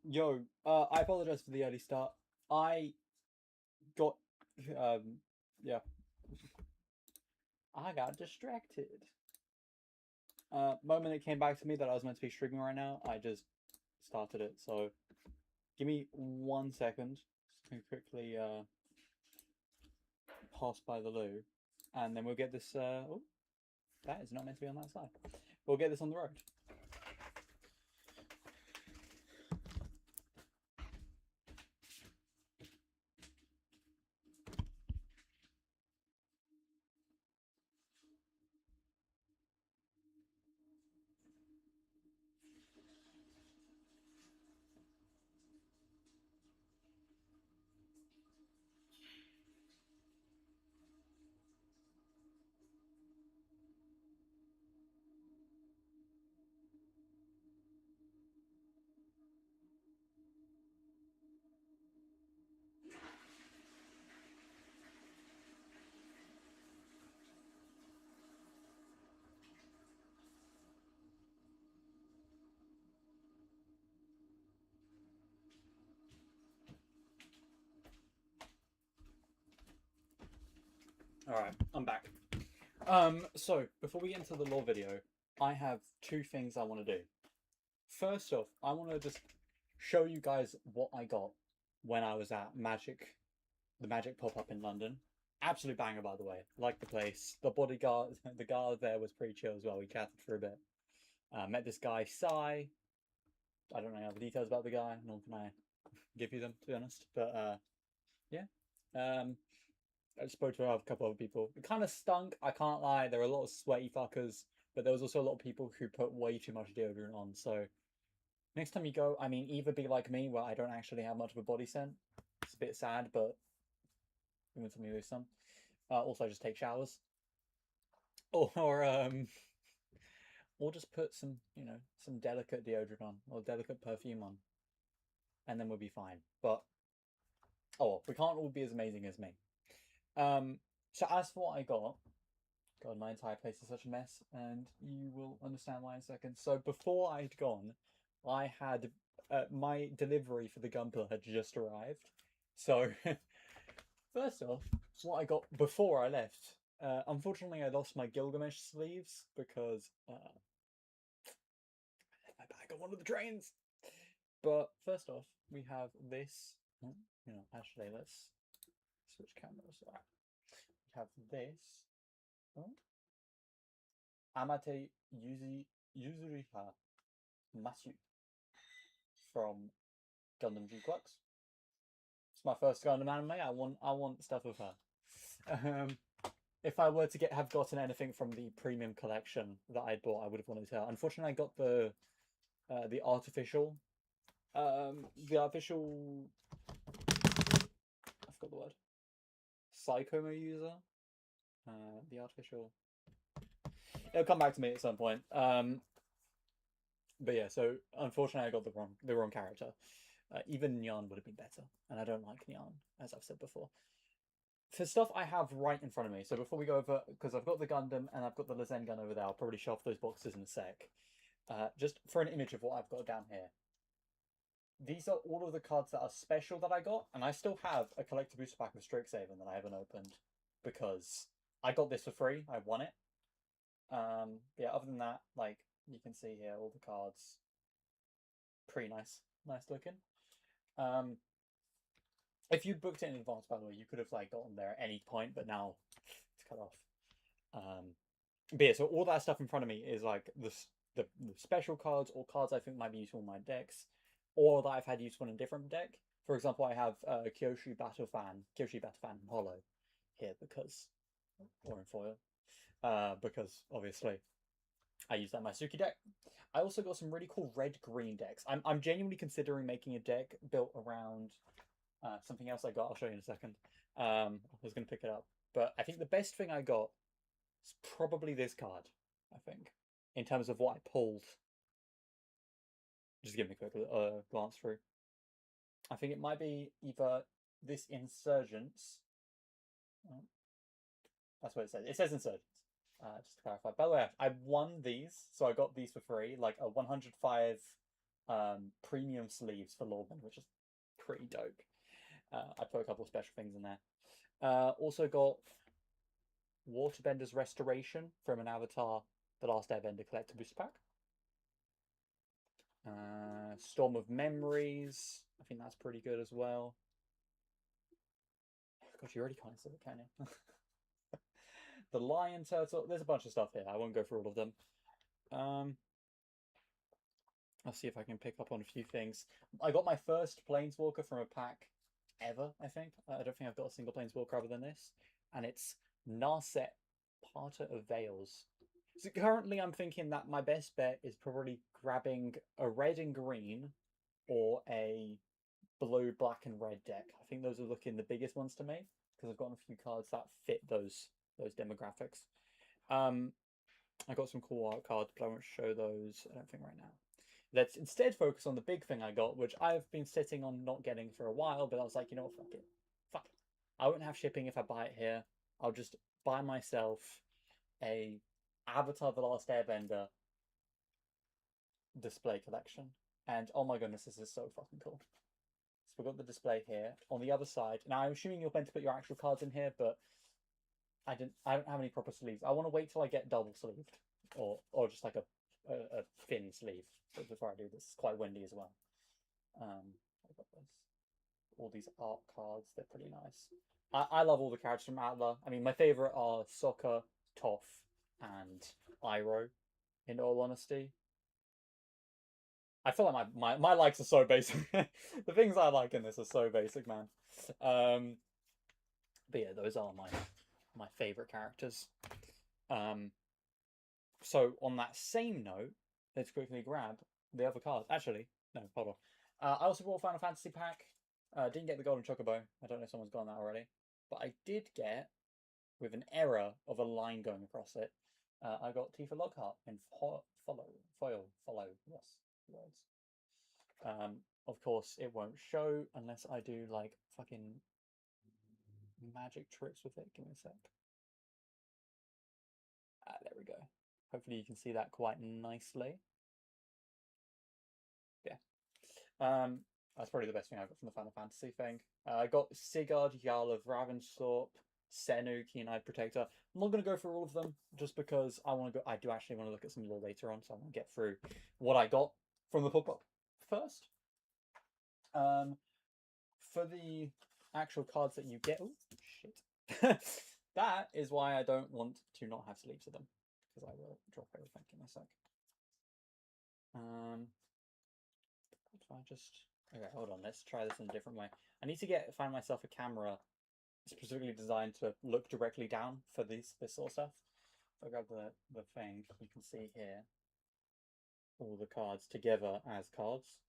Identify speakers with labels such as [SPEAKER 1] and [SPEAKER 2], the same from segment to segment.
[SPEAKER 1] Yo, I apologize for the early start. I got, um, yeah, I got distracted. Moment it came back to me that I was meant to be streaming right now, I just started it. So, give me 1 second. Just gonna quickly pass by the loo, and then we'll get this. Oh, that is not meant to be on that side. We'll get this on the road. All right, I'm back. So before we get into the lore video, I have two things I want to do. First off, I want to just show you guys what I got when I was at the Magic pop up in London. Absolute banger, by the way. Like the place. The bodyguard, the guard there was pretty chill as well. We chatted for a bit. Met this guy, Sai. I don't know the details about the guy, nor can I give you them, to be honest. But yeah. I spoke to a couple of people. It kind of stunk, I can't lie. There were a lot of sweaty fuckers, but there was also a lot of people who put way too much deodorant on. So next time you go, I mean, either be like me, where I don't actually have much of a body scent. It's a bit sad, but you want me to lose some. Also, just take showers, or or just put some, some delicate deodorant on or delicate perfume on, and then we'll be fine. But oh, we can't all be as amazing as me. So as for what I got, God, my entire place is such a mess, and you will understand why in a second. So before I'd gone, I had my delivery for the Gunpla had just arrived. So first off, what I got before I left. Unfortunately, I lost my Gilgamesh sleeves because I left my bag on one of the trains. But first off, we have this. Actually, let's switch cameras. Right. We have this. Oh. Amate Yuzuriha Masu from Gundam G Clux. It's my first Gundam anime. I want stuff with her. If I were to have gotten anything from the premium collection that I bought, I would have wanted her. Unfortunately, I got the artificial, the artificial. I forgot the word. Psychomo user. The artificial. It'll come back to me at some point. But yeah, so unfortunately, I got the wrong character. Even Nyan would have been better, and I don't like Nyan, as I've said before. For stuff I have right in front of me, so before we go over, because I've got the Gundam and I've got the Lazen gun over there, I'll probably show off those boxes in a sec. Just for an image of what I've got down here. These are all of the cards that are special that I got, and I still have a collector booster pack of Strixhaven that I haven't opened because I got this for free. I won it. Yeah, other than that, like you can see here, all the cards, pretty nice looking. If you booked it in advance, by the way, you could have like gotten there at any point, but now it's cut off. But yeah, so all that stuff in front of me is like the special cards or cards I think might be useful in my decks, or that I've had useful in a different deck. For example, I have Kyoshi Battlefan Hollow here because, or in foil, because obviously I use that in my Suki deck. I also got some really cool red-green decks. I'm genuinely considering making a deck built around something else I got. I'll show you in a second. I was going to pick it up. But I think the best thing I got is probably this card, I think, in terms of what I pulled. Just give me a quick glance through. I think it might be either this Insurgents. That's what it says. It says Insurgents. Just to clarify. By the way, I won these, so I got these for free, like a 105 premium sleeves for Lawman, which is pretty dope. I put a couple of special things in there. Also got Waterbender's Restoration from an Avatar The Last Airbender Collector Booster Pack. Storm of Memories. I think that's pretty good as well. Gosh, you already can't see it, can you? The Lion Turtle. There's a bunch of stuff here. I won't go through all of them. I'll see if I can pick up on a few things. I got my first Planeswalker from a pack ever, I think. I don't think I've got a single Planeswalker other than this. And it's Narset, Parter of Veils. So currently I'm thinking that my best bet is probably grabbing a red and green or a blue, black and red deck. I think those are looking the biggest ones to me because I've gotten a few cards that fit those demographics. I got some cool art cards, but I won't show those, I don't think, right now. Let's instead focus on the big thing I got, which I've been sitting on not getting for a while, but I was like, you know what, fuck it. Fuck it. I won't have shipping if I buy it here. I'll just buy myself a Avatar The Last Airbender display collection. And oh my goodness, this is so fucking cool. So we've got the display here. On the other side, now I'm assuming you're meant to put your actual cards in here, but I don't have any proper sleeves. I want to wait till I get double sleeved. Or just like a thin sleeve before I do this. It's quite windy as well. I've got this. All these art cards, they're pretty nice. I love all the characters from Atla. I mean, my favourite are Sokka, Toph, and Iroh, in all honesty. I feel like my likes are so basic. The things I like in this are so basic, man. But yeah, those are my favourite characters. So on that same note, let's quickly grab the other cards. Actually, no, hold on. I also bought a Final Fantasy pack. Didn't get the Golden Chocobo. I don't know if someone's gotten that already. But I did get, with an error of a line going across it, I got Tifa Lockhart in foil, yes, words. Of course, it won't show unless I do, like, fucking magic tricks with it. Give me a sec. There we go. Hopefully you can see that quite nicely. Yeah. That's probably the best thing I got from the Final Fantasy thing. I got Sigurd, Jarl of Ravensthorpe, Senu, Keen-Eyed Protector. I'm not going to go through all of them just because I do actually want to look at some lore later on, so I want to get through what I got from the pop-up first. For the actual cards that you get, oh shit, that is why I don't want to not have sleeves of them, because I will drop everything in a sec. If I just, okay, hold on, let's try this in a different way. I need to find myself a camera specifically designed to look directly down for this sort of stuff. If I grab the thing, you can see here all the cards together as cards.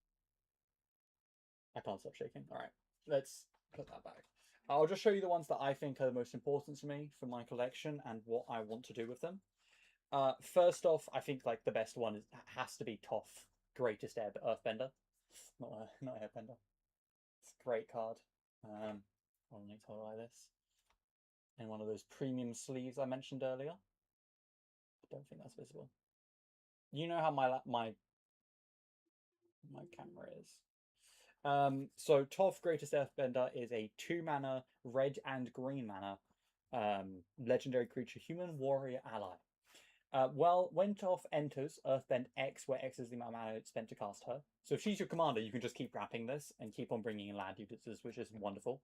[SPEAKER 1] I can't stop shaking. All right, let's put that back. I'll just show you the ones that I think are the most important to me for my collection and what I want to do with them. First off, I think like the best one has to be Toph, Greatest Earthbender. Not Airbender. It's a great card. I'll need to highlight this. And one of those premium sleeves I mentioned earlier. I don't think that's visible. You know how my camera is. So Toph, Greatest Earthbender is a 2-mana red and green mana legendary creature, human warrior ally. Well, when Toph enters, Earthbend X, where X is the amount of mana it's spent to cast her. So if she's your commander, you can just keep wrapping this and keep on bringing in land users, which is wonderful.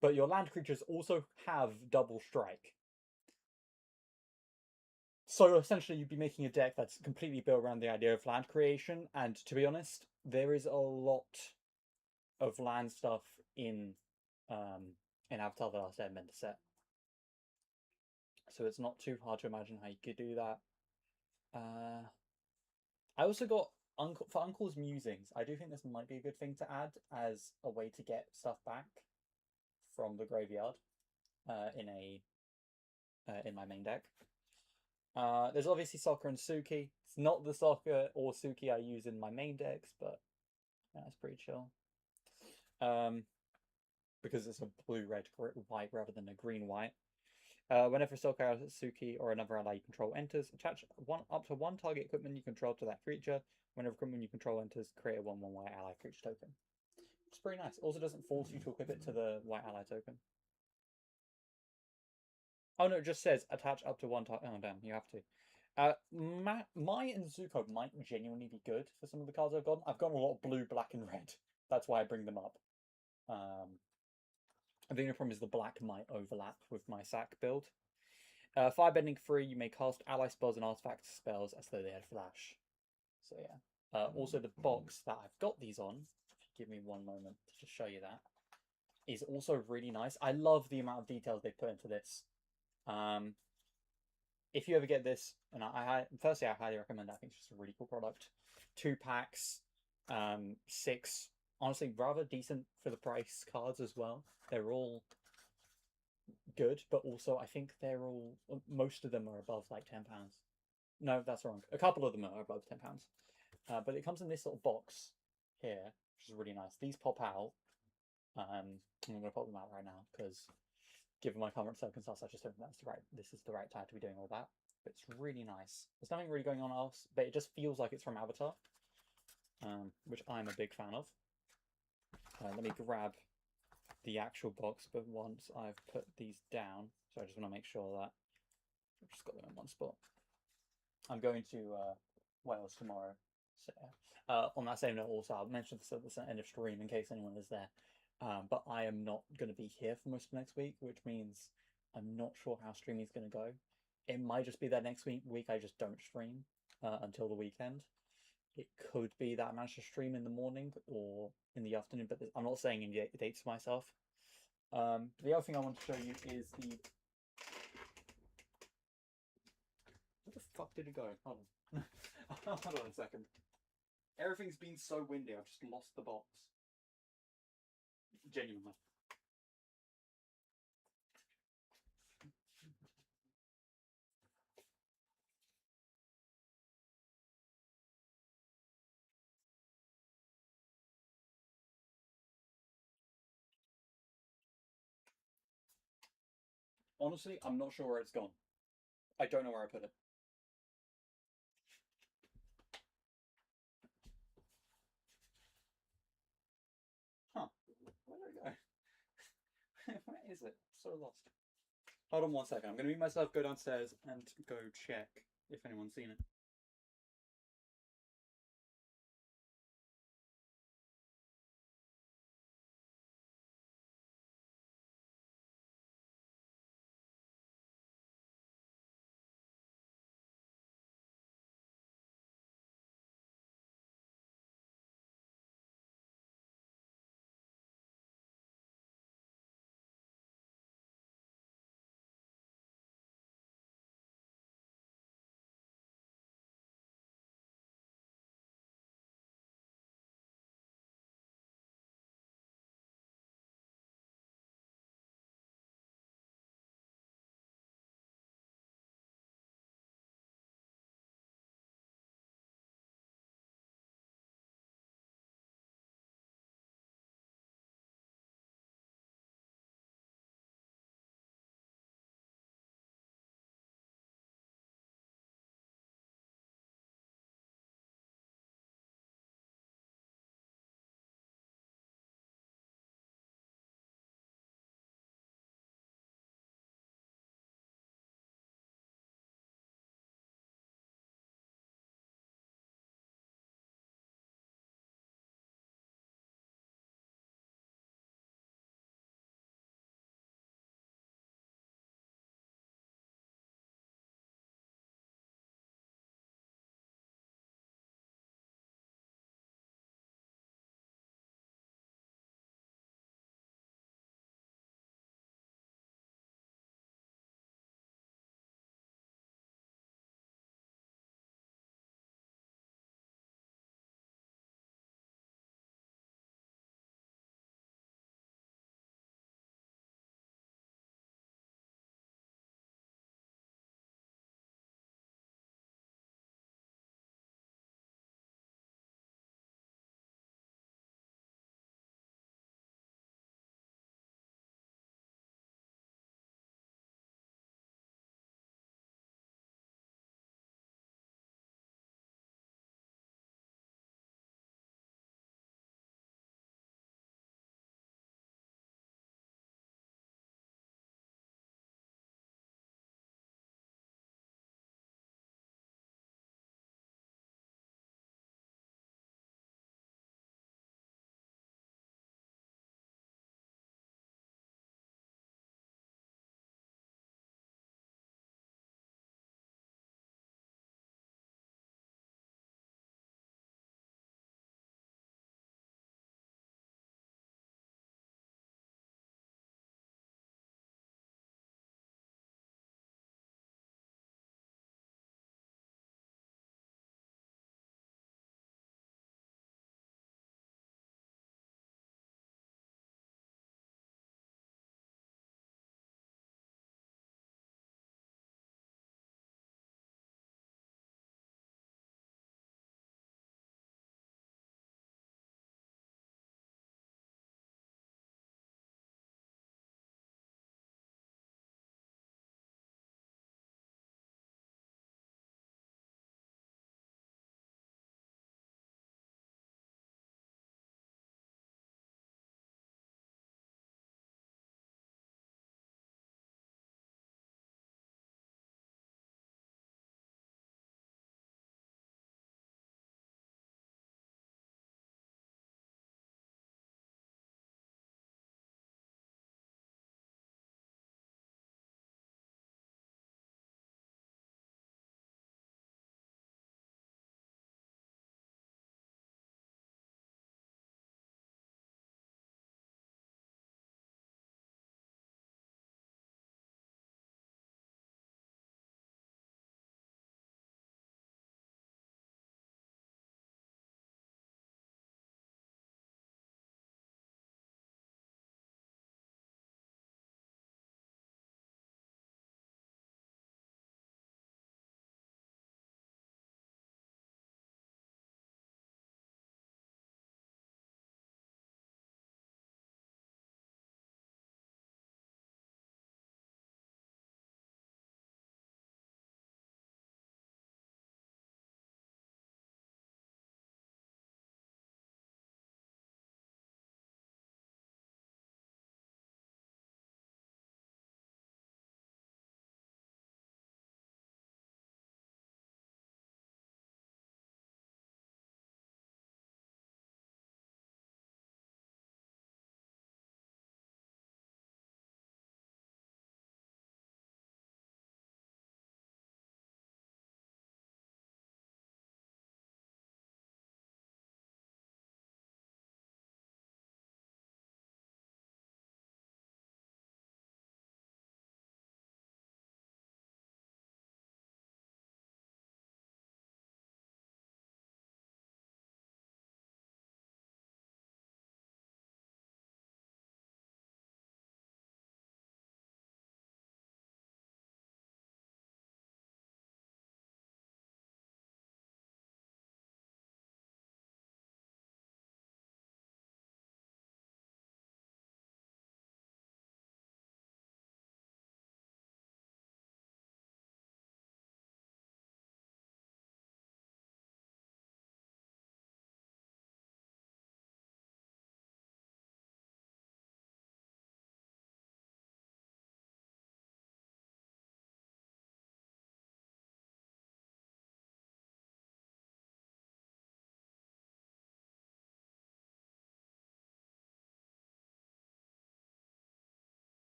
[SPEAKER 1] But your land creatures also have double strike. So essentially, you'd be making a deck that's completely built around the idea of land creation. And to be honest, there is a lot of land stuff in Avatar: The Last Airbender set. So it's not too hard to imagine how you could do that. I also got for Uncle's Musings. I do think this might be a good thing to add as a way to get stuff back from the graveyard in my main deck. There's obviously Sokka and Suki. It's not the Sokka or Suki I use in my main decks, but that's pretty chill. Because it's a blue, red, white rather than a green, white. Whenever Sokai Suki or another ally you control enters, attach up to one target equipment you control to that creature. Whenever equipment you control enters, create a 1/1 white ally creature token. It's pretty nice. Also doesn't force you to equip it to the white ally token. Oh no, it just says attach up to one target. Oh damn, you have to. Mai and Zuko might genuinely be good for some of the cards I've gotten. I've gotten a lot of blue, black, and red. That's why I bring them up. The only problem is the black might overlap with my sack build. Firebending 3, you may cast ally spells and artifact spells as though they had flash. So yeah. Also the box that I've got these on, if you give me one moment to just show you that, is also really nice. I love the amount of details they put into this. If you ever get this, and firstly I highly recommend it. I think it's just a really cool product. 2 packs, 6, honestly rather decent for the price cards as well. They're all good, but also I think they're all, most of them are above like £10. No, that's wrong. A couple of them are above £10. But it comes in this little box here, which is really nice. These pop out. I'm going to pop them out right now because, given my current circumstances, I just don't think this is the right time to be doing all that. But it's really nice. There's nothing really going on else, but it just feels like it's from Avatar, which I'm a big fan of. Let me grab the actual box, but once I've put these down, so I just want to make sure that I've just got them in one spot. I'm going to Wales tomorrow. So on that same note, also I'll mention this at the end of stream in case anyone is there. But I am not going to be here for most of next week, which means I'm not sure how streaming is going to go. It might just be that next week I just don't stream until the weekend. It could be that I manage to stream in the morning or in the afternoon, but I'm not saying any dates to myself. The other thing I want to show you is the... Where the fuck did it go? Hold on. Hold on a second. Everything's been so windy, I've just lost the box. Genuinely. Honestly, I'm not sure where it's gone. I don't know where I put it. Huh. Where did it go? Where is it? So lost. Hold on one second. I'm going to meet myself, go downstairs, and go check if anyone's seen it.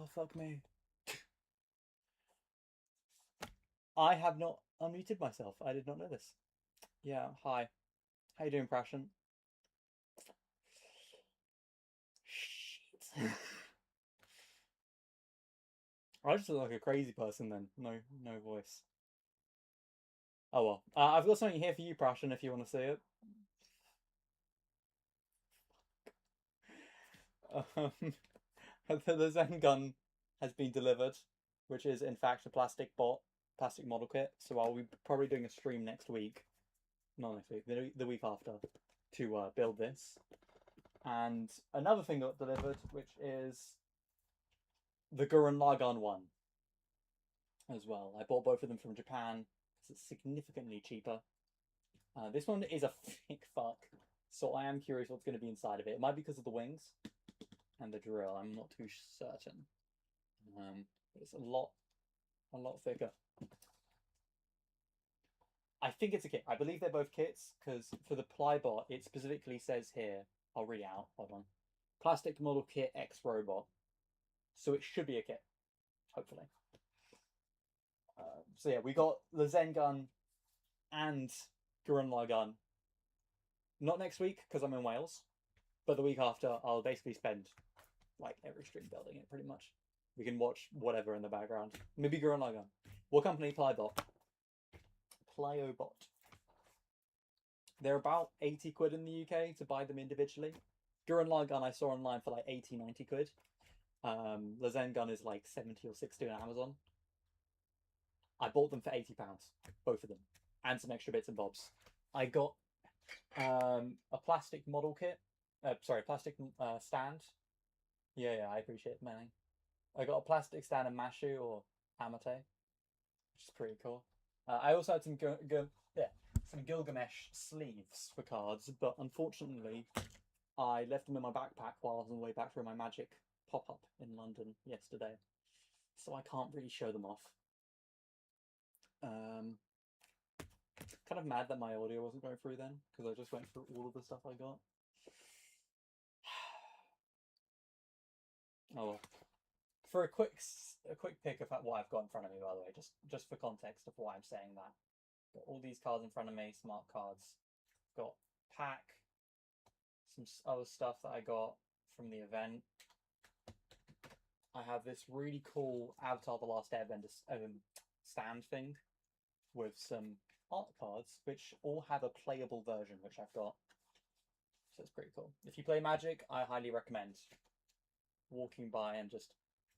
[SPEAKER 1] Oh, fuck me. I have not unmuted myself. I did not know this. Yeah, hi. How you doing, Prashan? Shit. I just look like a crazy person then. No voice. Oh well. I've got something here for you, Prashan, if you want to see it. The Zen gun has been delivered, which is in fact a plastic model kit. So I'll be probably doing a stream next week, not next week, the week after, to build this. And another thing got delivered, which is the Gurren Lagann one as well. I bought both of them from Japan because it's significantly cheaper. This one is a thick fuck, so I am curious what's going to be inside of it. It might be because of the wings and the drill. I'm not too certain. But it's a lot thicker. I think it's a kit. I believe they're both kits because for the Plybot, it specifically says here. I'll read it out. Hold on. Plastic model kit X robot. So it should be a kit, hopefully. So yeah, we got the Zen gun and Gurren Lagann. Not next week because I'm in Wales, but the week after I'll basically spend like every stream building it pretty much. We can watch whatever in the background. Maybe Gurren Lagann. What company? Plybot. Plyobot. They're about 80 quid in the UK to buy them individually. Gurren Lagann I saw online for like 80, 90 quid. The Zen gun is like 70 or 60 on Amazon. I bought them for £80, both of them, and some extra bits and bobs. I got a plastic model kit. Plastic stand. Yeah, I appreciate it, Manning. I got a plastic stand and Mashu or Amate, which is pretty cool. I also had some Gilgamesh sleeves for cards, but unfortunately, I left them in my backpack while I was on the way back from my Magic pop-up in London yesterday, so I can't really show them off. Kind of mad that my audio wasn't going through then, because I just went through all of the stuff I got. Oh well. For a quick pick of what I've got in front of me, by the way, just for context of why I'm saying that. Got all these cards in front of me, smart cards. Got pack, some other stuff that I got from the event. I have this really cool Avatar: The Last Airbender stand thing with some art cards, which all have a playable version, which I've got. So it's pretty cool. If you play Magic, I highly recommend walking by and just,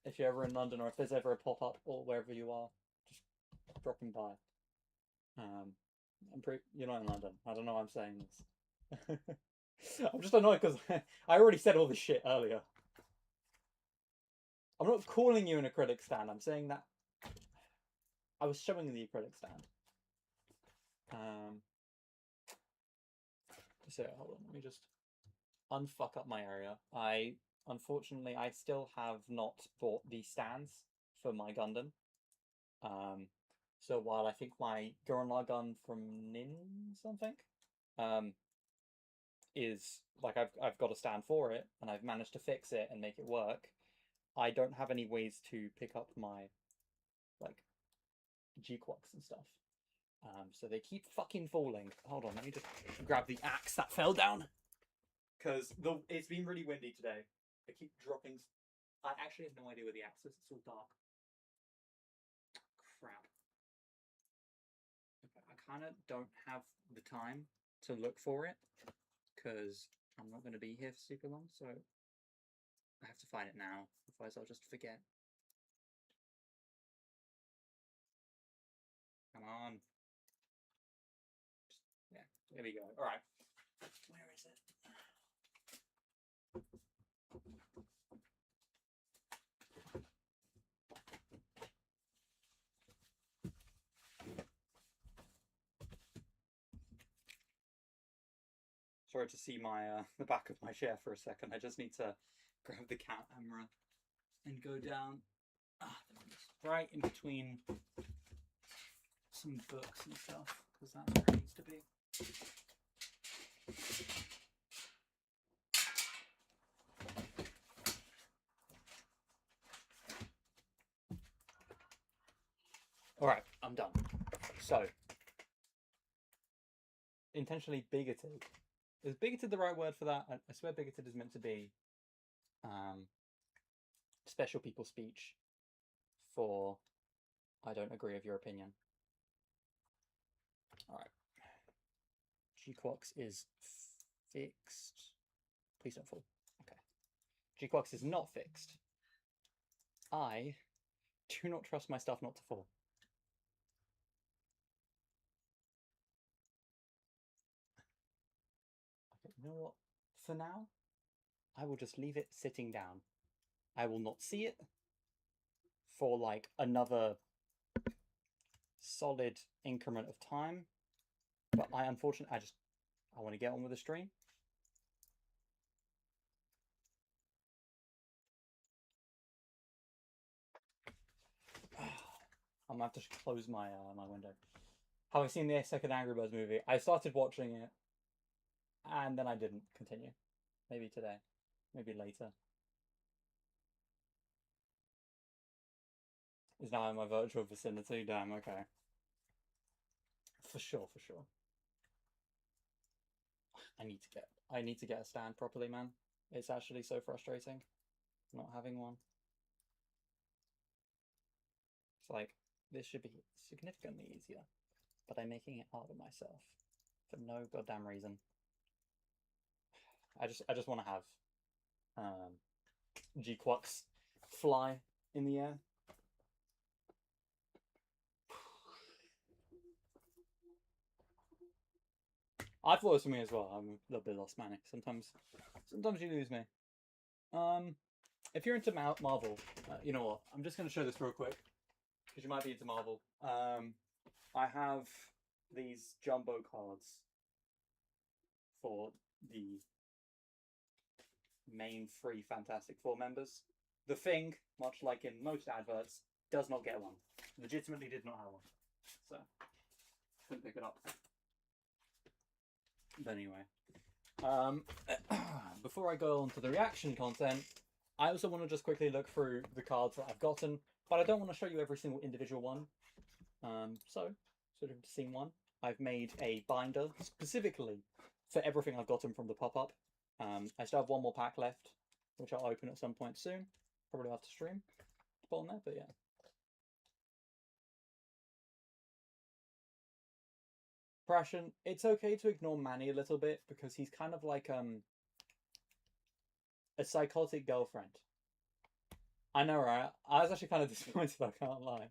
[SPEAKER 1] if you're ever in London or if there's ever a pop-up or wherever you are, just dropping by. You're not in London. I don't know why I'm saying this. I'm just annoyed because I already said all this shit earlier. I'm not calling you an acrylic stand. I'm saying that I was showing the acrylic stand. So hold on, let me just unfuck up my area. Unfortunately, I still have not bought the stands for my Gundam. So while I think my Gurren Lagann from Nin something, is like I've got a stand for it and I've managed to fix it and make it work. I don't have any ways to pick up my like G-Quox and stuff. So they keep fucking falling. Hold on, let me just grab the axe that fell down. Because it's been really windy today. I keep dropping. I actually have no idea where the axe is. It's all dark. Crap. Okay, I kind of don't have the time to look for it. Because I'm not going to be here for super long. So I have to find it now. Otherwise I'll just forget. Come on. Yeah, there we go. All right. Where is it? Sorry to see my the back of my chair for a second. I just need to grab the camera and go down right in between some books and stuff, because that's where it needs to be. I'm done. So, intentionally bigoted. Is bigoted the right word for that? I swear bigoted is meant to be special people speech for I don't agree with your opinion. Alright. G-Quox is fixed. Please don't fall. Okay. G-Quox is not fixed. I do not trust my stuff not to fall. Okay, you know what? For now, I will just leave it sitting down. I will not see it for like another solid increment of time. But I unfortunately, I want to get on with the stream. I'm gonna have to close my my window. Having seen the second Angry Birds movie, I started watching it, and then I didn't continue. Maybe today, maybe later. Is now in my virtual vicinity. Damn. Okay. For sure. For sure. I need to get a stand properly, man. It's actually so frustrating not having one. It's like this should be significantly easier, but I'm making it harder myself for no goddamn reason. I just want to have G-Quox fly in the air. I thought it was for me as well. I'm a little bit lost manic. Sometimes you lose me. If you're into Marvel, you know what? I'm just going to show this real quick because you might be into Marvel. I have these jumbo cards for the main 3 Fantastic Four members. The Thing, much like in most adverts, does not get one. Legitimately did not have one. So, couldn't pick it up. But anyway, before I go on to the reaction content, I also want to just quickly look through the cards that I've gotten, but I don't want to show you every single individual one. So, sort of scene 1, I've made a binder specifically for everything I've gotten from the pop-up. I still have one more pack left, which I'll open at some point soon, probably after stream. Put on there, but yeah. Prashan, it's okay to ignore Manny a little bit because he's kind of like a psychotic girlfriend. I know, right? I was actually kind of disappointed, I can't lie.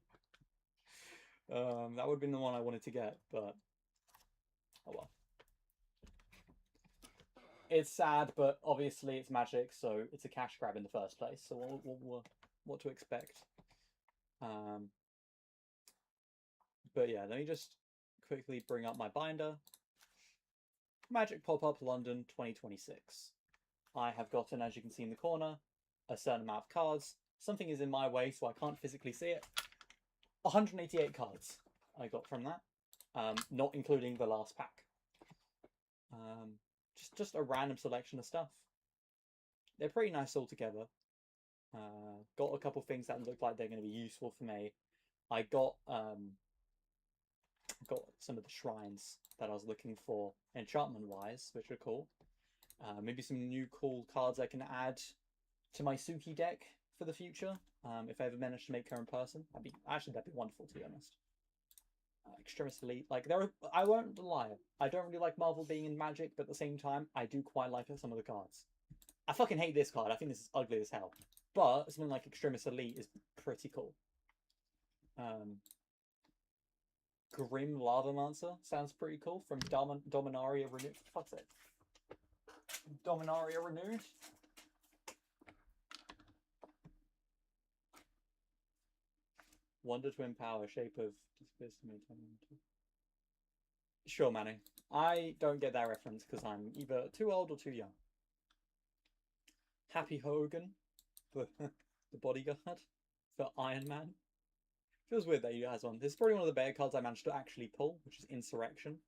[SPEAKER 1] That would have been the one I wanted to get, but oh well. It's sad, but obviously it's Magic, so it's a cash grab in the first place. So what to expect? But yeah, let me just quickly bring up my binder. Magic Pop-Up London 2026. I have gotten, as you can see in the corner, a certain amount of cards. Something is in my way, so I can't physically see it. 188 cards I got from that, not including the last pack. Just a random selection of stuff. They're pretty nice all together. Got a couple things that look like they're going to be useful for me. I got some of the shrines that I was looking for enchantment-wise, which are cool. Maybe some new cool cards I can add to my Suki deck for the future. If I ever manage to make her in person, that'd be wonderful, to be honest. Extremis Elite, like I won't lie, I don't really like Marvel being in Magic, but at the same time, I do quite like some of the cards. I fucking hate this card. I think this is ugly as hell. But something like Extremis Elite is pretty cool. Grim Lavamancer sounds pretty cool from Dominaria Renewed. Fuck's it. Dominaria Renewed. Wonder Twin Power, shape of Sure, Manny. I don't get that reference because I'm either too old or too young. Happy Hogan, the bodyguard for Iron Man. Feels weird that he has one. This is probably one of the better cards I managed to actually pull, which is Insurrection.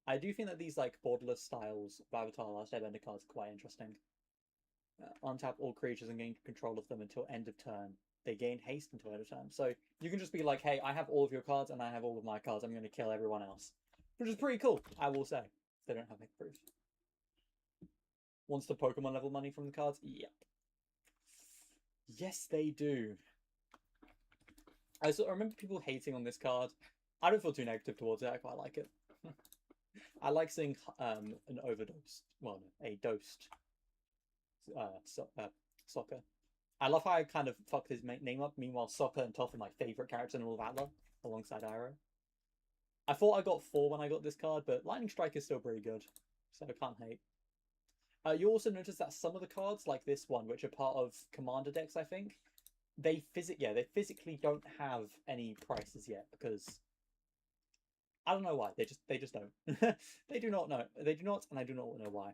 [SPEAKER 1] I do think that these like borderless styles of Avatar Last Airbender cards are quite interesting. Untap all creatures and gain control of them until end of turn. they gain haste until end of turn. So you can just be like, hey, I have all of your cards and I have all of my cards. I'm going to kill everyone else, which is pretty cool. I will say they don't have hexproof. Wants the Pokemon level money from the cards? Yep. Yes, they do. I remember people hating on this card. I don't feel too negative towards it. I quite like it. I like seeing an overdosed, well, no, a dosed Soccer. I love how I kind of fucked his name up. Meanwhile, Soccer and Toph are my favorite characters in all of Atla, alongside Iroh. I thought I got 4 when I got this card, but Lightning Strike is still pretty good, so I can't hate. You also notice that some of the cards, like this one, which are part of Commander decks, I think, they physically don't have any prices yet because I don't know why. They just don't. They do not know. They do not, and I do not know why.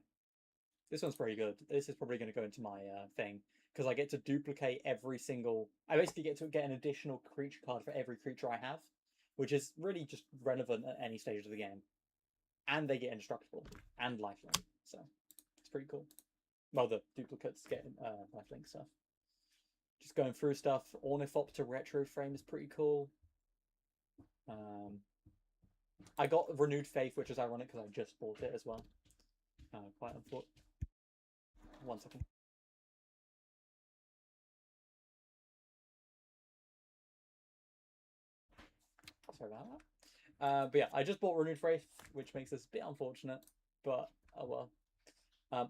[SPEAKER 1] This one's pretty good. This is probably going to go into my thing because I get to duplicate every single. I basically get to get an additional creature card for every creature I have, which is really just relevant at any stage of the game. And they get indestructible and lifelink, so it's pretty cool. Well, the duplicates get lifelink stuff. Just going through stuff. Ornithopter Retro Frame is pretty cool. I got Renewed Faith, which is ironic because I just bought it as well. Quite unfortunate. 1 second. Sorry about that. But yeah, I just bought Renewed Faith, which makes this a bit unfortunate, but oh well.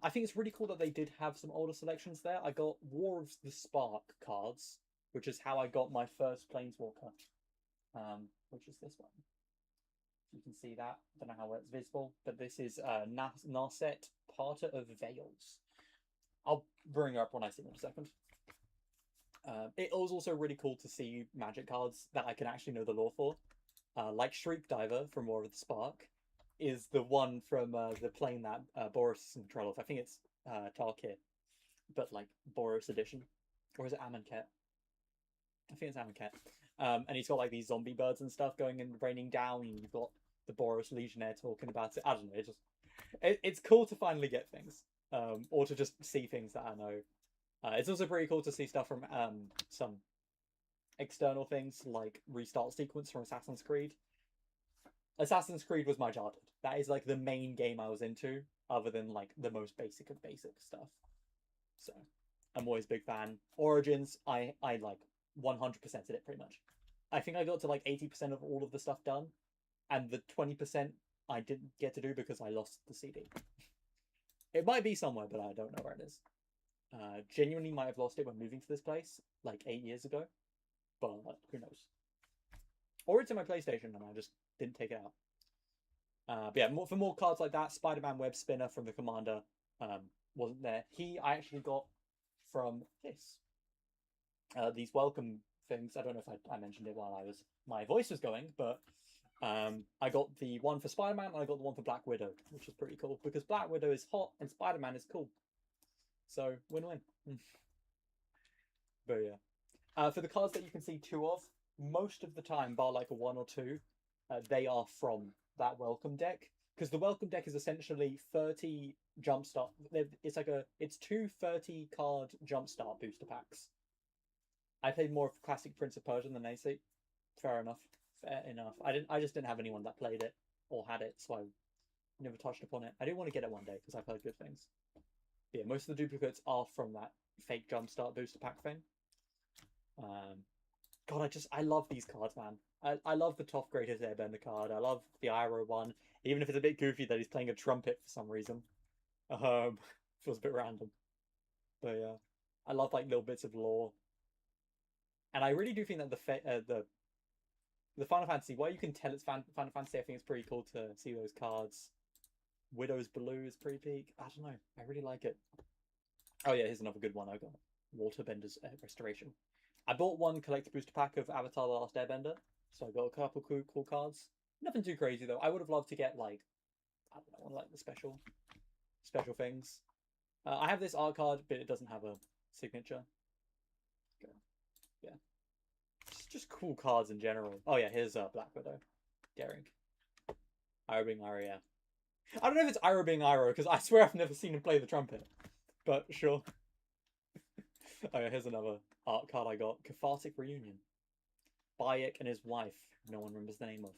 [SPEAKER 1] I think it's really cool that they did have some older selections there. I got War of the Spark cards, which is how I got my first Planeswalker, which is this one. You can see that. Don't know how it's visible, but this is Narset, Parter of Veils. I'll bring her up when I see it in a second. It was also really cool to see Magic cards that I can actually know the lore for. Like Shriek Diver from War of the Spark is the one from the plane that Boros is in control of. I think it's Tarkir, but like Boros edition. Or is it Amonkhet? I think it's Amonkhet. And he's got like these zombie birds and stuff going and raining down, and you've got the Boros Legionnaire talking about it. I don't know, it's cool to finally get things. Or to just see things that I know. It's also pretty cool to see stuff from some external things like Restart Sequence from Assassin's Creed. Assassin's Creed was my childhood. That is like the main game I was into, other than like the most basic of basic stuff. So I'm always a big fan. Origins, I like 100%ed it pretty much. I think I got to like 80% of all of the stuff done, and the 20% I didn't get to do because I lost the CD. It might be somewhere, but I don't know where it is. Genuinely might have lost it when moving to this place like 8 years ago, but who knows? Or it's in my PlayStation and I just didn't take it out. But yeah, for more cards like that, Spider-Man Web Spinner from the Commander wasn't there. I actually got from this. These welcome things. I don't know if I mentioned it while my voice was going, but I got the one for Spider-Man and I got the one for Black Widow, which was pretty cool because Black Widow is hot and Spider-Man is cool. So win-win. But yeah. For the cards that you can see 2 of, most of the time, bar like a 1 or 2, they are from that welcome deck. Because the welcome deck is essentially 30 jumpstart. It's 2 30-card jumpstart booster packs. I played more of Classic Prince of Persia than AC. Fair enough. Fair enough. I just didn't have anyone that played it or had it, so I never touched upon it. I do want to get it one day because I've heard good things. But yeah, most of the duplicates are from that fake jumpstart booster pack thing. God, I love these cards, man. I love the Toph Greatest Airbender card. I love the Iroh one, even if it's a bit goofy that he's playing a trumpet for some reason. Feels a bit random. But yeah, I love like little bits of lore. And I really do think that the Final Fantasy, while you can tell it's Final Fantasy, I think it's pretty cool to see those cards. Widow's Blue is pretty peak. I don't know. I really like it. Oh yeah, here's another good one I got. Waterbender's Restoration. I bought one collector booster pack of Avatar: The Last Airbender, so I got a couple cool cards. Nothing too crazy though. I would have loved to get like, I don't know, one like the special things. I have this art card, but it doesn't have a signature. Okay. Yeah. Just cool cards in general. Oh yeah, here's Black Widow. Daring. Iroh being Iroh, yeah. I don't know if it's Iroh being Iroh, because I swear I've never seen him play the trumpet. But sure. Oh, here's another art card I got. Cathartic Reunion. Bayek and his wife. No one remembers the name of.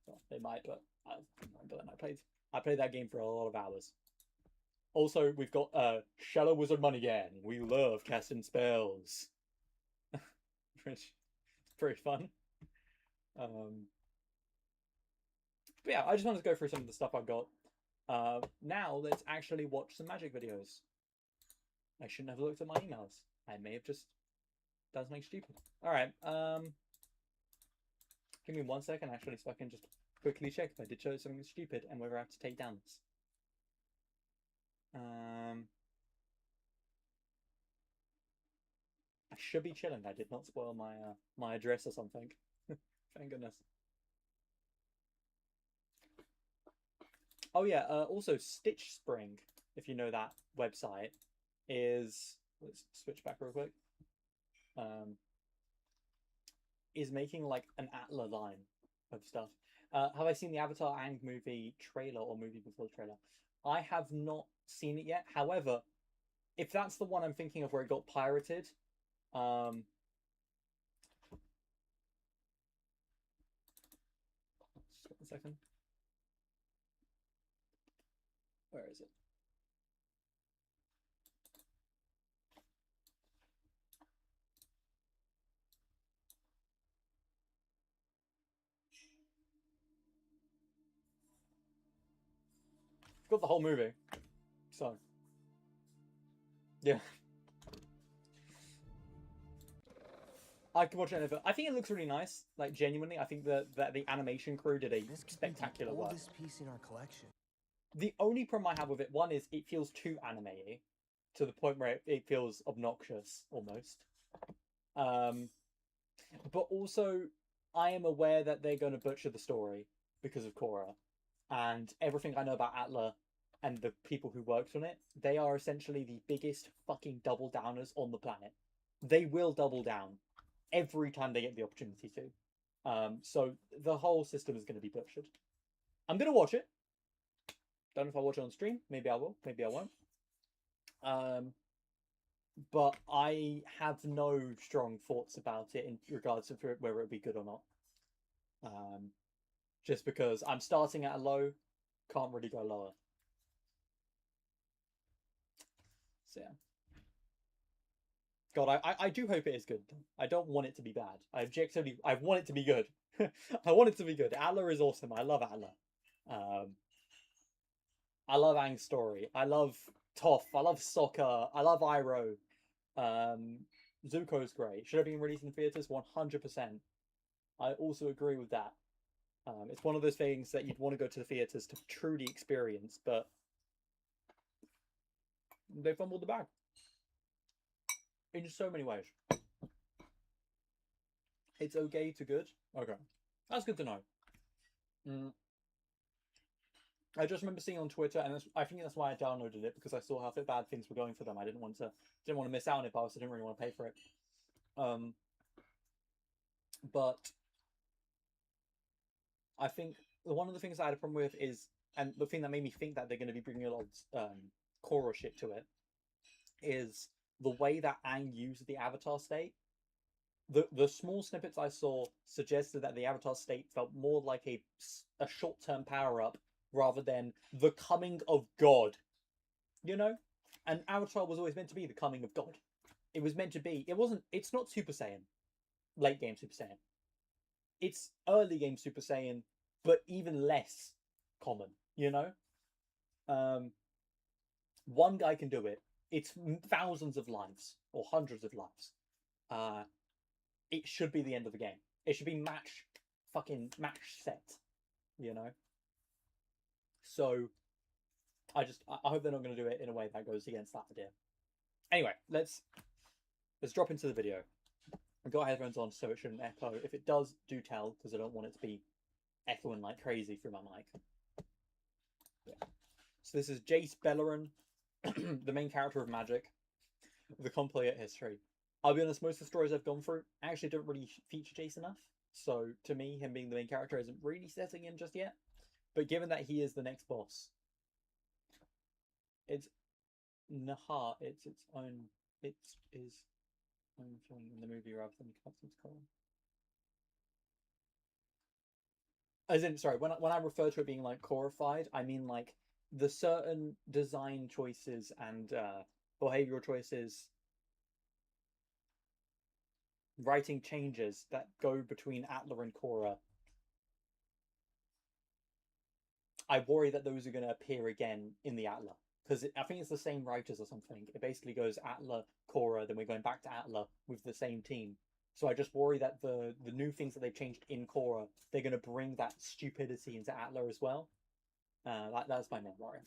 [SPEAKER 1] Well, they might, but I remember that. I played that game for a lot of hours. Also, we've got Shadow Wizard Money Gang. We love casting spells. Which is pretty fun. But yeah, I just wanted to go through some of the stuff I've got. Now let's actually watch some Magic videos. I shouldn't have looked at my emails. I may have just done something stupid. Alright, give me 1 second actually so I can just quickly check if I did show something stupid and whether I have to take down this. I should be chilling. I did not spoil my my address or something. Thank goodness. Oh yeah, also Stitch Spring, if you know that website, is let's switch back real quick. Is making like an Atla line of stuff. Have I seen the Avatar Aang movie trailer or movie before the trailer? I have not seen it yet. However, if that's the one I'm thinking of where it got pirated, just a second. Where is it? Got the whole movie. So, yeah. I could watch anything. I think it looks really nice. Like genuinely, I think that the animation crew did a spectacular work.
[SPEAKER 2] This piece in our collection.
[SPEAKER 1] The only problem I have with it, one is it feels too anime-y, to the point where it feels obnoxious almost. But also, I am aware that they're going to butcher the story because of Korra, and everything I know about Atla and the people who worked on it, they are essentially the biggest fucking double downers on the planet. They will double down every time they get the opportunity to. So the whole system is going to be butchered. I'm going to watch it. Don't know if I'll watch it on stream. Maybe I will. Maybe I won't. But I have no strong thoughts about it in regards to whether it would be good or not. Just because I'm starting at a low, can't really go lower. So yeah. God, I do hope it is good. I don't want it to be bad. I want it to be good. I want it to be good. Atla is awesome. I love Atla. I love Aang's story. I love Toph. I love Sokka. I love Iroh. Zuko's great. Should have been released in theaters 100%. I also agree with that. It's one of those things that you'd want to go to the theaters to truly experience, but they fumbled the bag in so many ways. It's okay to good. Okay, that's good to know. I just remember seeing on Twitter, and I think that's why I downloaded it, because I saw how bad things were going for them. I didn't want to miss out on it, but I also didn't really want to pay for it. But I think one of the things I had a problem with is, and the thing that made me think that they're going to be bringing a lot of Korra shit to it, is the way that Aang used the Avatar state. The small snippets I saw suggested that the Avatar state felt more like a short-term power-up rather than the coming of God. You know? And Avatar was always meant to be the coming of God. It was meant to be. It's not Super Saiyan. Late game Super Saiyan. It's early game Super Saiyan, but even less common, you know? One guy can do it. It's thousands of lives, or hundreds of lives. It should be the end of the game. It should be match set, you know? So, I hope they're not going to do it in a way that goes against that idea. Anyway, let's drop into the video. I've got headphones on so it shouldn't echo. If it does, do tell, because I don't want it to be echoing like crazy through my mic. Yeah. So this is Jace Beleren, the main character of Magic, the complete history. I'll be honest, most of the stories I've gone through actually don't really feature Jace enough. So to me, him being the main character isn't really setting in just yet. But given that he is the next boss, it's Nahar. It's its own it is film in the movie rather than Captain's Korra. As in, sorry, when I refer to it being like Korrified, I mean like the certain design choices and behavioral choices, writing changes that go between Atla and Korra. I worry that those are going to appear again in the Atla because I think it's the same writers or something. It basically goes Atla, Korra, then we're going back to Atla with the same team. So I just worry that the new things that they've changed in Korra, they're going to bring that stupidity into Atla as well. That's my main worry.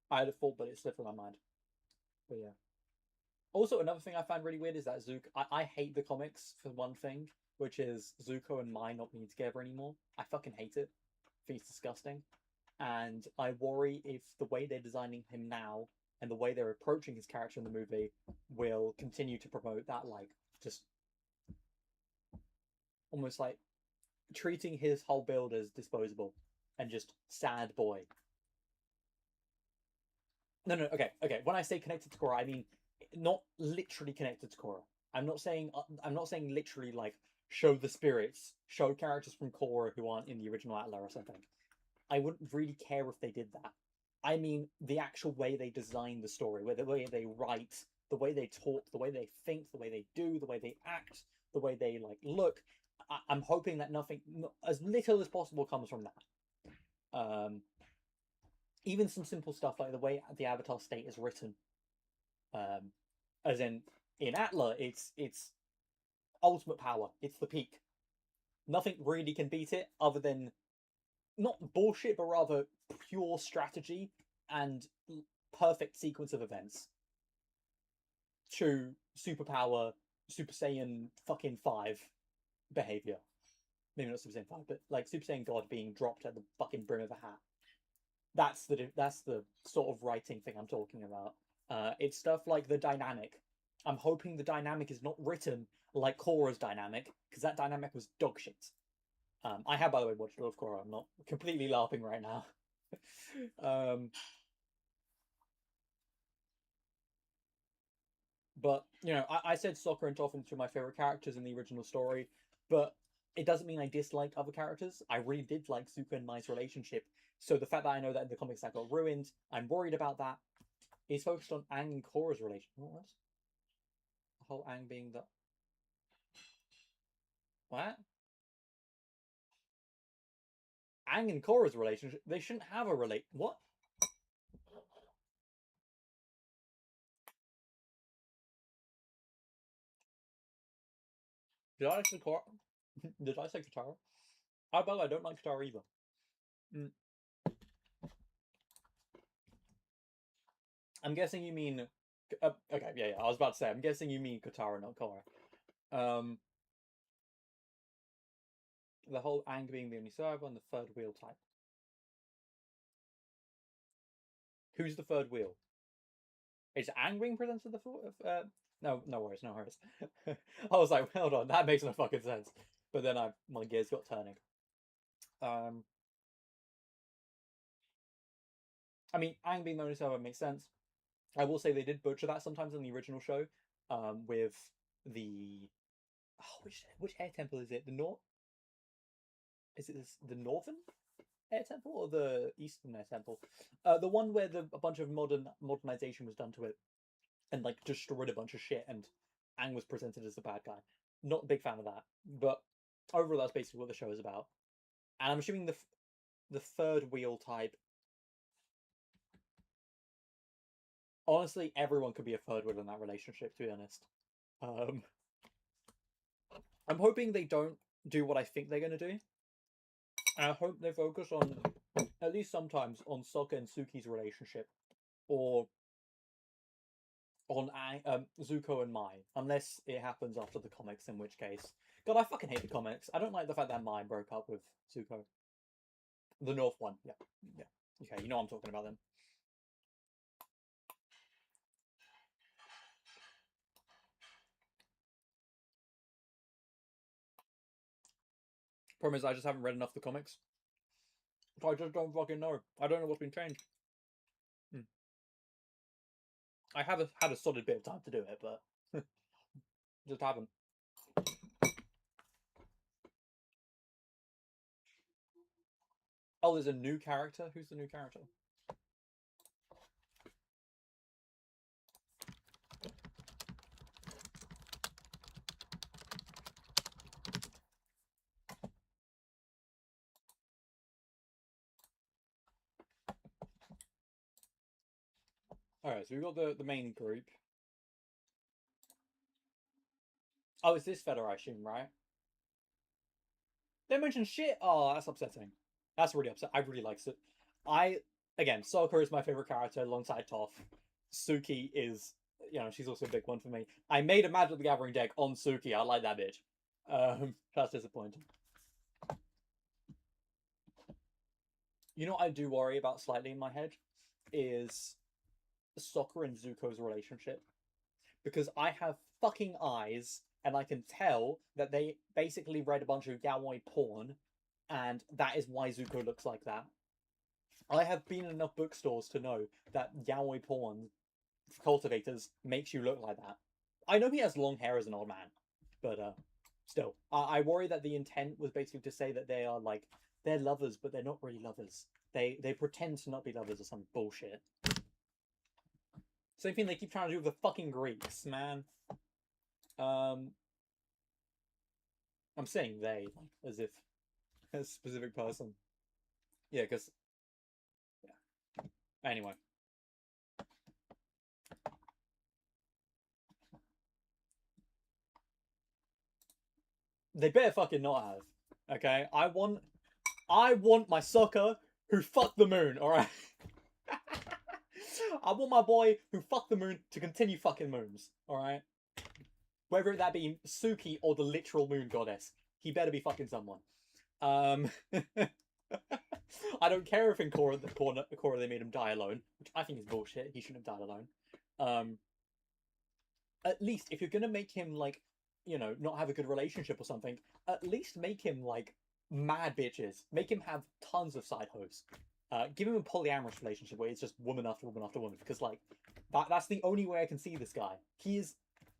[SPEAKER 1] I had a thought, but it slipped from my mind. But yeah. Also, another thing I find really weird is that Zuko. I hate the comics for one thing, which is Zuko and Mai not being together anymore. I fucking hate it. I think it's disgusting. And I worry if the way they're designing him now and the way they're approaching his character in the movie will continue to promote that, like, just almost like treating his whole build as disposable and just sad boy. No, no, okay, okay. When I say connected to Korra, I mean not literally connected to Korra. I'm not saying literally like show the spirits, show characters from Korra who aren't in the original Atla or something. I wouldn't really care if they did that. I mean the actual way they design the story, the way they write, the way they talk, the way they think, the way they do, the way they act, the way they like look. I'm hoping that nothing, as little as possible, comes from that. Even some simple stuff like the way the Avatar state is written. Um, as in Atla, it's ultimate power. It's the peak. Nothing really can beat it other than not bullshit, but rather pure strategy and perfect sequence of events. To superpower, Super Saiyan fucking 5 behavior. Maybe not Super Saiyan 5, but like Super Saiyan God being dropped at the fucking brim of a hat. That's the sort of writing thing I'm talking about. It's stuff like the dynamic. I'm hoping the dynamic is not written like Korra's dynamic, because that dynamic was dog shit. I have, by the way, watched all of Korra. I'm not completely laughing right now. But you know, I said Sokka and Toph are my favorite characters in the original story, but it doesn't mean I disliked other characters. I really did like Zuko and Mai's relationship. So the fact that I know that in the comics that got ruined, I'm worried about that. He's focused on Aang and Korra's relationship. What was the whole Aang being the what? Aang and Korra's relationship. They shouldn't have a relate. What? Did I say Korra? Did I say Katara? Oh, by the way, I don't like Katara either. Mm. I'm guessing you mean. Okay, yeah, yeah. I was about to say. I'm guessing you mean Katara, not Korra. Um, the whole Aang being the only survivor and the third wheel type. Who's the third wheel? Is Aang being presented the fourth? No, no worries, no worries. I was like, hold on, that makes no fucking sense. But then my gears got turning. Um, I mean, Aang being the only survivor makes sense. I will say they did butcher that sometimes in the original show, with the which air temple is it? The north? Is it the northern air temple or the eastern air temple? The one where a bunch of modernization was done to it and like destroyed a bunch of shit, and Aang was presented as the bad guy. Not a big fan of that, but overall, that's basically what the show is about. And I'm assuming the third wheel type. Honestly, everyone could be a third wheel in that relationship. To be honest, um, I'm hoping they don't do what I think they're gonna do. I hope they focus on, at least sometimes, on Sokka and Suki's relationship, or on Zuko and Mai, unless it happens after the comics, in which case, God, I fucking hate the comics. I don't like the fact that Mai broke up with Zuko. The North one, yeah, yeah. Okay, you know what I'm talking about then. Problem is, I just haven't read enough of the comics, so I just don't fucking know. I don't know what's been changed. I have had a solid bit of time to do it, but just haven't. Oh, there's a new character? Who's the new character? Alright, so we've got the main group. Oh, it's this fella, I assume, right? They mentioned shit. Oh, that's upsetting. That's really upset. I really likes it. Again, Sokka is my favorite character alongside Toph. Suki is, she's also a big one for me. I made a Magic the Gathering deck on Suki. I like that bitch. That's disappointing. You know what I do worry about slightly in my head is Sokka and Zuko's relationship, because I have fucking eyes and I can tell that they basically read a bunch of yaoi porn, and that is why Zuko looks like that. I have been in enough bookstores to know that yaoi porn cultivators makes you look like that. I know he has long hair as an old man, but still, I worry that the intent was basically to say that they are like they're lovers, but they're not really lovers. They pretend to not be lovers or some bullshit. Same thing they keep trying to do with the fucking Greeks, man. I'm saying they, like, as if a specific person. Yeah, because yeah. Anyway, they better fucking not have. Okay, I want my sucker who fucked the moon. All right. I want my boy who fucked the moon to continue fucking moons. All right. Whether that be Suki or the literal moon goddess, he better be fucking someone. I don't care if in Korra they made him die alone, which I think is bullshit. He shouldn't have died alone. At least if you're gonna make him like, not have a good relationship or something, at least make him like mad bitches. Make him have tons of side hoes. Give him a polyamorous relationship where it's just woman after woman after woman, because like that's the only way I can see this guy. He is.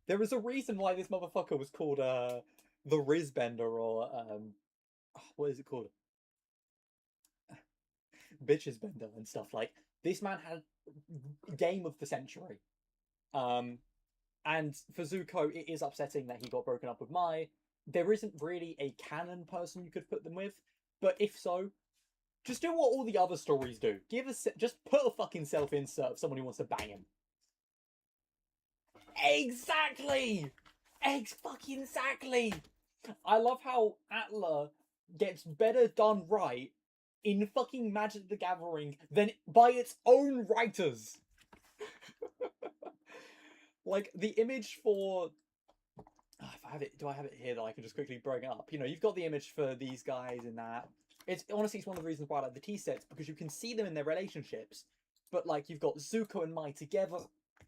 [SPEAKER 1] There is a reason why this motherfucker was called the Rizbender, or what is it called? Bitches Bender and stuff. Like, this man had game of the century. And for Zuko, it is upsetting that he got broken up with Mai. There isn't really a canon person you could put them with, but if so, just do what all the other stories do. Just put a fucking self insert of someone who wants to bang him. Exactly. Fucking exactly. I love how Atla gets better done right in fucking Magic the Gathering than by its own writers. Like, the image for if I have it, do I have it here that I can just quickly bring up? You've got the image for these guys in that. It's honestly, it's one of the reasons why I like the tea sets, because you can see them in their relationships. But like, you've got Zuko and Mai together,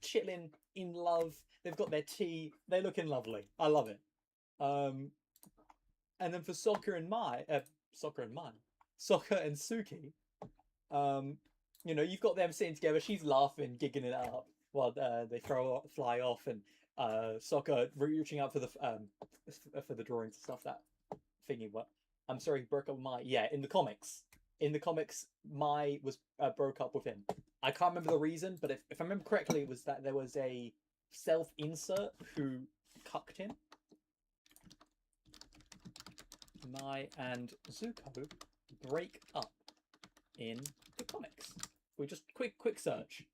[SPEAKER 1] chilling in love. They've got their tea. They're looking lovely. I love it. And then for Sokka and Suki, you've got them sitting together. She's laughing, gigging it up while they fly off, and Sokka reaching out for the drawings and stuff. That thingy. What? I'm sorry, broke up with Mai. Yeah, in the comics. Mai was broke up with him. I can't remember the reason, but if I remember correctly, it was that there was a self-insert who cucked him. Mai and Zuko break up in the comics. We just quick search.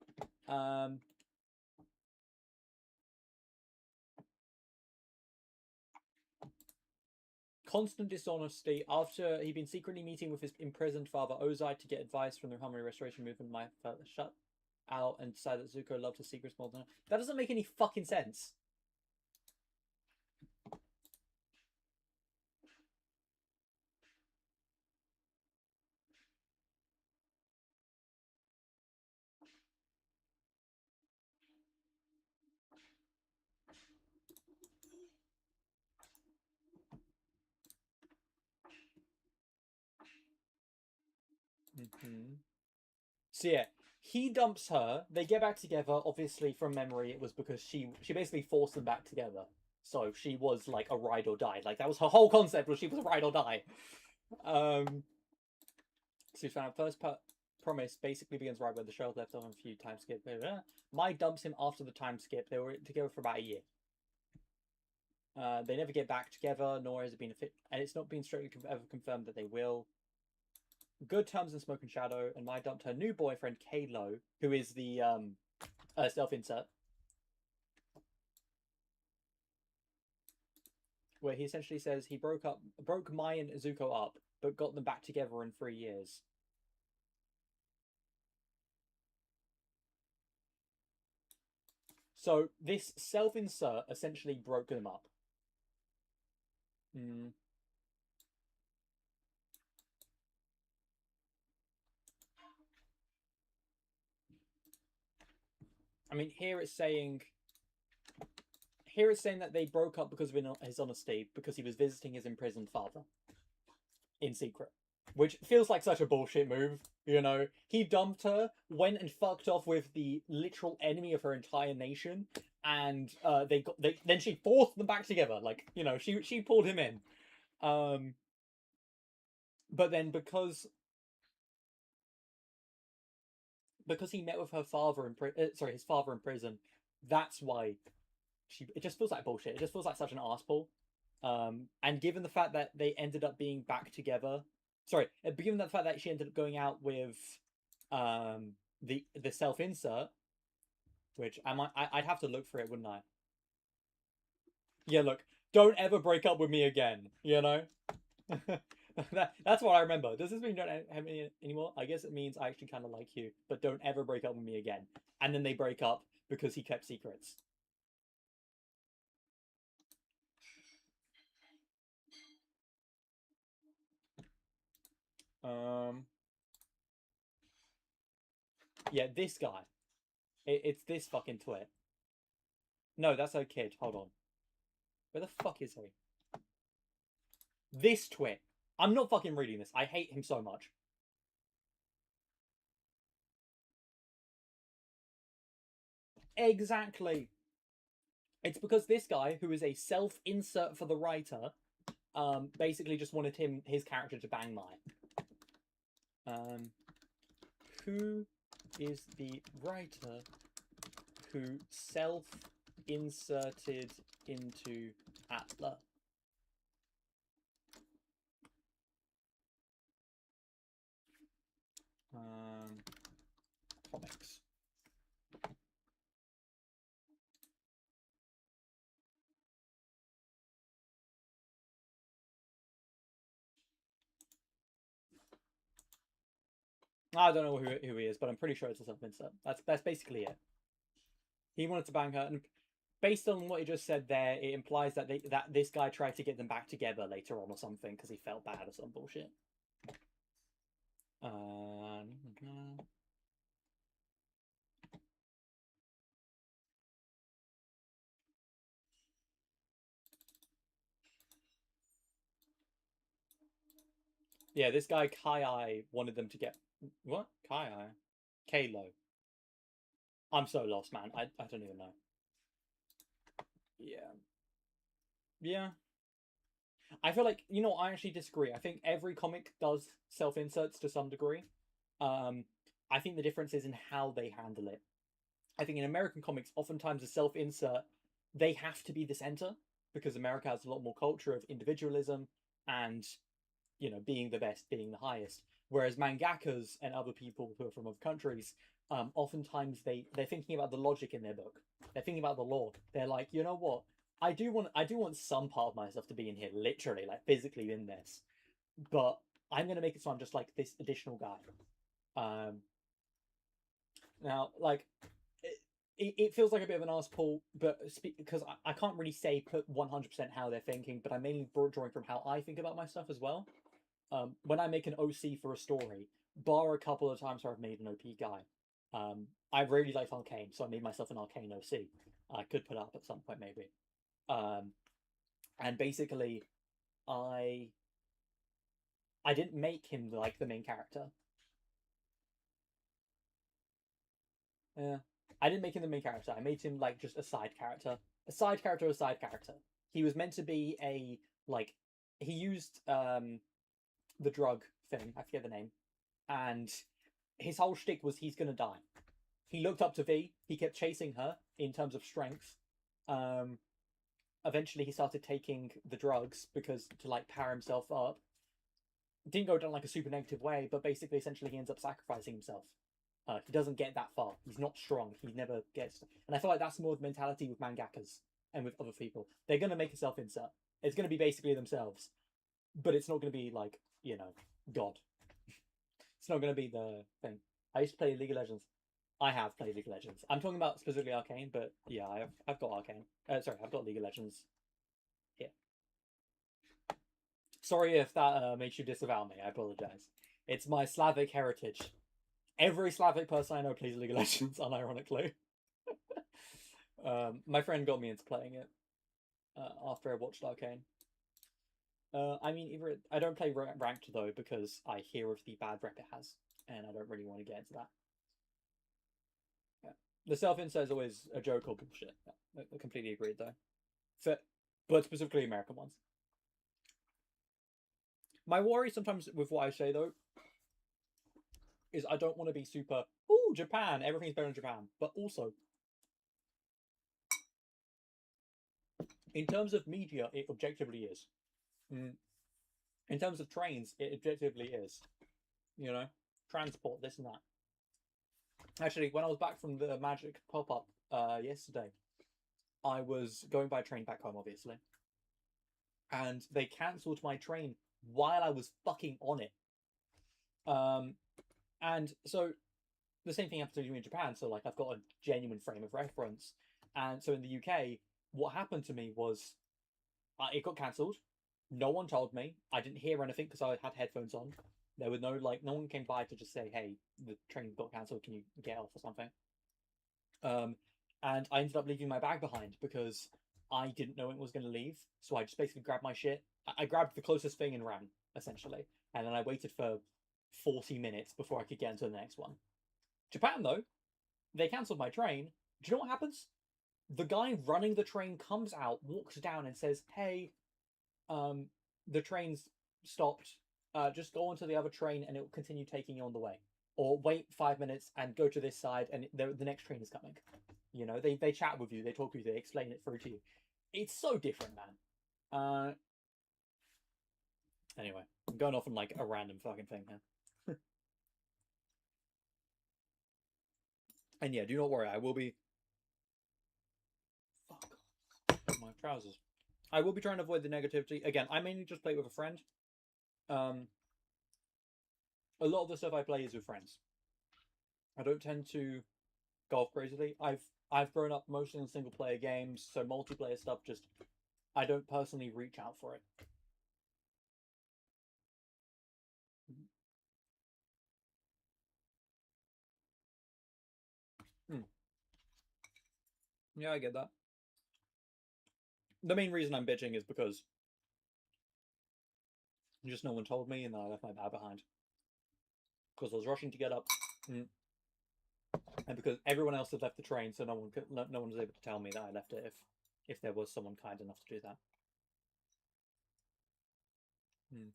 [SPEAKER 1] Constant dishonesty. After he'd been secretly meeting with his imprisoned father Ozai to get advice from the Harmony Restoration Movement, Mai shut out and decided that Zuko loved his secrets more than her. That doesn't make any fucking sense. Mm-hmm. So yeah, He dumps her. They get back together. Obviously, from memory, it was because she basically forced them back together. So she was like a ride or die. Like that was her whole concept. Was she was a ride or die. So found out promise basically begins right where the show left off. A few time skip. Mai dumps him after the time skip. They were together for about a year. They never get back together, nor has it been and it's not been strictly ever confirmed that they will. Good terms in Smoke and Shadow, and Mai dumped her new boyfriend Kalo, who is the self insert, where he essentially says he broke Mai and Izuko up, but got them back together in 3 years. So this self insert essentially broke them up. I mean, here it's saying that they broke up because of his honesty, because he was visiting his imprisoned father in secret, which feels like such a bullshit move. You know, he dumped her, went and fucked off with the literal enemy of her entire nation, and then she forced them back together. Like, you know, she pulled him in. But then because he met with her father his father in prison, that's why it just feels like bullshit. It just feels like such an arsehole. And given the fact that they ended up being back together, given the fact that she ended up going out with the self insert, which I'd have to look for it, wouldn't I? Yeah, look, don't ever break up with me again. You know, that's what I remember. Does this mean don't have me anymore? I guess it means I actually kind of like you, but don't ever break up with me again. And then they break up because he kept secrets. Yeah, this guy. It's this fucking twit. No, that's a kid. Hold on. Where the fuck is he? This twit. I'm not fucking reading this. I hate him so much. Exactly. It's because this guy, who is a self-insert for the writer, basically just wanted his character to bang Mai. Who is the writer who self-inserted into Atla? Comics. I don't know who he is, but I'm pretty sure it's a self-insert. That's basically it. He wanted to bang her, and based on what he just said there, it implies that this guy tried to get them back together later on or something because he felt bad or some bullshit. Yeah, this guy Kai wanted them to get what? Kai Kalo. I'm so lost, man. I don't even know. Yeah. Yeah. I feel like, you know, I actually disagree. I think every comic does self inserts to some degree. I think the difference is in how they handle it. I think in American comics, oftentimes a self insert, they have to be the center because America has a lot more culture of individualism and, you know, being the best, being the highest. Whereas mangakas and other people who are from other countries, oftentimes they're thinking about the logic in their book. They're thinking about the lore. They're like, you know what? I do want some part of myself to be in here, literally, like physically in this. But I'm gonna make it so I'm just like this additional guy. Now, like, it feels like a bit of an arse pull, but because I can't really say put 100% how they're thinking, but I'm mainly drawing from how I think about my stuff as well. When I make an OC for a story, bar a couple of times where I've made an OP guy, I really like Arcane, so I made myself an Arcane OC. I could put up at some point maybe. And basically, I didn't make him like the main character. Yeah. I didn't make him the main character. I made him like just a side character. A side character, a side character. He was meant to be a like he used the drug thing, I forget the name. And his whole shtick was he's gonna die. He looked up to V, he kept chasing her in terms of strength. Um Eventually he started taking the drugs because to like power himself up. Didn't go down like a super negative way, but basically essentially he ends up sacrificing himself. He doesn't get that far. He's not strong. He never gets. And I feel like that's more the mentality with mangakas and with other people. They're gonna make a self insert. It's gonna be basically themselves, but it's not gonna be like God. It's not gonna be the thing. I used to play League of Legends. I have played League of Legends. I'm talking about specifically Arcane, but yeah, I've got Arcane. Sorry, I've got League of Legends here. Sorry if that makes you disavow me. I apologize. It's my Slavic heritage. Every Slavic person I know plays League of Legends, unironically. My friend got me into playing it after I watched Arcane. I mean, I don't play ranked though because I hear of the bad rep it has, and I don't really want to get into that. Yeah. The self-insert is always a joke or bullshit. Yeah, I completely agreed though. But specifically American ones. My worry sometimes with what I say though is I don't want to be super, ooh, Japan, everything's better in Japan. But also, in terms of media, it objectively is. In terms of trains, it objectively is. You know, transport, this and that. Actually, when I was back from the Magic pop up yesterday, I was going by train back home, obviously, and they cancelled my train while I was fucking on it. And so the same thing happened to me in Japan. So like I've got a genuine frame of reference, and so in the UK, what happened to me was it got cancelled. No one told me. I didn't hear anything because I had headphones on. There was no one came by to just say, "Hey, the train got cancelled. Can you get off or something?" And I ended up leaving my bag behind because I didn't know it was going to leave. So I just basically grabbed my shit. I grabbed the closest thing and ran, essentially. And then I waited for 40 minutes before I could get into the next one. Japan, though, they cancelled my train. Do you know what happens? The guy running the train comes out, walks down, and says, "Hey, the train's stopped. Just go onto the other train, and it will continue taking you on the way. Or wait 5 minutes and go to this side, and the next train is coming." You know, they chat with you, they talk with you, they explain it through to you. It's so different, man. Anyway, I'm going off on like a random fucking thing here. And yeah, do not worry, I will be. Fuck my trousers. I will be trying to avoid the negativity. Again, I mainly just play with a friend. A lot of the stuff I play is with friends. I don't tend to go off crazily. I've grown up mostly in single player games, so multiplayer stuff just I don't personally reach out for it. Hmm. Yeah, I get that. The main reason I'm bitching is because just no one told me, and then I left my bag behind because I was rushing to get up, and because everyone else had left the train, so no one was able to tell me that I left it if there was someone kind enough to do that. Hmm.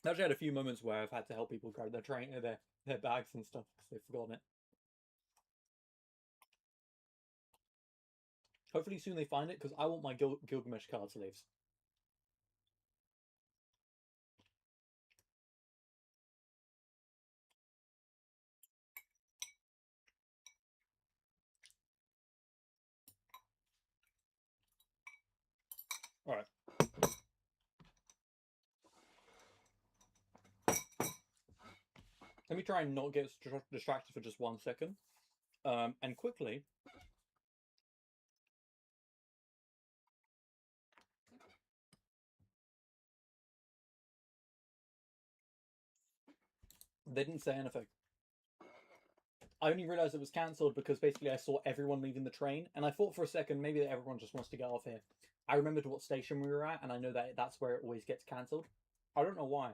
[SPEAKER 1] I actually had a few moments where I've had to help people grab their bags and stuff because they've forgotten it. Hopefully soon they find it because I want my Gilgamesh card sleeves. All right. Let me try and not get distracted for just 1 second. And quickly. They didn't say anything. I only realized it was cancelled because basically I saw everyone leaving the train, and I thought for a second maybe that everyone just wants to get off here. I remembered what station we were at, and I know that that's where it always gets cancelled. I don't know why.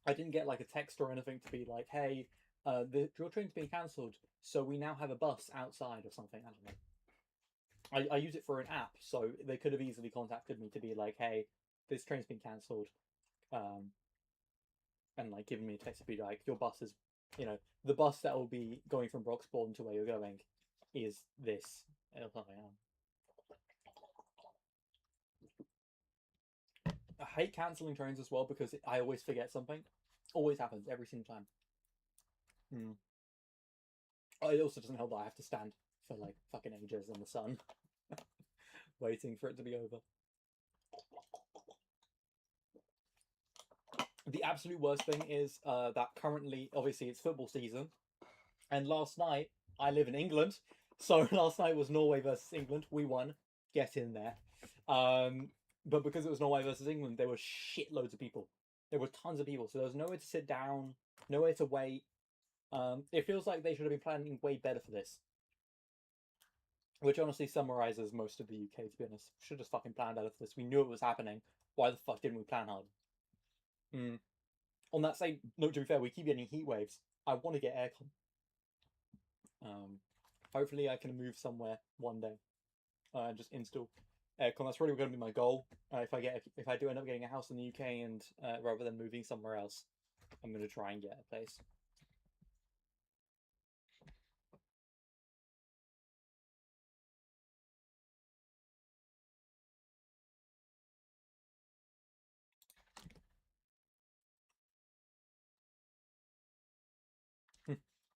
[SPEAKER 1] I didn't get like a text or anything to be like, "Hey, your train's being cancelled, so we now have a bus outside or something. I don't know. I use it for an app, so they could have easily contacted me to be like, hey, this train's been cancelled, and like giving me a text to be like, your bus is, the bus that will be going from Broxbourne to where you're going is this or something. I hate cancelling trains as well because I always forget something. Always happens every single time. It also doesn't help that I have to stand for like fucking ages in the sun, waiting for it to be over. The absolute worst thing is that currently, obviously, it's football season, and last night I live in England, so last night was Norway versus England. We won. Get in there. But because it was Norway versus England, there were shitloads of people. There were tons of people, so there was nowhere to sit down, nowhere to wait. It feels like they should have been planning way better for this. Which honestly summarizes most of the UK, to be honest. Should have just fucking planned better for this. We knew it was happening. Why the fuck didn't we plan hard? On that same note, to be fair, we keep getting heat waves. I want to get aircon. Hopefully I can move somewhere one day. Just install aircon. That's really going to be my goal. If I do end up getting a house in the UK and rather than moving somewhere else, I'm going to try and get a place.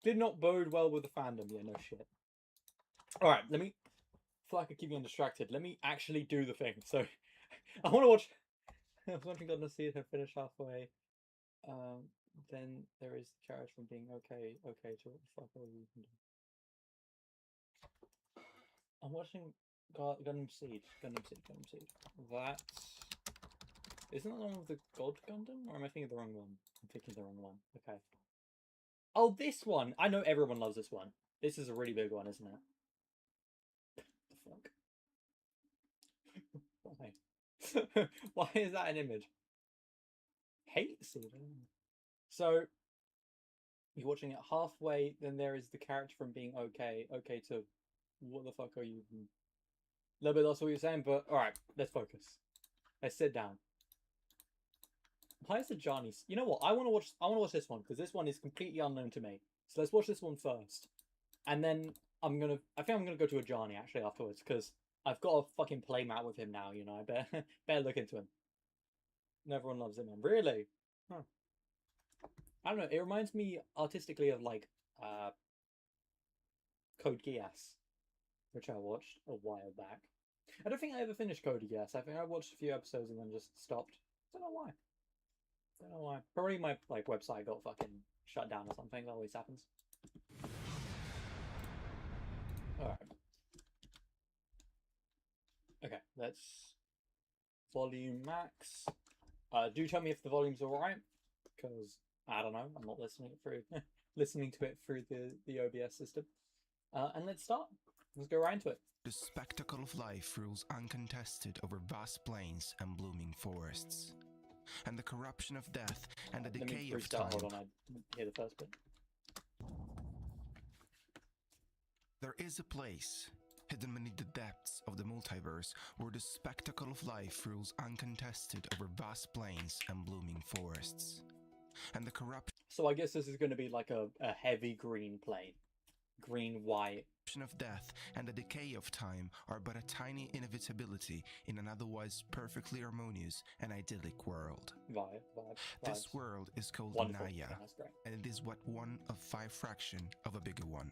[SPEAKER 1] Did not bode well with the fandom. Yeah, no shit. Alright, let me... I feel like I keep getting distracted. Let me actually do the thing. So, I want to watch... I was watching God to see her finish halfway. Then there is the carriage from being okay to what the fuck are you can do. I'm watching Gundam Seed. That... Isn't that the one with the God Gundam? Or am I thinking of the wrong one? I'm thinking the wrong one. Okay. Oh, this one! I know everyone loves this one. This is a really big one, isn't it? The fuck? Why? Why is that an image? Hate Seed. So, you're watching it halfway, then there is the character from being okay to what the fuck are you? A little bit lost what you're saying, but alright, let's focus. Let's sit down. Why is the Johnny? You know what? I want to watch this one because this one is completely unknown to me. So let's watch this one first, and then I think I'm gonna go to a Johnny actually afterwards because I've got a fucking playmat with him now. You know, I better look into him. Everyone loves him, man. Really? Huh. I don't know. It reminds me artistically of like Code Geass, which I watched a while back. I don't think I ever finished Code Geass. I think I watched a few episodes and then just stopped. Don't know why. Don't know why. Probably my like website got fucking shut down or something. That always happens. Alright. Okay, let's volume max. Do tell me if the volume's alright, because I don't know. I'm not listening to it through the OBS system. And let's start. Let's go right into it.
[SPEAKER 2] The spectacle of life rules uncontested over vast plains and blooming forests. And the corruption of death and the decay of time.
[SPEAKER 1] Hold on, I hear the first bit.
[SPEAKER 2] There is a place hidden beneath the depths of the multiverse where the spectacle of life rules uncontested over vast plains and blooming forests. And the corruption...
[SPEAKER 1] So I guess this is going to be like a heavy green plane. Green, white.
[SPEAKER 2] of death and the decay of time are but a tiny inevitability in an otherwise perfectly harmonious and idyllic world. This world is called Naya, and it is but one of 5 fractions of a bigger one.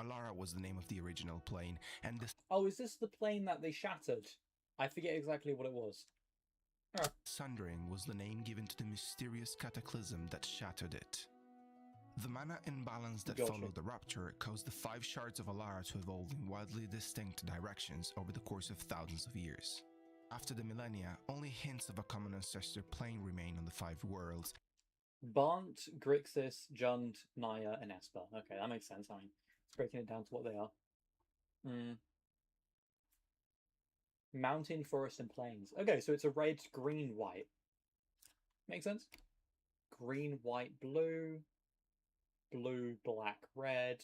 [SPEAKER 2] Alara was the name of the original plane, and this...
[SPEAKER 1] Oh, is this the plane that they shattered? I forget exactly what it was.
[SPEAKER 2] Sundering was the name given to the mysterious cataclysm that shattered it. The mana imbalance that followed the rupture caused the 5 shards of Alara to evolve in wildly distinct directions over the course of thousands of years. After the millennia, only hints of a common ancestor plane remain on the 5 worlds.
[SPEAKER 1] Bant, Grixis, Jund, Naya, and Esper. Okay, that makes sense. I mean, it's breaking it down to what they are. Mountain, forest, and plains. Okay, so it's a red, green, white. Makes sense? Green, white, blue. blue, black, red,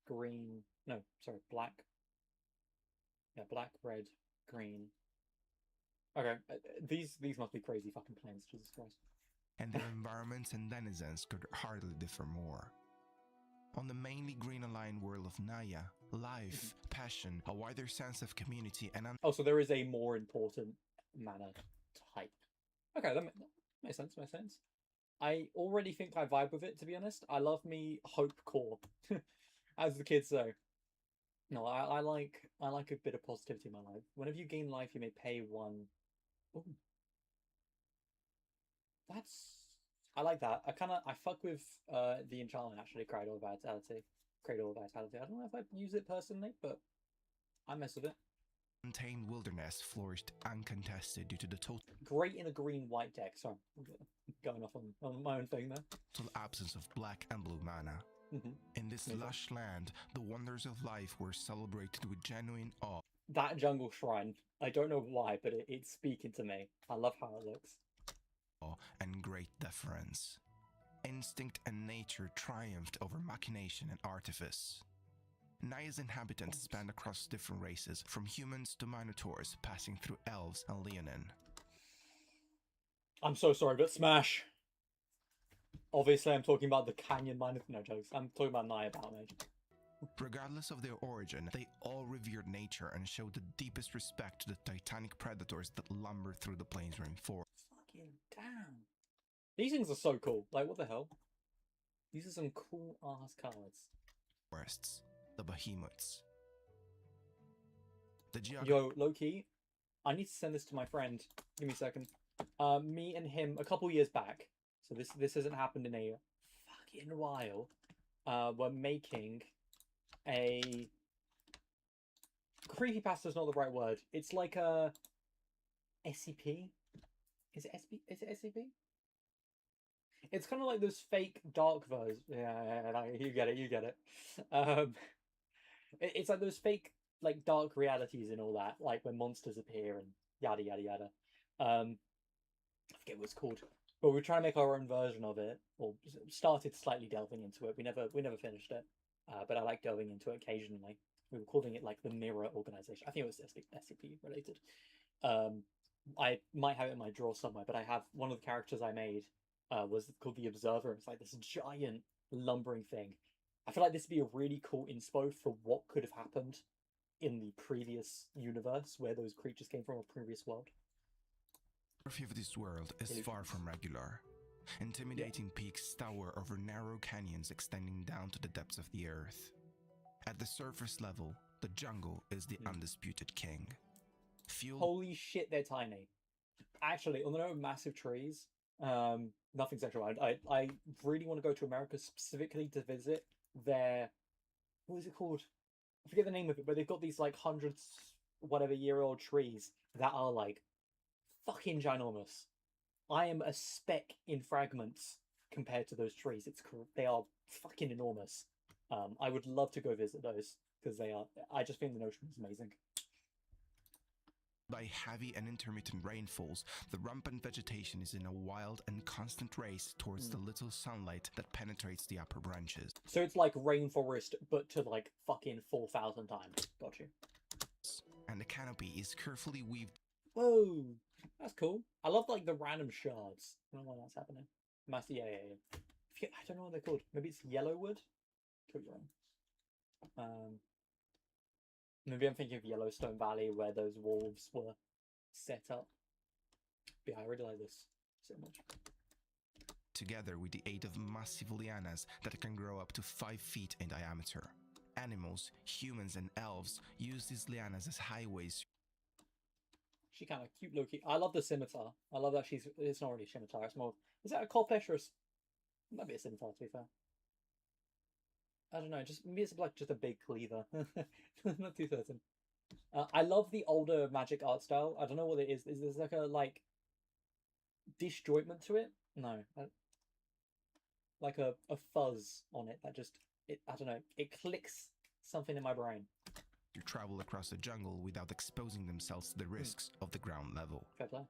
[SPEAKER 1] green. No, sorry, black. Yeah, black, red, green. Okay, these must be crazy fucking planes, Jesus Christ.
[SPEAKER 2] And their environments and denizens could hardly differ more. On the mainly green-aligned world of Naya, life, passion, a wider sense of community, and
[SPEAKER 1] oh, so there is a more important mana type. Okay, that makes sense. Makes sense. I already think I vibe with it. To be honest, I love me hope core, as the kids say. No, I like a bit of positivity in my life. Whenever you gain life, you may pay one. Ooh. I like that. I fuck with the enchantment actually, Cradle Vitality. Cradle Vitality. I don't know if I'd use it personally, but I mess with it.
[SPEAKER 2] Untamed wilderness flourished uncontested due to the total
[SPEAKER 1] Great in a green-white deck. Sorry, I'm going off on my own thing there.
[SPEAKER 2] absence of black and blue mana. In this lush land, the wonders of life were celebrated with genuine awe.
[SPEAKER 1] That jungle shrine, I don't know why, but it's speaking to me. I love how it looks.
[SPEAKER 2] And great deference. Instinct and nature triumphed over machination and artifice. Naya's inhabitants spanned across different races, from humans to minotaurs, passing through elves and leonin.
[SPEAKER 1] I'm so sorry, but smash! Obviously, I'm talking about the Canyon Minotaur. No jokes. I'm talking about Naya Batmage.
[SPEAKER 2] Regardless of their origin, they all revered nature and showed the deepest respect to the titanic predators that lumber through the plains rainforest.
[SPEAKER 1] Fucking damn. These things are so cool. Like, what the hell? These are some cool ass cards.
[SPEAKER 2] Forests, the behemoths.
[SPEAKER 1] Yo, low-key, I need to send this to my friend. Give me a second. Me and him, a couple years back, so this hasn't happened in a fucking while, we're making a... Creepypasta's not the right word. It's like a... SCP? Is it SCP? It's kind of like those fake dark versions. Yeah, you get it. It's like those fake like dark realities and all that, like when monsters appear and yada yada yada. I forget what it's called, but we're trying to make our own version of it, or started slightly delving into it. We never finished it, but I like going into it occasionally. We were calling it like the Mirror Organization. I think it was SCP related. I might have it in my drawer somewhere, but I have one of the characters I made was called the Observer. It's like this giant lumbering thing. I feel like this would be a really cool inspo for what could have happened in the previous universe where those creatures came from, a previous world.
[SPEAKER 2] The geography of this world is far from regular. Intimidating peaks tower over narrow canyons extending down to the depths of the earth. At the surface level, the jungle is the undisputed king.
[SPEAKER 1] Holy shit, they're tiny. Actually, on the note of massive trees, nothing sexual. I really want to go to America specifically to visit their... What is it called? I forget the name of it, but they've got these like hundreds, whatever year-old trees that are like fucking ginormous. I am a speck in fragments compared to those trees. They are fucking enormous. I would love to go visit those because they are... I just think the notion is amazing.
[SPEAKER 2] By heavy and intermittent rainfalls, the rampant vegetation is in a wild and constant race towards the little sunlight that penetrates the upper branches.
[SPEAKER 1] So it's like rainforest, but to like fucking 4,000 times. Got you.
[SPEAKER 2] And the canopy is carefully weaved.
[SPEAKER 1] Whoa, that's cool. I love like the random shards. I don't know why that's happening. Yeah. I don't know what they're called. Maybe it's Yellowwood? Could be wrong. Maybe I'm thinking of Yellowstone Valley where those wolves were set up. But yeah, I really like this so much.
[SPEAKER 2] Together with the aid of massive lianas that can grow up to 5 feet in diameter. Animals, humans and elves use these lianas as highways.
[SPEAKER 1] She kind of cute, low-key. I love the scimitar. I love that it's not really a scimitar, it's more... Is that a Kolpesh or it might be a scimitar, to be fair. I don't know, maybe it's like just a big cleaver. Not too certain. I love the older magic art style. I don't know what it is. Is there like disjointment to it? No. Like a fuzz on it that I don't know, it clicks something in my brain.
[SPEAKER 2] To travel across the jungle without exposing themselves to the risks of the ground level.
[SPEAKER 1] Fair play.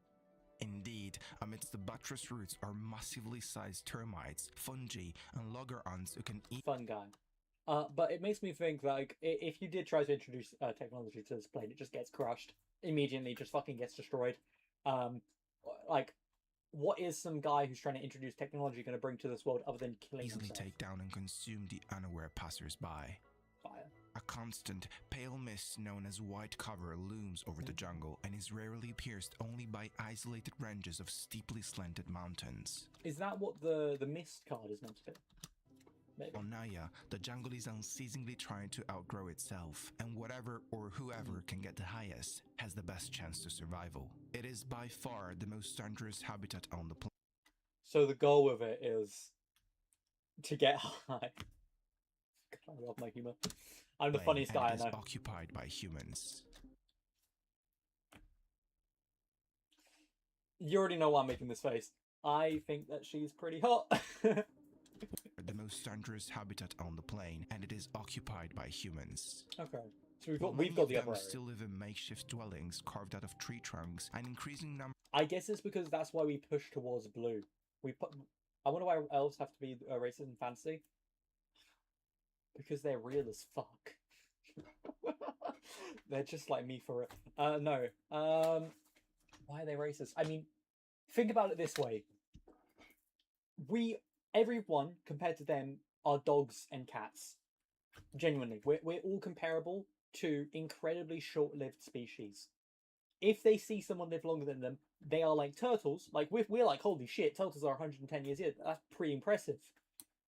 [SPEAKER 2] Indeed, amidst the buttress roots are massively sized termites, fungi, and logger ants who can eat.
[SPEAKER 1] Fun guy. But it makes me think, like, if you did try to introduce technology to this plane, it just gets crushed immediately, just fucking gets destroyed. Um, like, what is some guy who's trying to introduce technology going to bring to this world other than killing
[SPEAKER 2] Easily
[SPEAKER 1] himself?
[SPEAKER 2] take down and consume the unaware passers-by.
[SPEAKER 1] Fire.
[SPEAKER 2] A constant, pale mist known as white cover looms over the jungle and is rarely pierced only by isolated ranges of steeply slanted mountains.
[SPEAKER 1] Is that what the mist card is meant to be? Maybe.
[SPEAKER 2] On Naya, the jungle is unceasingly trying to outgrow itself, and whatever or whoever can get the highest has the best chance to survival. It is by far the most dangerous habitat on the planet.
[SPEAKER 1] So the goal of it is to get high. God, I love my humor. I'm the funniest guy I know.
[SPEAKER 2] Occupied by humans.
[SPEAKER 1] You already know why I'm making this face. I think that she's pretty hot.
[SPEAKER 2] The most dangerous habitat on the plane, and it is occupied by humans.
[SPEAKER 1] Okay, so we've got the other area.
[SPEAKER 2] Still live in makeshift dwellings carved out of tree trunks, an increasing number.
[SPEAKER 1] I guess it's because that's why we push towards blue. I wonder why elves have to be racist in fantasy. Because they're real as fuck. They're just like me for it. No. Why are they racist? I mean, think about it this way. Everyone compared to them are dogs and cats. Genuinely, we're all comparable to incredibly short-lived species. If they see someone live longer than them, they are like turtles. Like we're like, holy shit, turtles are 110 years old. That's pretty impressive.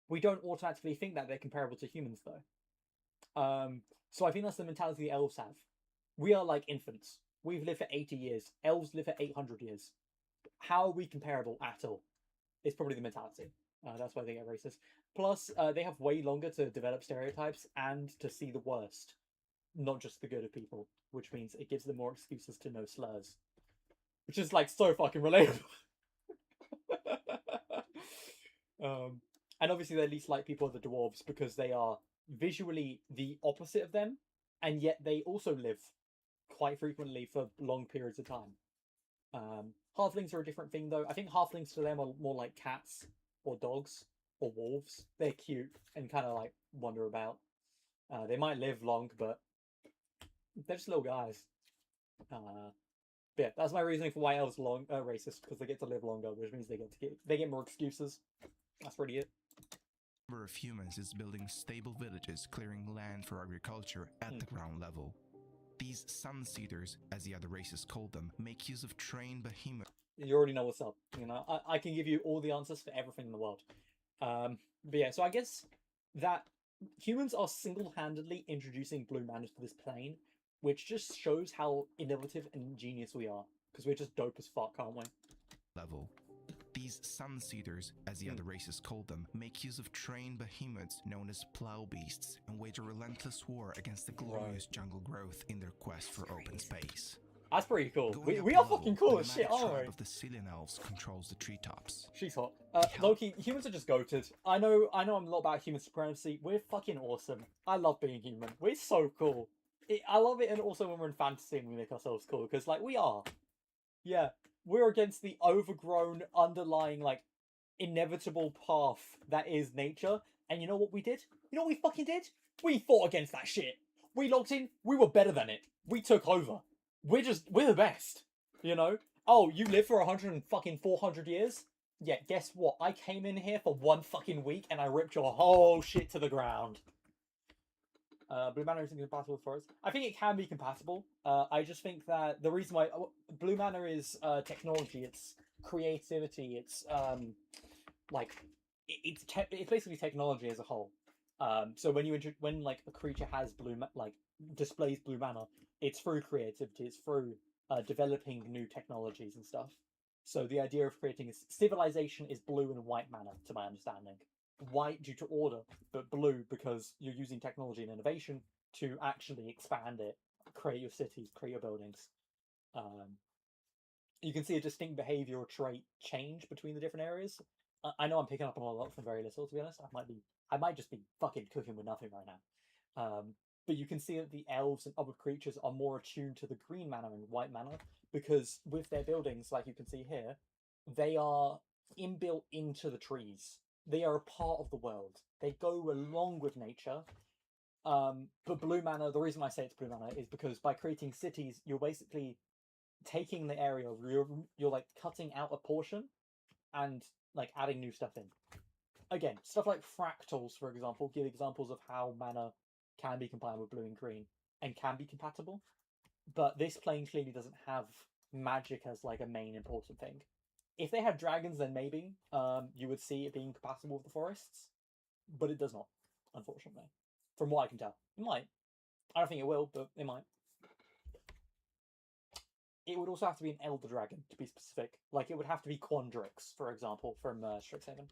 [SPEAKER 1] We don't automatically think that they're comparable to humans, though. So I think that's the mentality the elves have. We are like infants. We've lived for 80 years. Elves live for 800 years. How are we comparable at all? It's probably the mentality. That's why they get racist. Plus, they have way longer to develop stereotypes and to see the worst, not just the good of people, which means it gives them more excuses to know slurs. Which is, like, so fucking relatable. And obviously they least like people are the dwarves because they are visually the opposite of them, and yet they also live quite frequently for long periods of time. Halflings are a different thing, though. I think halflings to them are more like cats or dogs or wolves. They're cute and kind of like wander about. They might live long, but they're just little guys. But yeah, that's my reasoning for why elves are racist, because they get to live longer, which means they get more excuses. That's really it.
[SPEAKER 2] The number of humans is building stable villages, clearing land for agriculture at the ground level. These sun-seeders, as the other races call them, make use of trained behemoths.
[SPEAKER 1] You already know what's up. You know, I can give you all the answers for everything in the world. But yeah, so I guess that humans are single-handedly introducing blue mana to this plane, which just shows how innovative and ingenious we are, because we're just dope as fuck, aren't we?
[SPEAKER 2] Level. These sun-seeders, as the other races call them, make use of trained behemoths known as plow beasts and wage a relentless war against the glorious jungle growth in their quest for open space.
[SPEAKER 1] That's pretty cool. We are fucking cool as shit, aren't we?
[SPEAKER 2] Of the Cillian elves controls the treetops.
[SPEAKER 1] She's hot. Loki, humans are just goated. I know I'm a lot about human supremacy. We're fucking awesome. I love being human. We're so cool. I love it, and also when we're in fantasy and we make ourselves cool, because, like, we are. Yeah, we're against the overgrown, underlying, like, inevitable path that is nature. And you know what we did? You know what we fucking did? We fought against that shit. We locked in. We were better than it. We took over. We're the best. You know? Oh, you live for 400 years? Yeah, guess what? I came in here for 1 fucking week and I ripped your whole shit to the ground. Blue mana isn't compatible with forest. I think it can be compatible. I just think that the reason why blue mana is technology, it's creativity, it's it's basically technology as a whole. So when like a creature has displays blue mana, it's through creativity, it's through developing new technologies and stuff. So the idea of creating a civilization is blue and white mana, to my understanding. White due to order, but blue because you're using technology and innovation to actually expand it, create your cities, create your buildings. You can see a distinct behavior or trait change between the different areas. I know I'm picking up on a lot from very little, to be honest. I might just be fucking cooking with nothing right now. But but you can see that the elves and other creatures are more attuned to the green mana and white mana because with their buildings, like you can see here, they are inbuilt into the trees. They are a part of the world. They go along with nature. But blue mana, the reason I say it's blue mana is because by creating cities, you're basically taking the area, you're like cutting out a portion and like adding new stuff in. Again, stuff like fractals, for example, give examples of how mana can be combined with blue and green and can be compatible. But this plane clearly doesn't have magic as like a main important thing. If they had dragons, then maybe you would see it being compatible with the forests, but it does not, unfortunately. From what I can tell, it might. I don't think it will, but it might. It would also have to be an elder dragon to be specific. Like it would have to be Quandrix, for example, from Strixhaven.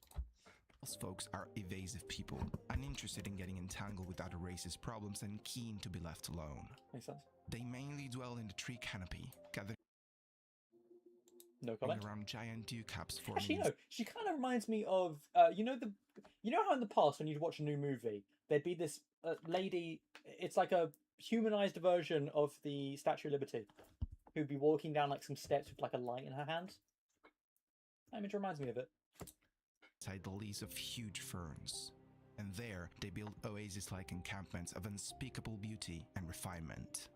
[SPEAKER 2] Most folks are evasive people, uninterested in getting entangled with other races' problems and keen to be left alone.
[SPEAKER 1] Makes sense.
[SPEAKER 2] They mainly dwell in the tree canopy, gathering
[SPEAKER 1] No comment.
[SPEAKER 2] around giant dew caps forming.
[SPEAKER 1] Actually, no. She kind of reminds me of you know how in the past when you'd watch a new movie, there'd be this lady. It's like a humanized version of the Statue of Liberty, who'd be walking down like some steps with like a light in her hand. That image reminds me of it.
[SPEAKER 2] Inside the leaves of huge ferns, and there they build oasis-like encampments of unspeakable beauty and refinement.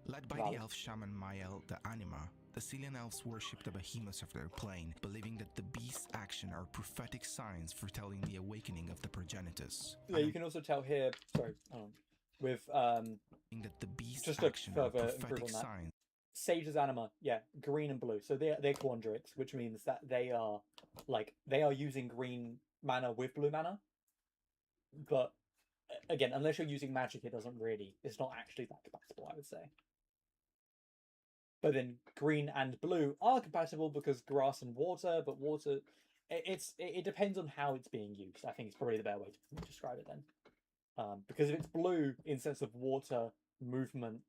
[SPEAKER 2] Led by the elf shaman Mael the Anima, the Cillian elves worship the behemoths of their plane, believing that the beast's action are prophetic signs foretelling the awakening of the progenitus.
[SPEAKER 1] Yeah, you can also tell here. Sorry, with
[SPEAKER 2] that the beast's
[SPEAKER 1] just a further
[SPEAKER 2] prophetic
[SPEAKER 1] on that.
[SPEAKER 2] signs.
[SPEAKER 1] Sage's anima, yeah, green and blue. So they're Quandrix, which means that they are using green mana with blue mana. But again, unless you're using magic, it's not actually that compatible, I would say. But then green and blue are compatible because grass and water, but water, it depends on how it's being used. I think it's probably the better way to describe it then. Because if it's blue in sense of water, movement,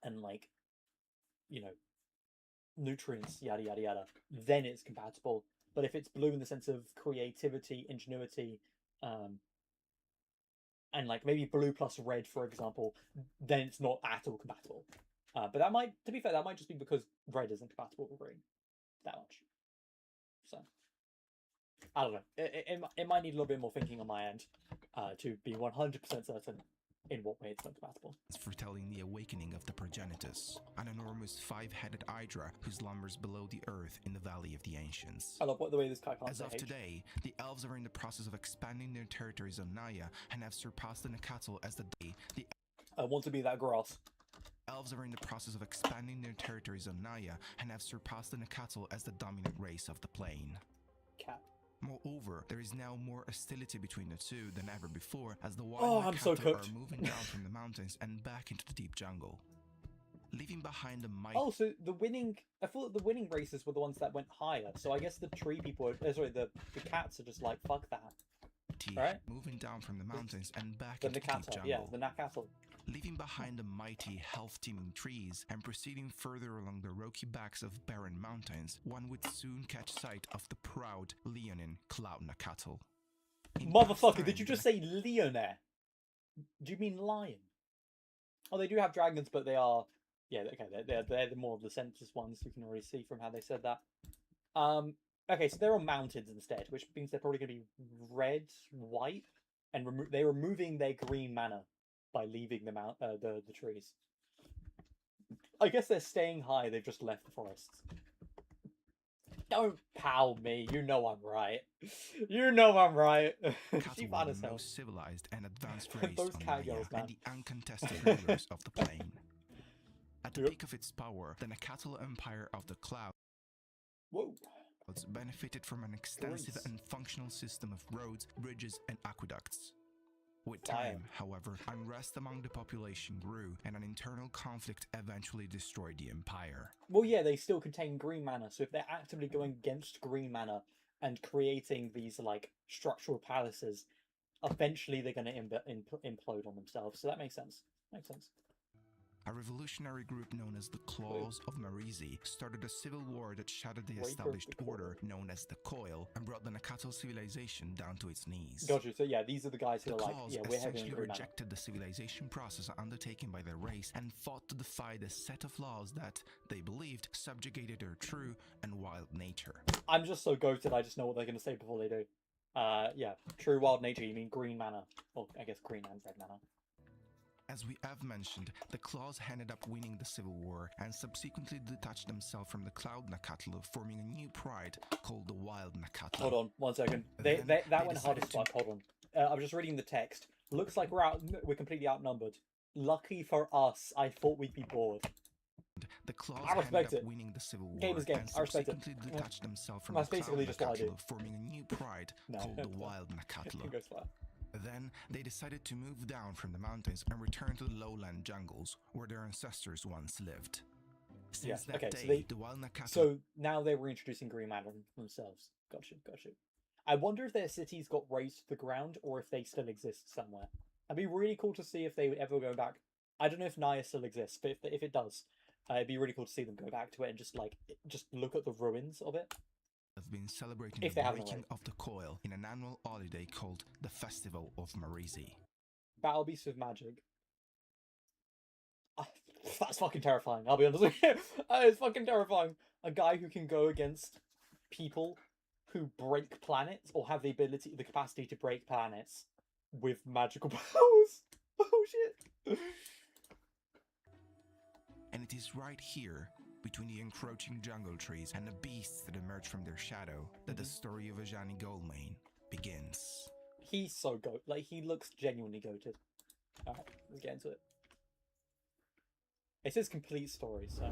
[SPEAKER 1] and like, you know, nutrients, yada yada yada, then it's compatible. But if it's blue in the sense of creativity, ingenuity, and like maybe blue plus red, for example, then it's not at all compatible. But that might, to be fair, that might just be because red isn't compatible with green that much. So I don't know. It might need a little bit more thinking on my end to be 100% certain in what way it's not compatible.
[SPEAKER 2] It's foretelling the awakening of the progenitus, an enormous five-headed hydra who slumbers below the earth in the Valley of the Ancients.
[SPEAKER 1] I love the way this guy can't
[SPEAKER 2] As
[SPEAKER 1] say
[SPEAKER 2] of
[SPEAKER 1] H.
[SPEAKER 2] today, the elves are in the process of expanding their territories on Naya and have surpassed the Nakatl as the
[SPEAKER 1] I want to be that grass.
[SPEAKER 2] Elves are in the process of expanding their territories on Naya and have surpassed the Nakatl as the dominant race of the plane.
[SPEAKER 1] Cat.
[SPEAKER 2] Moreover, there is now more hostility between the two than ever before, as the wild Nakatl are moving down from the mountains and back into the deep jungle, leaving behind the mighty.
[SPEAKER 1] Oh, so I thought the winning races were the ones that went higher. So I guess the tree people, the cats are just like, fuck that. Right?
[SPEAKER 2] Moving down from the mountains and back
[SPEAKER 1] into
[SPEAKER 2] the deep jungle.
[SPEAKER 1] Yeah, the Nakatl.
[SPEAKER 2] Leaving behind the mighty, health-teeming trees and proceeding further along the rocky backs of barren mountains, one would soon catch sight of the proud Leonine Cloud Nakatl.
[SPEAKER 1] Motherfucker, did you just say Leonair? Do you mean lion? Oh, they do have dragons, but they are... Yeah, okay, they're the more of the census ones. You can already see from how they said that. Okay, so they're on mountains instead, which means they're probably going to be red, white, and they're removing their green mana by leaving the trees. I guess they're staying high. They've just left the forests. Don't pow me. You know I'm right. You know I'm right. She fine as hell.
[SPEAKER 2] Most civilized and advanced race
[SPEAKER 1] Those
[SPEAKER 2] on
[SPEAKER 1] cat
[SPEAKER 2] Naya
[SPEAKER 1] girls, man.
[SPEAKER 2] and the uncontested rulers of the plane. At the peak of its power, the Nakatl Empire of the Clouds benefited from an extensive and functional system of roads, bridges, and aqueducts. With time, however, unrest among the population grew, and an internal conflict eventually destroyed the empire.
[SPEAKER 1] Well, yeah, they still contain green mana, so if they're actively going against green mana and creating these, like, structural palaces, eventually they're going to implode on themselves, so that makes sense. Makes sense.
[SPEAKER 2] A revolutionary group known as the Claws of Marizi started a civil war that shattered the established order known as the Coil and brought the Nakatl civilization down to its knees.
[SPEAKER 1] Gotcha. So yeah, these are the guys who
[SPEAKER 2] The
[SPEAKER 1] are like,
[SPEAKER 2] Claws
[SPEAKER 1] yeah, we're heavy on
[SPEAKER 2] essentially
[SPEAKER 1] Green Mana.
[SPEAKER 2] rejected the civilization process undertaken by their race and fought to defy the set of laws that, they believed, subjugated their true and wild nature.
[SPEAKER 1] I'm just so goated, I just know what they're going to say before they do. Yeah, true wild nature, you mean green mana. Well, I guess green and red mana.
[SPEAKER 2] As we have mentioned, the Claws ended up winning the civil war and subsequently detached themselves from the Cloud Nakatl, forming a new pride called the Wild Nakatl.
[SPEAKER 1] Hold on, 1 second. That went hard as fuck. Hold on. I'm just reading the text. Looks like we're completely outnumbered. Lucky for us, I thought we'd be bored.
[SPEAKER 2] The Claws
[SPEAKER 1] I respect
[SPEAKER 2] ended up
[SPEAKER 1] it.
[SPEAKER 2] winning the civil war
[SPEAKER 1] Game is game.
[SPEAKER 2] and
[SPEAKER 1] I respect it.
[SPEAKER 2] subsequently detached themselves from
[SPEAKER 1] That's
[SPEAKER 2] the
[SPEAKER 1] basically
[SPEAKER 2] Cloud
[SPEAKER 1] just what I do.
[SPEAKER 2] Nakatl, forming a new pride called the Wild Nakatl.
[SPEAKER 1] It goes far.
[SPEAKER 2] Then they decided to move down from the mountains and return to the lowland jungles where their ancestors once lived. Since that day, the Wild Nakatl...
[SPEAKER 1] So now they were introducing green mana themselves. Gotcha. I wonder if their cities got razed to the ground or if they still exist somewhere. It'd be really cool to see if they would ever go back. I don't know if Naya still exists, but if it does, it'd be really cool to see them go back to it and just look at the ruins of it.
[SPEAKER 2] Have been celebrating
[SPEAKER 1] If
[SPEAKER 2] the
[SPEAKER 1] they haven't
[SPEAKER 2] breaking
[SPEAKER 1] already.
[SPEAKER 2] of the coil in an annual holiday called the Festival of Marizi.
[SPEAKER 1] Battle Beasts with magic. That's fucking terrifying, I'll be honest with you. It's fucking terrifying. A guy who can go against people who break planets or have the capacity to break planets with magical powers. Oh shit.
[SPEAKER 2] And it is right here, between the encroaching jungle trees and the beasts that emerge from their shadow, that the story of Ajani Goldmane begins.
[SPEAKER 1] He's so goat. Like, he looks genuinely goated. Alright, let's get into it. It's his complete story, so...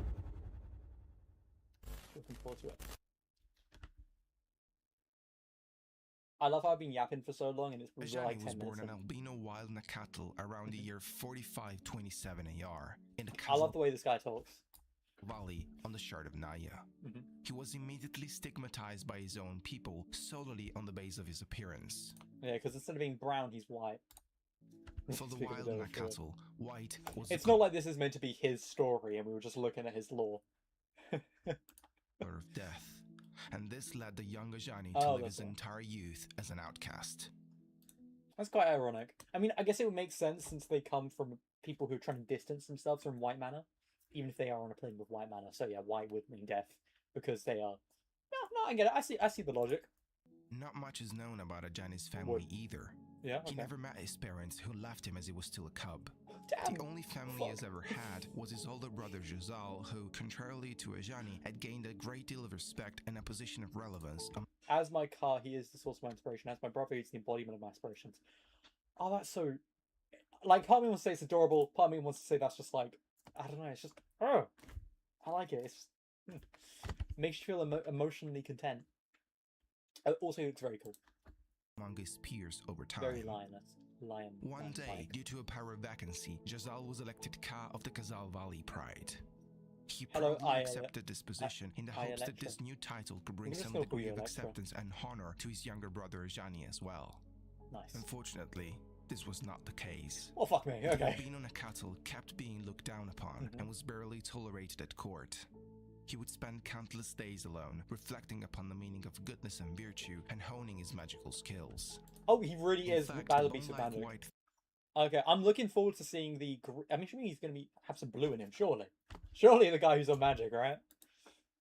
[SPEAKER 1] looking forward to it. I love how I've been yapping for so long and it's been like 10 minutes.
[SPEAKER 2] Ajani was born an albino wild Nakatl around the year 4527 AR in the
[SPEAKER 1] I love the way this guy talks.
[SPEAKER 2] Valley on the Shard of Naya. He was immediately stigmatized by his own people solely on the basis of his appearance.
[SPEAKER 1] Yeah, because instead of being brown, he's white.
[SPEAKER 2] For the wild Nakatl, white was...
[SPEAKER 1] It's not like this is meant to be his story and we were just looking at his lore.
[SPEAKER 2] ...of death. And this led the young Ajani to live his entire youth as an outcast.
[SPEAKER 1] That's quite ironic. I mean, I guess it would make sense since they come from people who are trying to distance themselves from white mana. Even if they are on a plane with white mana. So yeah, white would mean death. Because they are... No, I get it. I see the logic.
[SPEAKER 2] Not much is known about Ajani's family either.
[SPEAKER 1] Yeah, okay.
[SPEAKER 2] He never met his parents, who left him as he was still a cub.
[SPEAKER 1] Damn.
[SPEAKER 2] The only family he has ever had was his older brother Jazal, who, contrarily to Ajani, had gained a great deal of respect and a position of relevance.
[SPEAKER 1] As my car, he is the source of my inspiration. As my brother, he's the embodiment of my aspirations. Oh, that's so... Like, part of me wants to say it's adorable, part of me wants to say that's just like... I don't know, it's just... Oh! I like it. It's just... makes you feel emotionally content. Also, it's very cool.
[SPEAKER 2] Among his peers over time.
[SPEAKER 1] Very lion.
[SPEAKER 2] One day, due to a power vacancy, Jazal was elected Ka of the Kazal Valley Pride. He proudly accepted this position in the hopes that this new title could bring some degree of acceptance and honor to his younger brother Ajani as well.
[SPEAKER 1] Nice.
[SPEAKER 2] Unfortunately, this was not the case.
[SPEAKER 1] Oh, fuck me, okay.
[SPEAKER 2] The albino Nakatl kept being looked down upon and was barely tolerated at court. He would spend countless days alone, reflecting upon the meaning of goodness and virtue, and honing his magical skills.
[SPEAKER 1] Oh, he really is Battle Beast with magic. Okay, I'm looking forward to seeing the... I'm assuming he's going to have some blue in him, surely. Surely the guy who's on magic, right?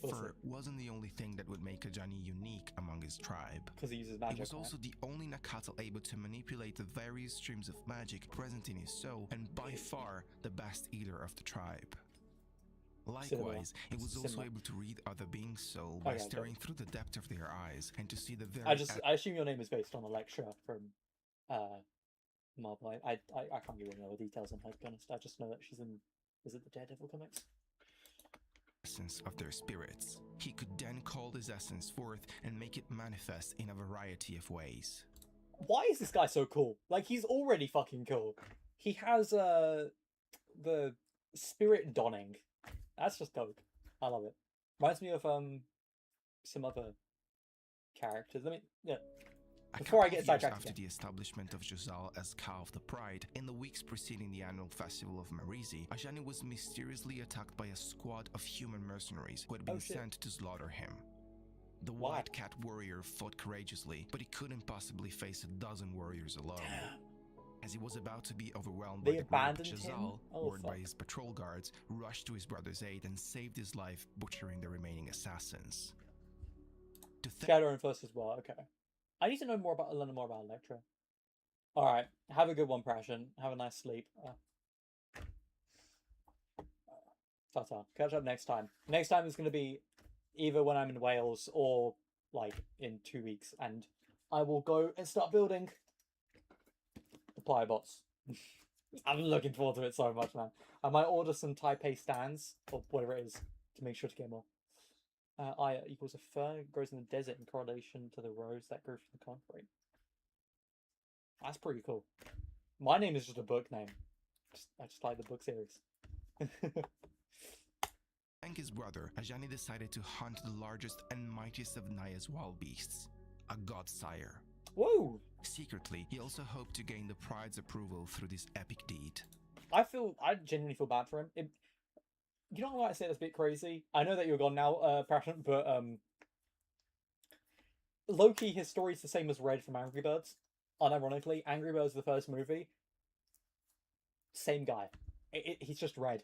[SPEAKER 2] Fur wasn't the only thing that would make Ajani unique among his tribe.
[SPEAKER 1] Because he uses magic.
[SPEAKER 2] He was also the only Nakatl able to manipulate the various streams of magic present in his soul, and by far the best eater of the tribe. Likewise, he was also able to read other beings' soul by staring through the depth of their eyes and to see the very...
[SPEAKER 1] I assume your name is based on a lecture from Marvel. I can't give you any other details on her, to be honest. I just know that she's in... Is it the Daredevil comics?
[SPEAKER 2] Essence of their spirits. He could then call this essence forth and make it manifest in a variety of ways.
[SPEAKER 1] Why is this guy so cool? Like, he's already fucking cool. He has the spirit donning. That's just dope. I love it. Reminds me of some other characters. Before I
[SPEAKER 2] couple
[SPEAKER 1] get
[SPEAKER 2] of years
[SPEAKER 1] sidetracked
[SPEAKER 2] after
[SPEAKER 1] again.
[SPEAKER 2] the establishment of Jazal as Ka of the Pride, in the weeks preceding the annual festival of Marizi, Ajani was mysteriously attacked by a squad of human mercenaries who had been sent to slaughter him. The White Cat warrior fought courageously, but he couldn't possibly face a dozen warriors alone. As he was about to be overwhelmed by the group, Jazal, warned by his patrol guards, rushed to his brother's aid and saved his life, butchering the remaining assassins.
[SPEAKER 1] Shadow and First as well, okay. I need to know more about Electra. Alright, have a good one, Prashan. Have a nice sleep. Ta-ta. Catch up next time. Next time is going to be either when I'm in Wales or, like, in 2 weeks, and I will go and start building the Player bots. I'm looking forward to it so much, man. I might order some Taipei stands, or whatever it is, to make sure to get more. Aya equals a fir, grows in the desert in correlation to the rose that grew from the concrete. That's pretty cool. My name is just a book name. I just like the book series.
[SPEAKER 2] Thank his brother, Ajani decided to hunt the largest and mightiest of Naya's wild beasts, a god sire.
[SPEAKER 1] Whoa!
[SPEAKER 2] Secretly, he also hoped to gain the pride's approval through this epic deed.
[SPEAKER 1] I genuinely feel bad for him. You know what I say that's a bit crazy? I know that you're gone now, Prashan, but low-key, his story's the same as Red from Angry Birds. Unironically, Angry Birds, the first movie, same guy. He's just Red.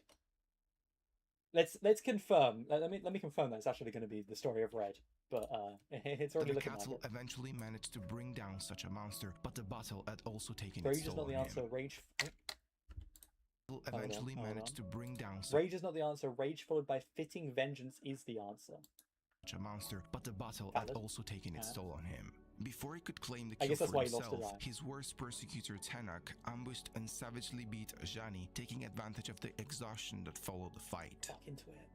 [SPEAKER 1] Let's confirm. Let me confirm that it's actually going to be the story of Red. But it's already looking like it.
[SPEAKER 2] The cattle eventually managed to bring down such a monster, but the battle had also taken
[SPEAKER 1] Rage
[SPEAKER 2] its toll
[SPEAKER 1] is not the
[SPEAKER 2] on
[SPEAKER 1] answer.
[SPEAKER 2] him.
[SPEAKER 1] Rage.
[SPEAKER 2] Eventually managed to bring down
[SPEAKER 1] Rage is not the answer. Rage followed by fitting vengeance is the answer.
[SPEAKER 2] Such a monster, but the battle had also taken its toll on him. Before he could claim the kill for himself, his worst persecutor Tenak ambushed and savagely beat Ajani, taking advantage of the exhaustion that followed the fight.
[SPEAKER 1] Fuck into it.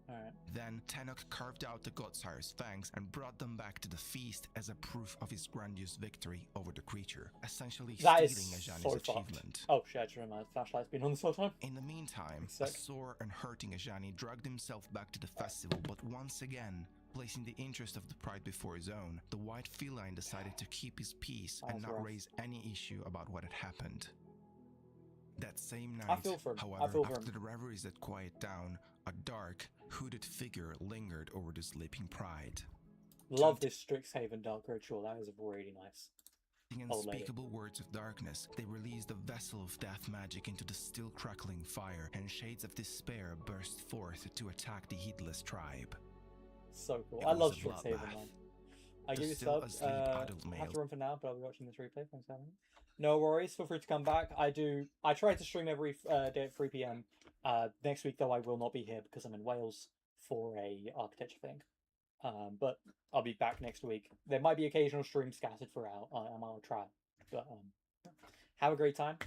[SPEAKER 1] Alright.
[SPEAKER 2] Then Tenak carved out the Godsire's fangs and brought them back to the feast as a proof of his grandiose victory over the creature, essentially stealing Ajani's achievement.
[SPEAKER 1] Oh shit, I just realized my flashlight's been on this whole time.
[SPEAKER 2] In the meantime, a sore and hurting Ajani dragged himself back to the festival, but once again, placing the interest of the pride before his own, the white feline decided to keep his peace and not raise any issue about what had happened. That same night, however, after the reveries had quieted down, a dark, hooded figure lingered over the sleeping pride.
[SPEAKER 1] Love this Strixhaven dark ritual. That is really nice.
[SPEAKER 2] In unspeakable words of darkness, they released a vessel of death magic into the still crackling fire, and shades of despair burst forth to attack the heedless tribe.
[SPEAKER 1] So cool. I love Strixhaven, man. I give you subs. I have to run for now, but I'll be watching this replay. Thanks for having me. No worries. Feel free to come back. I try to stream every day at 3 p.m. Next week, though, I will not be here because I'm in Wales for a architecture thing. But I'll be back next week. There might be occasional streams scattered throughout. I'll try. But have a great time.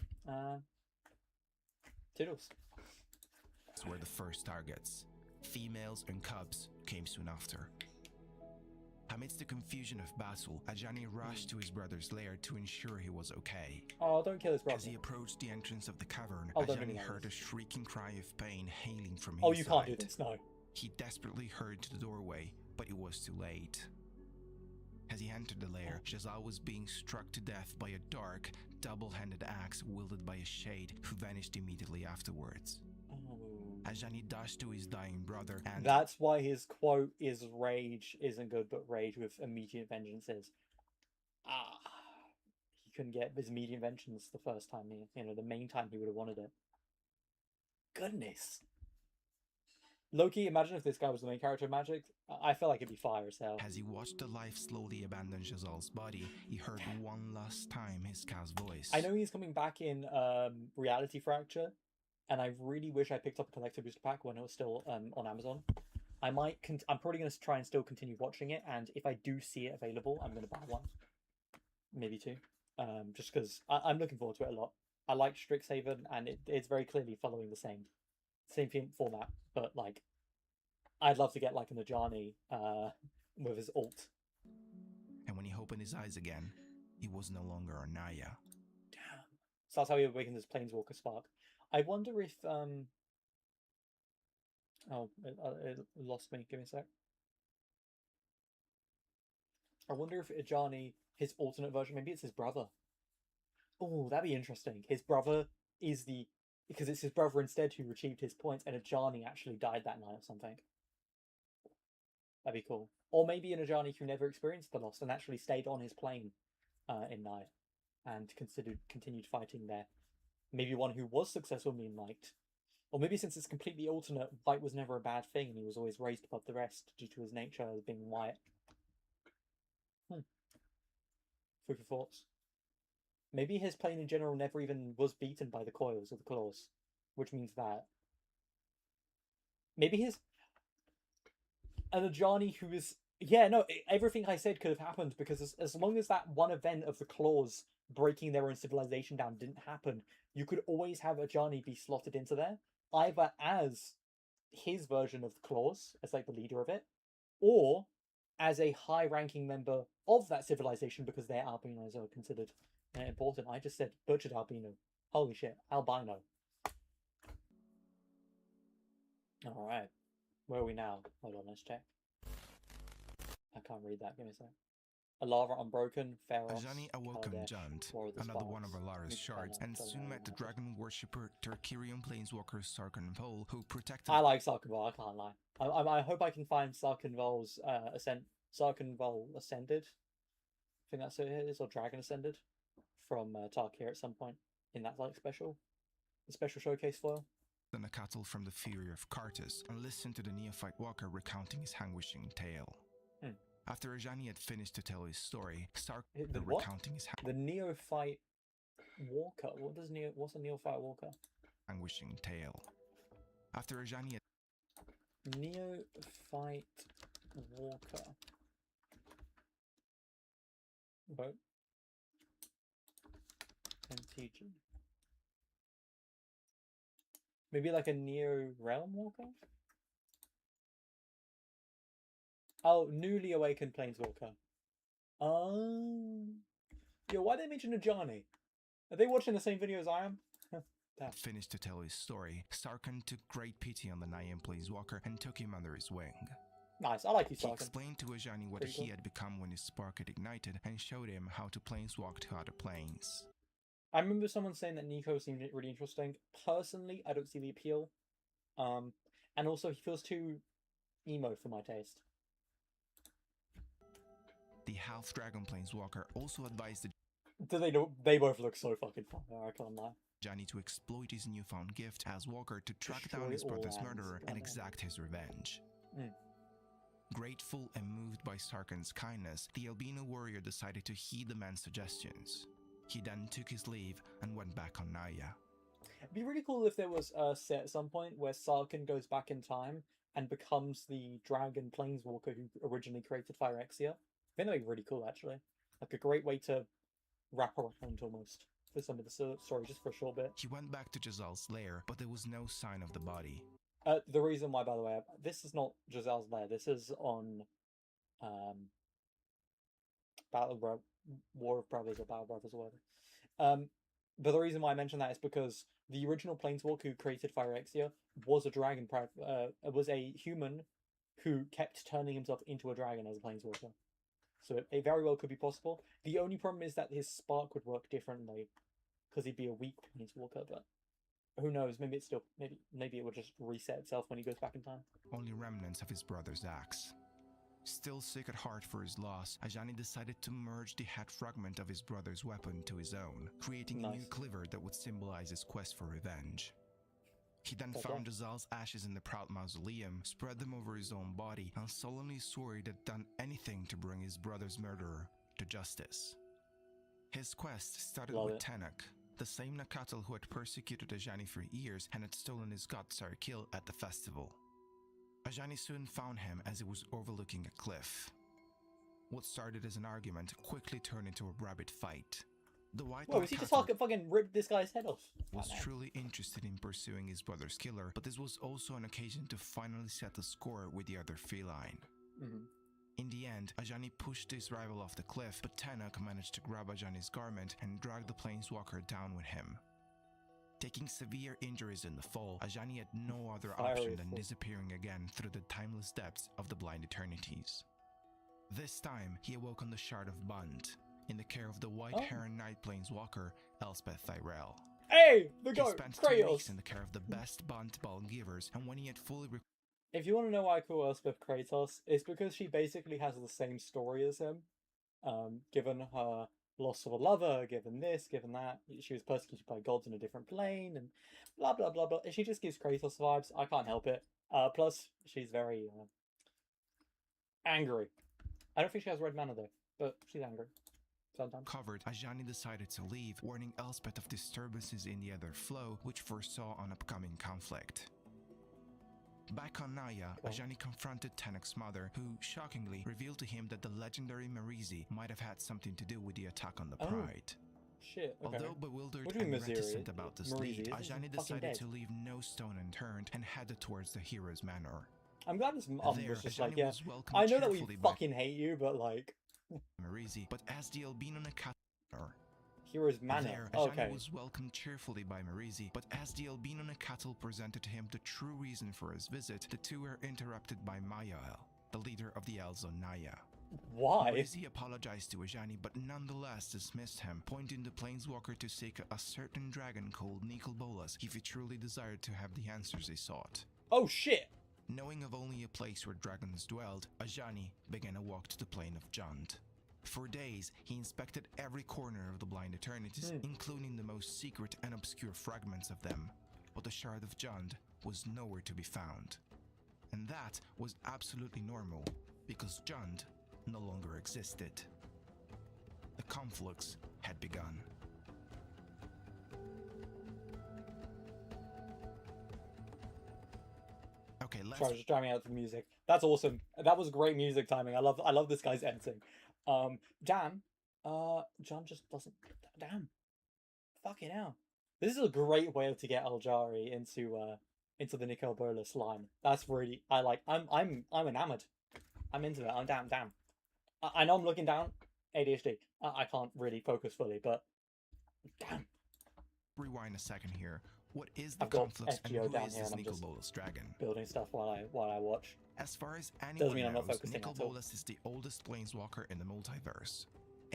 [SPEAKER 1] Toodles.
[SPEAKER 2] These were the first targets. Females and cubs came soon after. Amidst the confusion of battle, Ajani rushed to his brother's lair to ensure he was okay.
[SPEAKER 1] Oh, don't kill his brother.
[SPEAKER 2] As he approached the entrance of the cavern, Ajani heard a shrieking cry of pain hailing from inside.
[SPEAKER 1] Oh, you can't do this, no.
[SPEAKER 2] He desperately hurried to the doorway, but it was too late. As he entered the lair, Jazal was being struck to death by a dark, double-handed axe wielded by a shade who vanished immediately afterwards. Ajani dashed to his dying brother and...
[SPEAKER 1] That's why his quote is rage isn't good, but rage with immediate vengeance is. He couldn't get his immediate vengeance the first time, the main time he would have wanted it. Goodness. Loki, imagine if this guy was the main character of Magic. I feel like it'd be fire as hell.
[SPEAKER 2] As he watched the life slowly abandon Jazal's body, he heard one last time his cat's voice.
[SPEAKER 1] I know he's coming back in Reality Fracture. And I really wish I picked up a collector booster pack when it was still on Amazon. I'm probably going to try and still continue watching it, and if I do see it available, I'm going to buy one. Maybe two. Just because I'm looking forward to it a lot. I like Strixhaven, and it's very clearly following the same format, but like, I'd love to get like an Ajani with his ult.
[SPEAKER 2] And when he opened his eyes again, he was no longer a Naya.
[SPEAKER 1] Damn. So that's how he awakened his Planeswalker Spark. I wonder if oh, it lost me. Give me a sec. I wonder if Ajani, his alternate version, maybe it's his brother. Oh, that'd be interesting. His brother is the because it's his brother instead who achieved his points, and Ajani actually died that night or something. That'd be cool. Or maybe an Ajani who never experienced the loss and actually stayed on his plane in Night and continued fighting there. Maybe one who was successful in Light. Or maybe since it's completely alternate, white was never a bad thing and he was always raised above the rest due to his nature as being white. Food for thoughts. Maybe his plane in general never even was beaten by the coils or the claws, which means that maybe his an Ajani who is everything I said could have happened because as long as that one event of the claws breaking their own civilization down didn't happen, you could always have Ajani be slotted into there, either as his version of the claws, as like the leader of it, or as a high-ranking member of that civilization because their albinos are considered important. I just said butchered albino. Holy shit, albino. All right, where are we now? Hold on, let's check. I can't read that. Give me a sec. Alara Unbroken, Pharos,
[SPEAKER 2] Ajani awoke Jund, another one of Alara's shards, and soon met the dragon worshipper Terkirian planeswalker Sarkhan Vol, who protected.
[SPEAKER 1] I like Sarkhan Vol, I can't lie. I hope I can find Sarkhan Vol's Sarkhan Vol Ascended. I think that's what it is, or Dragon Ascended from Tarkir at some point in that like the special showcase foil.
[SPEAKER 2] Than a cattle from the fury of Kartus, and listened to the neophyte walker recounting his languishing tale. After Ajani had finished to tell his story, Sarkhan recounting his
[SPEAKER 1] the neophyte walker. What's a neophyte walker?
[SPEAKER 2] Languishing tale. After Ajani had
[SPEAKER 1] neophyte walker. Vote. MTG. Maybe like a Neo Realm Walker? Oh, newly awakened Planeswalker. Oh. Yo, why did they mention Ajani? Are they watching the same video as I am?
[SPEAKER 2] Finished to tell his story, Sarkhan took great pity on the Nian Planeswalker and took him under his wing.
[SPEAKER 1] Nice, I like you, Sarkhan.
[SPEAKER 2] He explained to Ajani what he had become when his spark had ignited and showed him how to planeswalk to other planes.
[SPEAKER 1] I remember someone saying that Nico seemed really interesting. Personally, I don't see the appeal. And also he feels too emo for my taste.
[SPEAKER 2] The half-dragon planeswalker also advised
[SPEAKER 1] they both look so fucking fun, I can't lie.
[SPEAKER 2] Ajani to exploit his newfound gift as Walker to track down his brother's murderer and exact his revenge. Grateful and moved by Sarkhan's kindness, the albino warrior decided to heed the man's suggestions. He then took his leave and went back on Naya.
[SPEAKER 1] It'd be really cool if there was a set at some point where Sarkhan goes back in time and becomes the dragon planeswalker who originally created Phyrexia. I think that'd be really cool, actually. Like a great way to wrap around almost for some of the story, just for a short bit.
[SPEAKER 2] He went back to Jazal's lair, but there was no sign of the body.
[SPEAKER 1] The reason why, by the way, this is not Jazal's lair. This is on War of Brothers or Battle Brothers or whatever. But the reason why I mention that is because the original Planeswalker who created Phyrexia was a dragon. Was a human who kept turning himself into a dragon as a Planeswalker. So it very well could be possible. The only problem is that his spark would work differently because he'd be a weak Planeswalker. But who knows? Maybe it's still maybe it would just reset itself when he goes back in time.
[SPEAKER 2] Only remnants of his brother's axe. Still sick at heart for his loss, Ajani decided to merge the head fragment of his brother's weapon to his own, creating a new cleaver that would symbolize his quest for revenge. He then found Jazal's ashes in the Proud Mausoleum, spread them over his own body, and solemnly swore he'd done anything to bring his brother's murderer to justice. His quest started with Tenak, the same Nakatal who had persecuted Ajani for years and had stolen his god Sarkil at the festival. Ajani soon found him as he was overlooking a cliff. What started as an argument quickly turned into a rabid fight. The white
[SPEAKER 1] was he just fucking ripped this guy's head off?
[SPEAKER 2] Was truly interested in pursuing his brother's killer, but this was also an occasion to finally set the score with the other feline. In the end, Ajani pushed his rival off the cliff, but Tenak managed to grab Ajani's garment and drag the planeswalker down with him. Taking severe injuries in the fall, Ajani had no other option than disappearing again through the timeless depths of the Blind Eternities. This time, he awoke on the Shard of Bund, in the care of the white-haired Night Planeswalker, Elspeth Tyrell.
[SPEAKER 1] Hey, the
[SPEAKER 2] He
[SPEAKER 1] goat,
[SPEAKER 2] spent 2
[SPEAKER 1] Kratos!
[SPEAKER 2] weeks in the care of the best Bund ball givers, and when he had fully
[SPEAKER 1] If you want to know why I call Elspeth Kratos, it's because she basically has the same story as him. Given her loss of a lover, given this, given that, she was persecuted by gods in a different plane, and blah blah blah blah. She just gives Kratos vibes. I can't help it. Plus, she's very angry. I don't think she has red mana though, but she's angry. Sometimes.
[SPEAKER 2] Covered, Ajani decided to leave, warning Elspeth of disturbances in the other flow, which foresaw an upcoming conflict. Back on Naya, Ajani confronted Tenek's mother, who, shockingly, revealed to him that the legendary Marizi might have had something to do with the attack on the Pride.
[SPEAKER 1] Shit, okay.
[SPEAKER 2] Although bewildered
[SPEAKER 1] What do you
[SPEAKER 2] and
[SPEAKER 1] mean
[SPEAKER 2] reticent about this lead,
[SPEAKER 1] Marizi?
[SPEAKER 2] Ajani decided to leave no stone unturned and headed towards the hero's manor.
[SPEAKER 1] I'm glad his mum
[SPEAKER 2] There,
[SPEAKER 1] was just
[SPEAKER 2] Ajani
[SPEAKER 1] like, yeah,
[SPEAKER 2] was welcomed
[SPEAKER 1] I know that we
[SPEAKER 2] cheerfully by
[SPEAKER 1] fucking hate you, but like...
[SPEAKER 2] Marizi, but as the albino Nakata...
[SPEAKER 1] Hero's manor.
[SPEAKER 2] There, Ajani was welcomed cheerfully by Marizi, but as the albino Nakatl presented to him the true reason for his visit, the two were interrupted by Mayael, the leader of the Elves on Naya.
[SPEAKER 1] Why?
[SPEAKER 2] Marizi apologized to Ajani, but nonetheless dismissed him, pointing the Planeswalker to seek a certain dragon called Nicol Bolas if he truly desired to have the answers he sought.
[SPEAKER 1] Oh shit!
[SPEAKER 2] Knowing of only a place where dragons dwelled, Ajani began a walk to the plane of Jund. For days, he inspected every corner of the Blind Eternities, including the most secret and obscure fragments of them, but the Shard of Jund was nowhere to be found. And that was absolutely normal, because Jund no longer existed. The conflux had begun. Okay, let's...
[SPEAKER 1] Sorry, I was just driving out the music. That's awesome. That was great music timing. I love this guy's editing. Damn. John just doesn't... Damn. Fucking hell. This is a great way to get Aljari into the Nicol Bolas line. That's really... I'm enamored. I'm into it. I'm damn. I know I'm looking down. ADHD. I can't really focus fully, but... Damn.
[SPEAKER 2] Rewind a second here. What is the
[SPEAKER 1] I've got
[SPEAKER 2] conflux and
[SPEAKER 1] SGO
[SPEAKER 2] who
[SPEAKER 1] down
[SPEAKER 2] is
[SPEAKER 1] here
[SPEAKER 2] this
[SPEAKER 1] and I'm
[SPEAKER 2] Nicol
[SPEAKER 1] just
[SPEAKER 2] Bolas dragon?
[SPEAKER 1] building stuff while I watch.
[SPEAKER 2] As far as
[SPEAKER 1] Doesn't
[SPEAKER 2] anyone
[SPEAKER 1] mean I'm not
[SPEAKER 2] knows,
[SPEAKER 1] focusing
[SPEAKER 2] Nicol
[SPEAKER 1] at all.
[SPEAKER 2] Bolas is the oldest planeswalker in the multiverse.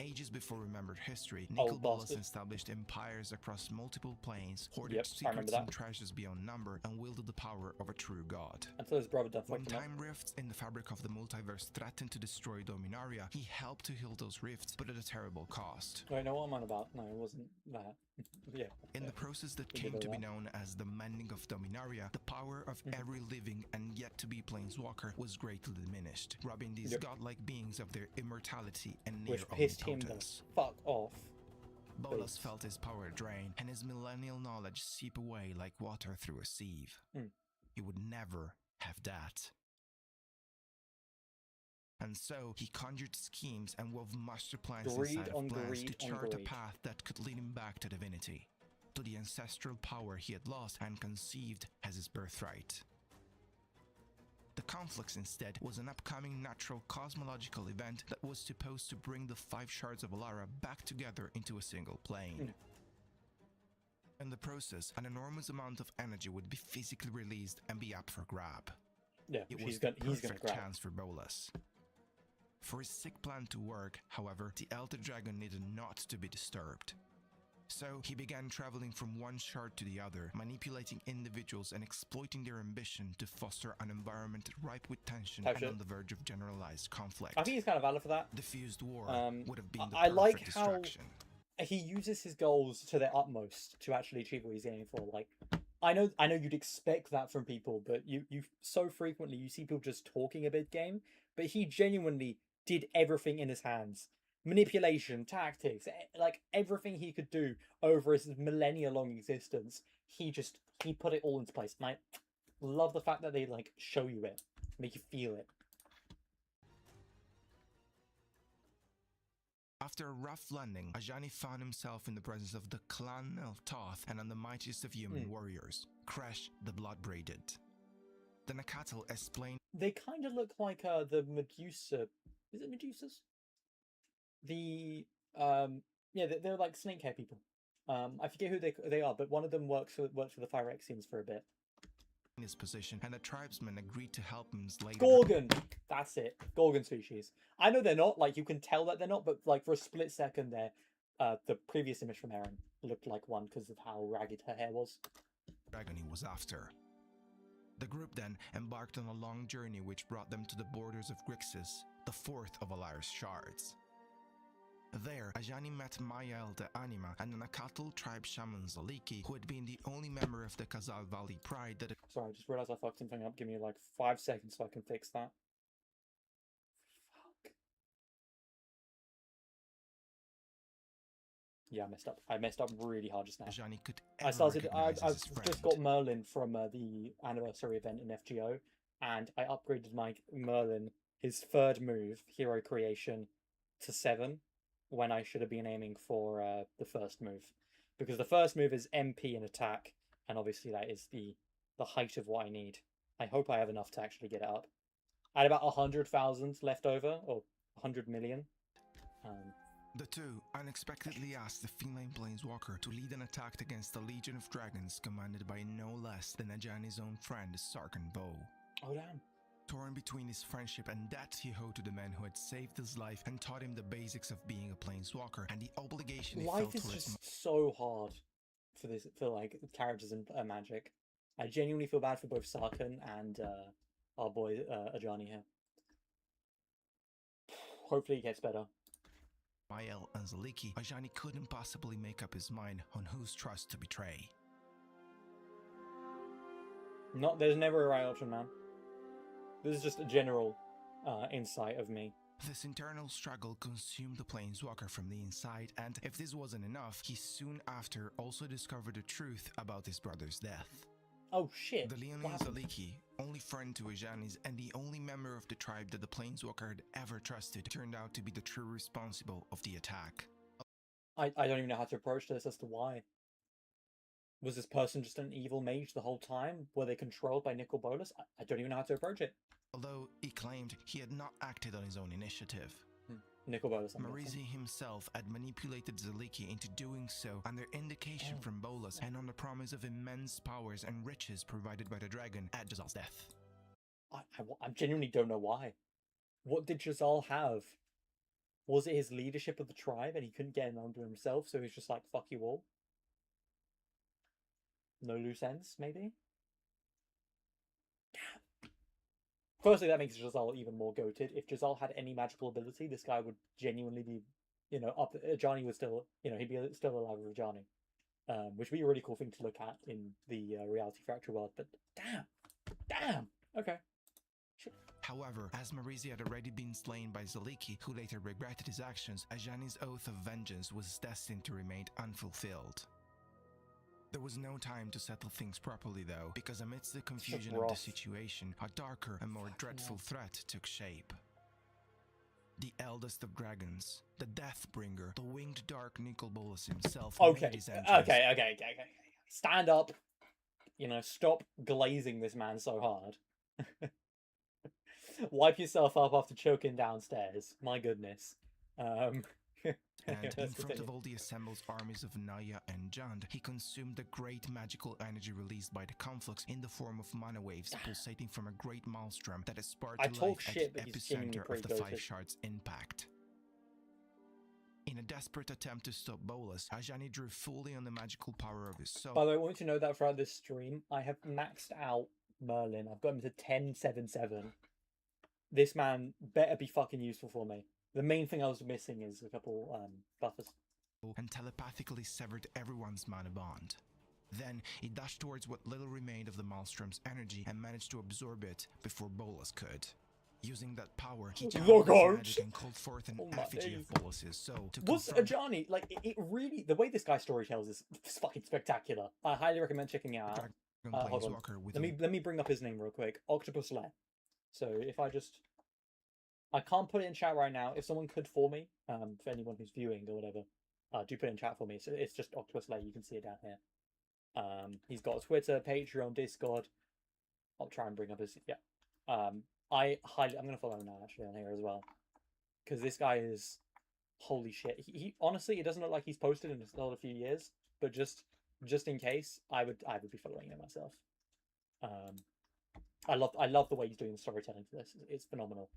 [SPEAKER 2] Ages before remembered history, Nicol Bolas established empires across multiple planes, hoarded secrets and treasures beyond number, and wielded the power of a true god.
[SPEAKER 1] Until his brother
[SPEAKER 2] When time rifts in the fabric of the multiverse threatened to destroy Dominaria, he helped to heal those rifts, but at a terrible cost.
[SPEAKER 1] Wait, no, what am I on about? No, it wasn't that. Yeah.
[SPEAKER 2] In the process that came to be known as the Mending of Dominaria, the power of every living and yet to be planeswalker was greatly diminished, robbing these godlike beings of their immortality and near omnipotence.
[SPEAKER 1] Fuck off.
[SPEAKER 2] Bolas felt his power drain and his millennial knowledge seep away like water through a sieve. He would never have that. And so he conjured schemes and wove master plans inside of plans to chart a path that could lead him back to divinity, to the ancestral power he had lost and conceived as his birthright. The conflux instead was an upcoming natural cosmological event that was supposed to bring the 5 shards of Alara back together into a single plane. In the process, an enormous amount of energy would be physically released and be up for grab.
[SPEAKER 1] Yeah,
[SPEAKER 2] it was the perfect chance for Bolas. For his sick plan to work, however, the Elder Dragon needed not to be disturbed. So he began traveling from one shard to the other, manipulating individuals and exploiting their ambition to foster an environment ripe with tension and on the verge of generalized conflict.
[SPEAKER 1] I think he's kind of valid for that.
[SPEAKER 2] Diffused war would have been the
[SPEAKER 1] perfect
[SPEAKER 2] distraction.
[SPEAKER 1] How he uses his goals to their utmost to actually achieve what he's aiming for. Like, I know you'd expect that from people, but you so frequently you see people just talking a big game, but he genuinely did everything in his hands. Manipulation, tactics, like everything he could do over his millennia-long existence, he put it all into place. And I love the fact that they like show you it, make you feel it.
[SPEAKER 2] After a rough landing, Ajani found himself in the presence of the clan of Toth and on the mightiest of human warriors, Kresh the Blood-Braided. The Nakatl explained...
[SPEAKER 1] They kind of look like the Medusa... Is it Medusas? The yeah, they're like snake hair people. I forget who they are, but one of them works for the Phyrexians for a bit.
[SPEAKER 2] his position, and the tribesmen agreed to help him slay the
[SPEAKER 1] Gorgon! That's it. Gorgon species. I know they're not, like, you can tell that they're not, but, like, for a split second there, the previous image from Erin looked like one because of how ragged her hair was.
[SPEAKER 2] dragon he was after. The group then embarked on a long journey which brought them to the borders of Grixis, the fourth of Alar's shards. There, Ajani met Mayael the Anima and an Akatl tribe shaman Zaliki, who had been the only member of the Khazal Valley Pride that...
[SPEAKER 1] Sorry, I just realised I fucked something up. Give me, like, 5 seconds so I can fix that. Fuck. Yeah, I messed up really hard just now.
[SPEAKER 2] Ajani could
[SPEAKER 1] I've just got Merlin from the anniversary event in FGO, and I upgraded my Merlin, his third move, Hero Creation, to 7, when I should have been aiming for the first move. Because the first move is MP and attack, and obviously that is the height of what I need. I hope I have enough to actually get it up. I had about 100,000 left over, or 100 million.
[SPEAKER 2] The two unexpectedly asked the feline planeswalker to lead an attack against a legion of dragons commanded by no less than Ajani's own friend, Sarkhan Bo.
[SPEAKER 1] Oh, damn.
[SPEAKER 2] Torn between his friendship and debt he owed to the men who had saved his life and taught him the basics of being a planeswalker, and the obligation he
[SPEAKER 1] Life
[SPEAKER 2] felt
[SPEAKER 1] is
[SPEAKER 2] towards
[SPEAKER 1] just so hard for like characters in Magic. I genuinely feel bad for both Sarkhan and our boy Ajani here. Hopefully it gets better.
[SPEAKER 2] Mayael and Zaliki, Ajani couldn't possibly make up his mind on whose trust to betray.
[SPEAKER 1] There's never a right option, man. This is just a general insight of me.
[SPEAKER 2] This internal struggle consumed the planeswalker from the inside, and if this wasn't enough, he soon after also discovered the truth about his brother's death.
[SPEAKER 1] Oh shit.
[SPEAKER 2] The Leonin Zaliki, only friend to Ajani's and the only member of the tribe that the planeswalker had ever trusted, turned out to be the true responsible of the attack.
[SPEAKER 1] I don't even know how to approach this as to why. Was this person just an evil mage the whole time? Were they controlled by Nicol Bolas? I don't even know how to approach it.
[SPEAKER 2] Although he claimed he had not acted on his own initiative.
[SPEAKER 1] Nicol Bolas.
[SPEAKER 2] Merizi himself had manipulated Zaliki into doing so under indication from Bolas and on the promise of immense powers and riches provided by the dragon at Jazal's death.
[SPEAKER 1] I genuinely don't know why. What did Jazal have? Was it his leadership of the tribe and he couldn't get it under himself, so he's just like, fuck you all? No loose ends, maybe? Firstly, that makes Jazal even more goated. If Jazal had any magical ability, this guy would genuinely be, up. Ajani was still, he'd be still alive with Ajani. Which would be a really cool thing to look at in the Reality Fracture world. But damn, okay. Shit.
[SPEAKER 2] However, as Merizi had already been slain by Zaliki, who later regretted his actions, Ajani's oath of vengeance was destined to remain unfulfilled. There was no time to settle things properly though, because amidst the confusion of the situation, a darker and more dreadful threat took shape. The eldest of dragons, the Deathbringer, the winged dark Nicol Bolas himself made his entrance.
[SPEAKER 1] Okay. Stand up. Stop glazing this man so hard. Wipe yourself up after choking downstairs. My goodness.
[SPEAKER 2] And in front of all the assembled armies of Naya and Jund, he consumed the great magical energy released by the conflux in the form of mana waves pulsating from a great maelstrom that is sparked to life at the epicenter of the Five Shards' impact. In a desperate attempt to stop Bolas, Ajani drew fully on the magical power of his soul.
[SPEAKER 1] By the way, I want you to know that throughout this stream, I have maxed out Merlin. I've got him to 10-7-7. This man better be fucking useful for me. The main thing I was missing is a couple buffers.
[SPEAKER 2] And telepathically severed everyone's mana bond. Then he dashed towards what little remained of the Maelstrom's energy and managed to absorb it before Bolas could. Using that power, he channeled his magic and called forth an effigy of Bolas's soul to
[SPEAKER 1] was Ajani, it really, the way this guy storytells is fucking spectacular. I highly recommend checking it out. Hold on. Let me bring up his name real quick. Octopus Lair. So if I can't put it in chat right now. If someone could for me, for anyone who's viewing or whatever, do put it in chat for me. So it's just Octopus Lair. You can see it down here. He's got Twitter, Patreon, Discord. I'll try and bring up his I'm gonna follow him now actually on here as well, because this guy is holy shit. He honestly, it doesn't look like he's posted in a few years, but just in case, I would be following him myself. I love the way he's doing the storytelling for this. It's phenomenal.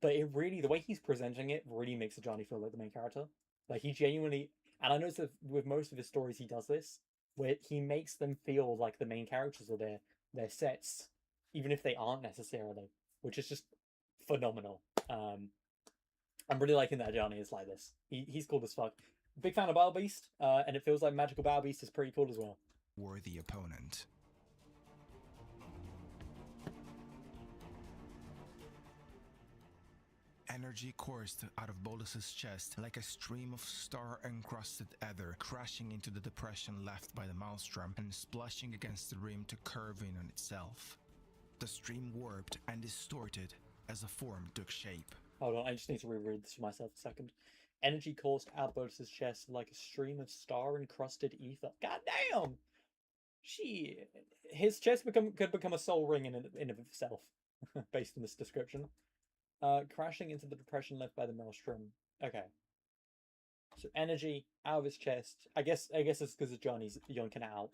[SPEAKER 1] But it really, the way he's presenting it really makes Ajani feel like the main character. Like he genuinely, and I notice that with most of his stories he does this, where he makes them feel like the main characters of their sets, even if they aren't necessarily, which is just phenomenal. I'm really liking that Ajani is like this. He's cool as fuck. Big fan of Battle Beast, and it feels like Magical Battle Beast is pretty cool as well.
[SPEAKER 2] Worthy opponent. Energy coursed out of Bolus's chest like a stream of star-encrusted ether, crashing into the depression left by the maelstrom and splashing against the rim to curve in on itself. The stream warped and distorted as a form took shape.
[SPEAKER 1] Hold on, I just need to reread this for myself a second. Energy coursed out Bolus's chest like a stream of star-encrusted ether. God damn! Shit. His chest could become a soul ring in of itself, based on this description. Crashing into the depression left by the maelstrom. Okay. So energy out of his chest. I guess it's because Johnny's yonking out.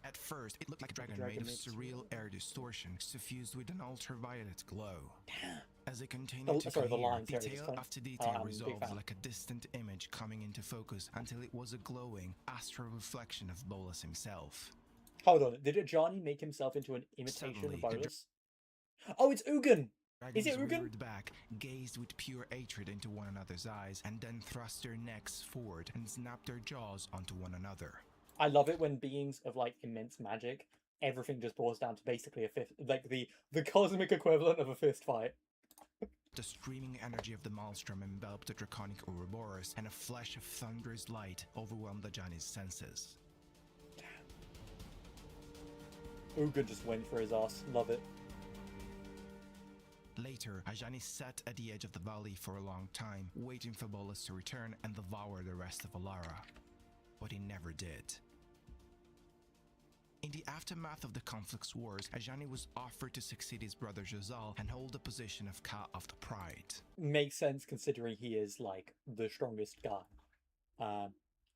[SPEAKER 2] At first, it looked like a dragon made of surreal air distortion, suffused with an ultraviolet glow.
[SPEAKER 1] Damn.
[SPEAKER 2] As it continued to cohere, detail after detail resolved
[SPEAKER 1] like
[SPEAKER 2] like a distant image coming into focus until it was a glowing, astral reflection of Bolus himself.
[SPEAKER 1] Hold on, did Johnny make himself into an imitation of Bolus? Oh, it's Ugin! Is it Ugin?
[SPEAKER 2] Back, gazed with pure hatred into one another's eyes, and then thrust their necks forward and snapped their jaws onto one another.
[SPEAKER 1] I love it when beings of like immense magic, everything just boils down to basically a fist, like the cosmic equivalent of a fist fight.
[SPEAKER 2] The streaming energy of the maelstrom enveloped the draconic Ouroboros, and a flash of thunderous light overwhelmed Ajani's senses.
[SPEAKER 1] Ugin just went for his ass. Love it.
[SPEAKER 2] Later, Ajani sat at the edge of the valley for a long time, waiting for Bolus to return and devour the rest of Alara. But he never did. In the aftermath of the conflict's wars, Ajani was offered to succeed his brother Jazal and hold the position of Ka of the Pride.
[SPEAKER 1] Makes sense considering he is, like, the strongest guy.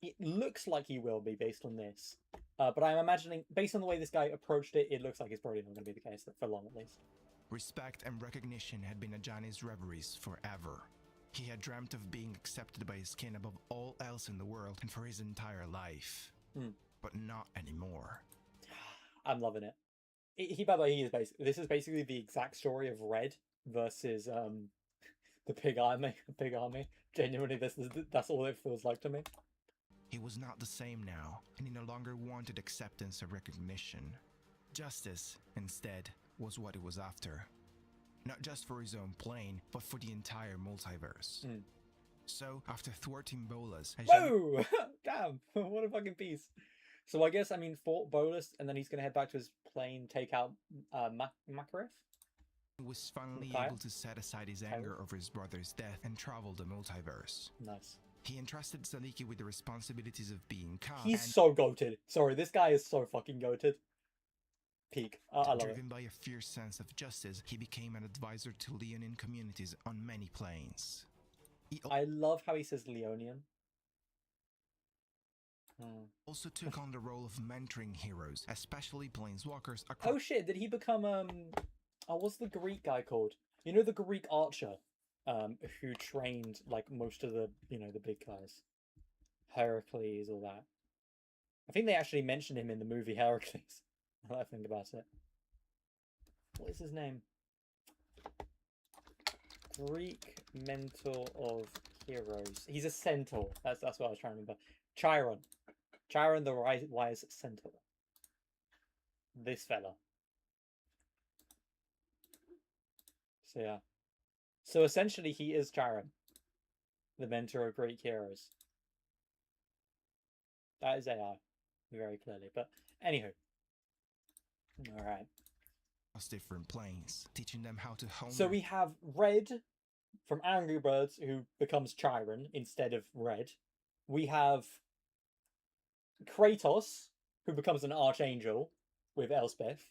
[SPEAKER 1] It looks like he will be based on this. But I'm imagining, based on the way this guy approached it, it looks like it's probably not going to be the case, for long at least.
[SPEAKER 2] Respect and recognition had been Ajani's reveries forever. He had dreamt of being accepted by his kin above all else in the world and for his entire life. But not anymore.
[SPEAKER 1] I'm loving it. By the way, he is basically, this is basically the exact story of Red versus the Pig Army. Genuinely, that's all it feels like to me.
[SPEAKER 2] He was not the same now, and he no longer wanted acceptance or recognition. Justice, instead, was what he was after. Not just for his own plane, but for the entire multiverse. So, after thwarting Bolus...
[SPEAKER 1] Whoa! Damn! What a fucking piece. So I guess, fought Bolus, and then he's going to head back to his plane, take out Makareth?
[SPEAKER 2] He was finally able to set aside his anger over his brother's death and travel the multiverse.
[SPEAKER 1] Nice.
[SPEAKER 2] He entrusted Saliki with the responsibilities of being Ka.
[SPEAKER 1] He's so goated. Sorry, this guy is so fucking goated. Peak. I love it.
[SPEAKER 2] Driven by a fierce sense of justice, he became an advisor to Leonin communities on many planes.
[SPEAKER 1] I love how he says Leonian.
[SPEAKER 2] Also took on the role of mentoring heroes, especially planeswalkers.
[SPEAKER 1] Oh shit, did he become, what's the Greek guy called? You know the Greek archer, who trained, like, most of the, the big guys? Heracles, all that. I think they actually mentioned him in the movie Heracles. Now that I think about it. What is his name? Greek mentor of heroes. He's a centaur. That's what I was trying to remember. Chiron. Chiron the wise centaur. This fella. So yeah. So essentially he is Chiron. The mentor of Greek heroes. That is AI. Very clearly. But anywho. Alright.
[SPEAKER 2] Different planes, teaching them how to hone.
[SPEAKER 1] So we have Red from Angry Birds who becomes Chiron instead of Red. We have Kratos who becomes an Archangel with Elspeth.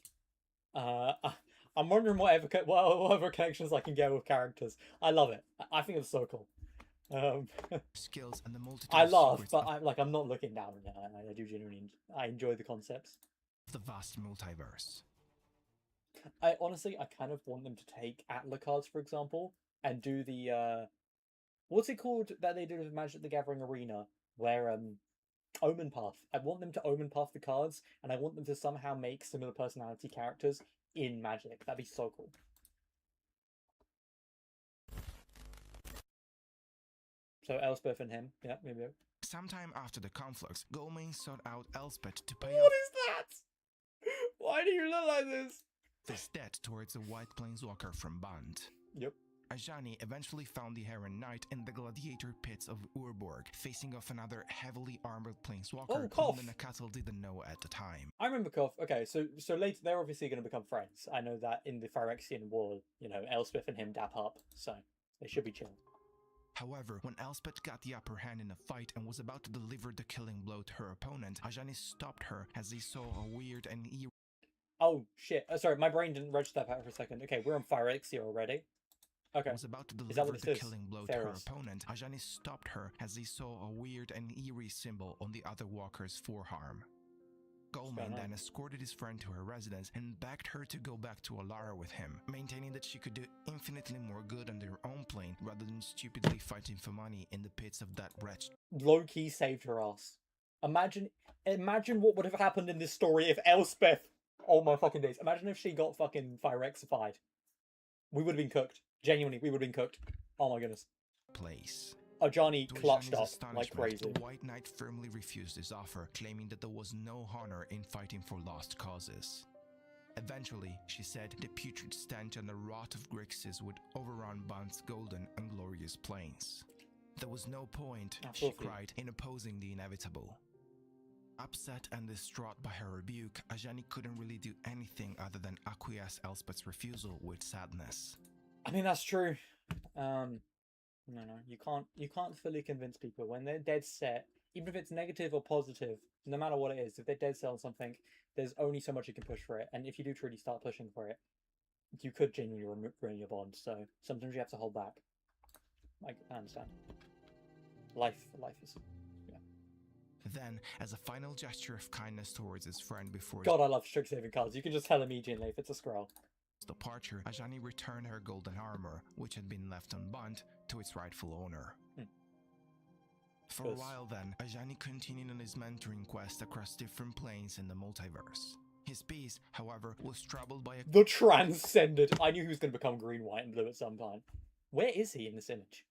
[SPEAKER 1] I'm wondering whatever connections I can get with characters. I love it. I think it's so cool.
[SPEAKER 2] Skills and the multitude.
[SPEAKER 1] I laugh, but I'm not looking down on it. I do genuinely. I enjoy the concepts.
[SPEAKER 2] The vast multiverse.
[SPEAKER 1] I honestly, I kind of want them to take Atla cards, for example, and do the what's it called that they did with Magic the Gathering Arena, where Omen Path. I want them to Omen Path the cards, and I want them to somehow make similar personality characters in Magic. That'd be so cool. So Elspeth and him, yeah, maybe.
[SPEAKER 2] Sometime after the conflicts, Goldmane sought out Elspeth to pay
[SPEAKER 1] What
[SPEAKER 2] off
[SPEAKER 1] is that? Why do you look like this?
[SPEAKER 2] this debt towards a white planeswalker from Bond.
[SPEAKER 1] Yep.
[SPEAKER 2] Ajani eventually found the Heron Knight in the gladiator pits of Urborg, facing off another heavily armored planeswalker
[SPEAKER 1] Koth.
[SPEAKER 2] whom the Nakatel didn't know at the time.
[SPEAKER 1] I remember Koth. Okay, so later they're obviously going to become friends. I know that in the Phyrexian War, you know, Elspeth and him dap up, so they should be chill.
[SPEAKER 2] However, when Elspeth got the upper hand in a fight and was about to deliver the killing blow to her opponent, Ajani stopped her as he saw a weird and eerie...
[SPEAKER 1] Oh, shit. Sorry, my brain didn't register that for a second. Okay, we're on Phyrexia already. Okay.
[SPEAKER 2] Was about to
[SPEAKER 1] Is that
[SPEAKER 2] deliver
[SPEAKER 1] what
[SPEAKER 2] the
[SPEAKER 1] it is?
[SPEAKER 2] killing blow to her opponent, Ajani stopped her as he saw a weird and eerie symbol on the other walker's forearm. Goldmane then escorted his friend to her residence and begged her to go back to Alara with him, maintaining that she could do infinitely more good on their own plane rather than stupidly fighting for money in the pits of that wretch.
[SPEAKER 1] Low-key saved her ass. Imagine what would have happened in this story if Elspeth... Oh my fucking days. Imagine if she got fucking Phyrexified. We would have been cooked. Genuinely, we would have been cooked. Oh my goodness.
[SPEAKER 2] Place.
[SPEAKER 1] Ajani clutched up like crazy.
[SPEAKER 2] The White Knight firmly refused his offer, claiming that there was no honor in fighting for lost causes. Eventually, she said the putrid stench and the rot of Grixis would overrun Bond's golden and glorious plains. There was no point, she cried, in opposing the inevitable. Upset and distraught by her rebuke, Ajani couldn't really do anything other than acquiesce Elspeth's refusal with sadness.
[SPEAKER 1] I mean, that's true. No, you can't fully convince people when they're dead set, even if it's negative or positive, no matter what it is. If they're dead set on something, there's only so much you can push for it, and if you do truly start pushing for it, you could genuinely ruin your bond. So sometimes you have to hold back. I understand. Life is.
[SPEAKER 2] Then, as a final gesture of kindness towards his friend before...
[SPEAKER 1] God, I love strict saving cards. You can just tell immediately if it's a scroll.
[SPEAKER 2] Departure, Ajani returned her golden armor, which had been left on Bond, to its rightful owner. For a while then, Ajani continued on his mentoring quest across different planes in the multiverse. His peace, however, was troubled by
[SPEAKER 1] The Transcended! I knew he was going to become green, white, and blue at some time. Where is he in this image?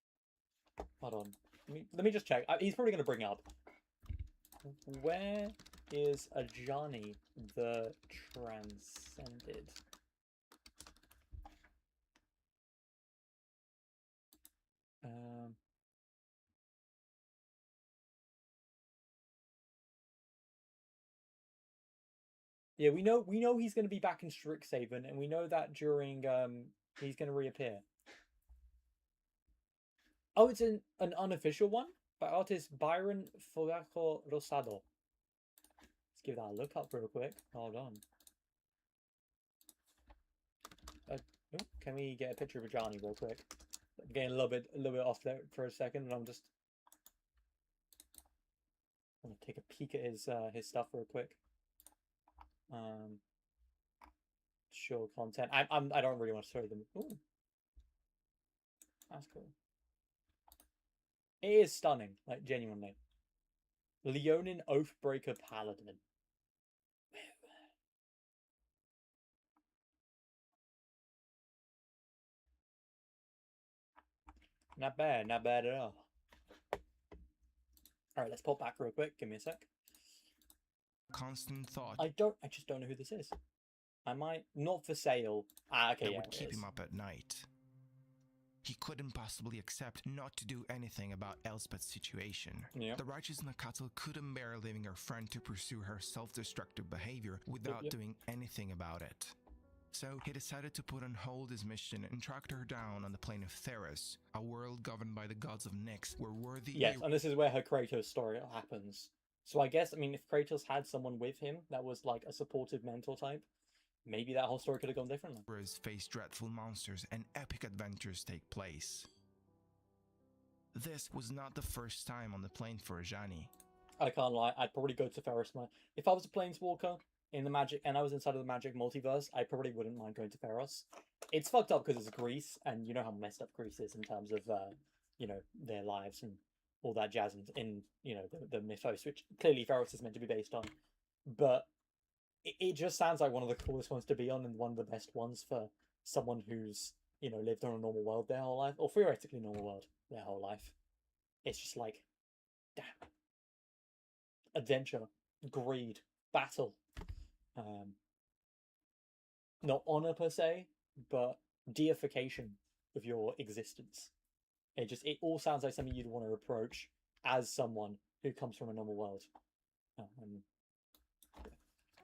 [SPEAKER 1] Hold on. Let me just check. He's probably going to bring it up. Where is Ajani the Transcended? Yeah, we know he's going to be back in Strixhaven, and we know that during he's going to reappear. Oh, it's an unofficial one by artist Byron Fogaco Rosado. Let's give that a look up real quick. Hold on. Can we get a picture of Ajani real quick? I'm getting a little bit off there for a second, and I'm just want to take a peek at his stuff real quick. Show content. I don't really want to show them. Ooh, that's cool. It is stunning, like genuinely. Leonin Oathbreaker Paladin. Not bad at all. Alright, let's pop back real quick. Give me a sec.
[SPEAKER 2] Constant thought.
[SPEAKER 1] I just don't know who this is. I might not for sale. Okay,
[SPEAKER 2] that
[SPEAKER 1] yeah,
[SPEAKER 2] would keep him up at night. He couldn't possibly accept not to do anything about Elspeth's situation.
[SPEAKER 1] Yeah.
[SPEAKER 2] The righteous Nakatel couldn't bear leaving her friend to pursue her self-destructive behavior without doing anything about it. So he decided to put on hold his mission and tracked her down on the plane of Theros, a world governed by the gods of Nyx, where worthy...
[SPEAKER 1] Yes, and this is where her Kratos story happens. So I guess, if Kratos had someone with him that was like a supportive mentor type, maybe that whole story could have gone differently.
[SPEAKER 2] Whereas face dreadful monsters and epic adventures take place. This was not the first time on the plane for Ajani.
[SPEAKER 1] I can't lie, I'd probably go to Ferris. If I was a planeswalker, in the magic, and I was inside of the magic multiverse, I probably wouldn't mind going to Theros. It's fucked up because it's Greece, and you know how messed up Greece is in terms of, you know, their lives and all that jazz in you know, the mythos, which clearly Theros is meant to be based on. But it just sounds like one of the coolest ones to be on and one of the best ones for someone who's, you know, lived on a normal world their whole life, or theoretically normal world their whole life. It's just like, damn. Adventure, greed, battle. Not honor per se, but deification of your existence. It all sounds like something you'd want to approach as someone who comes from a normal world.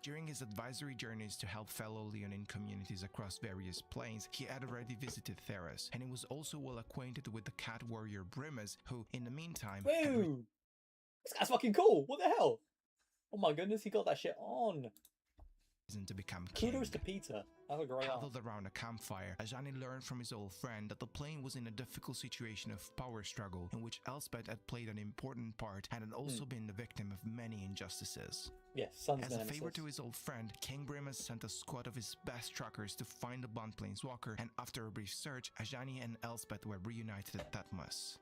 [SPEAKER 2] During his advisory journeys to help fellow Leonine communities across various planes, he had already visited Theros, and he was also well acquainted with the cat warrior Brimus, who, in the meantime...
[SPEAKER 1] Woo! This guy's fucking cool! What the hell? Oh my goodness, he got that shit on!
[SPEAKER 2] ...to become king.
[SPEAKER 1] Kudos to Peter. Have a great
[SPEAKER 2] Huddled around a campfire, Ajani learned from his old friend that the plane was in a difficult situation of power struggle in which Elspeth had played an important part and had also been the victim of many injustices.
[SPEAKER 1] Yes, son's
[SPEAKER 2] As a favor to his old friend, King Brimus sent a squad of his best truckers to find the Bond Planeswalker, and after a brief search, Ajani and Elspeth were reunited at Tatmos.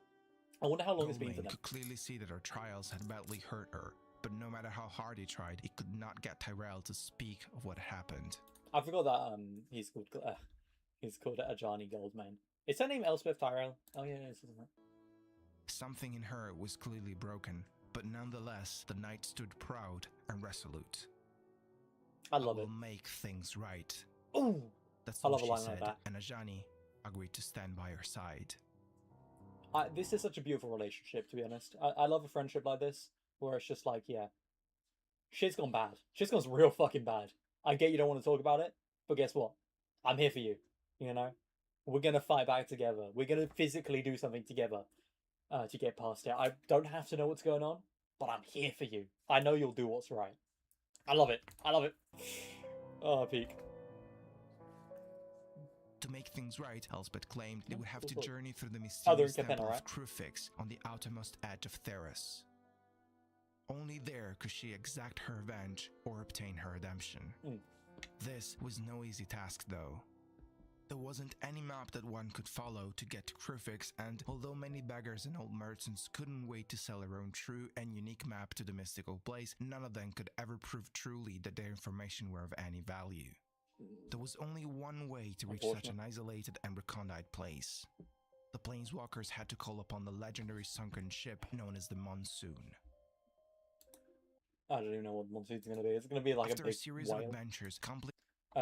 [SPEAKER 1] I wonder how long it's been for them.
[SPEAKER 2] Could clearly see that her trials had badly hurt her, but no matter how hard he tried, he could not get Tyrell to speak of what happened.
[SPEAKER 1] I forgot that he's called Ajani Goldmane. Is her name Elspeth Tyrell? Oh yeah, it is, isn't it?
[SPEAKER 2] Something in her was clearly broken, but nonetheless, the knight stood proud and resolute.
[SPEAKER 1] I love it.
[SPEAKER 2] Will make things right.
[SPEAKER 1] Ooh,
[SPEAKER 2] that's
[SPEAKER 1] I
[SPEAKER 2] all
[SPEAKER 1] love a
[SPEAKER 2] she
[SPEAKER 1] line
[SPEAKER 2] said,
[SPEAKER 1] like that.
[SPEAKER 2] and Ajani agreed to stand by her side.
[SPEAKER 1] This is such a beautiful relationship, to be honest. I love a friendship like this, where it's just like, yeah, shit's gone bad. Shit's gone real fucking bad. I get you don't want to talk about it, but guess what? I'm here for you, you know? We're going to fight back together. We're going to physically do something together to get past it. I don't have to know what's going on, but I'm here for you. I know you'll do what's right. I love it. I love it. Oh, peak.
[SPEAKER 2] To make things right, Elspeth claimed they would have to journey through the mysterious temple of Crufix on the outermost edge of Theros. Only there could she exact her revenge or obtain her redemption. This was no easy task though. There wasn't any map that one could follow to get to Crufix, and although many beggars and old merchants couldn't wait to sell their own true and unique map to the mystical place, none of them could ever prove truly that their information were of any value. There was only one way to reach such an isolated and recondite place. The Planeswalkers had to call upon the legendary sunken ship known as the Monsoon.
[SPEAKER 1] I don't even know what Monsoon's going to be. It's going to be like
[SPEAKER 2] After
[SPEAKER 1] a big
[SPEAKER 2] series
[SPEAKER 1] whale.
[SPEAKER 2] of adventures,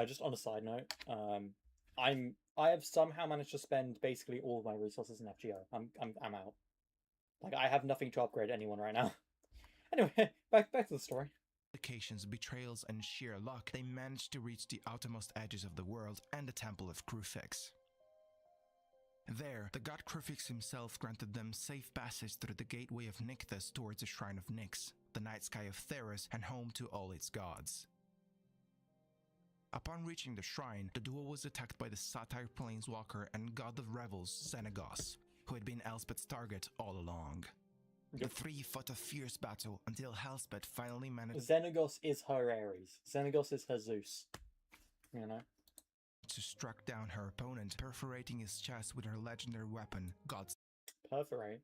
[SPEAKER 1] just on a side note, I have somehow managed to spend basically all of my resources in FGO. I'm out. Like, I have nothing to upgrade anyone right now. Anyway, back to the story.
[SPEAKER 2] Complications, betrayals, and sheer luck, they managed to reach the outermost edges of the world and the Temple of Crufix. There, the god Crufix himself granted them safe passage through the gateway of Nykthos towards the Shrine of Nyx, the night sky of Theros and home to all its gods. Upon reaching the shrine, the duo was attacked by the Satyr Planeswalker and god of revels, Xenagos, who had been Elspeth's target all along. The three fought a fierce battle until Elspeth finally managed...
[SPEAKER 1] Xenagos is her Ares. Xenagos is her Zeus. You know?
[SPEAKER 2] ...to struck down her opponent, perforating his chest with her legendary weapon, God's...
[SPEAKER 1] Perforate?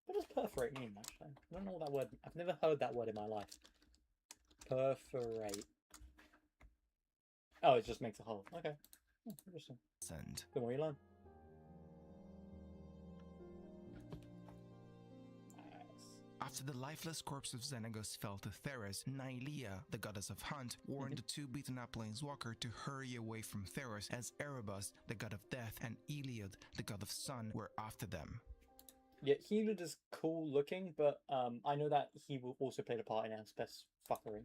[SPEAKER 1] What does perforate mean, actually? I don't know that word. I've never heard that word in my life. Perforate. Oh, it just makes a hole. Okay. Oh, interesting.
[SPEAKER 2] Send.
[SPEAKER 1] The more you learn.
[SPEAKER 2] After the lifeless corpse of Xenagos fell to Theros, Nylea, the goddess of hunt, warned the two beaten-up Planeswalker to hurry away from Theros as Erebus, the god of death, and Iliad, the god of sun, were after them.
[SPEAKER 1] Yeah, Heliod is cool looking, but I know that he will also played a part in Elspeth's fuckery.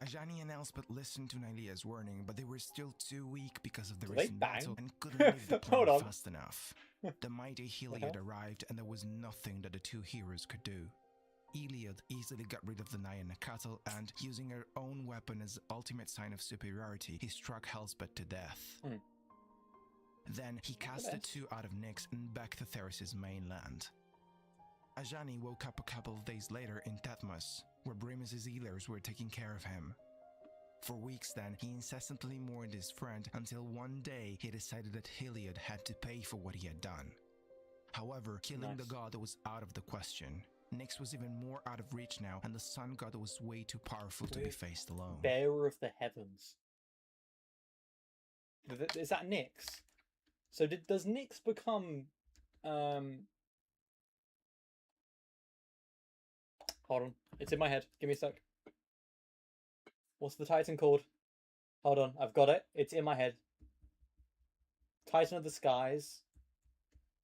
[SPEAKER 2] Ajani and Elspeth listened to Nylea's warning, but they were still too weak because of the
[SPEAKER 1] Do
[SPEAKER 2] recent
[SPEAKER 1] they bang?
[SPEAKER 2] battle and couldn't leave the plane fast enough. The mighty Heliod arrived, and there was nothing that the two heroes could do. Iliad easily got rid of the Nyan cattle, and using her own weapon as the ultimate sign of superiority, he struck Elspeth to death. Then he cast the two out of Nyx and back to Theros' mainland. Ajani woke up a couple of days later in Tatmos, where Brimus' healers were taking care of him. For weeks then, he incessantly mourned his friend until one day he decided that Heliod had to pay for what he had done. However, killing the god was out of the question. Nyx was even more out of reach now, and the sun god was way too powerful to be faced alone.
[SPEAKER 1] Bearer of the heavens. Is that Nyx? So does Nyx become... Hold on. It's in my head. Give me a sec. What's the Titan called? Hold on. I've got it. It's in my head. Titan of the skies.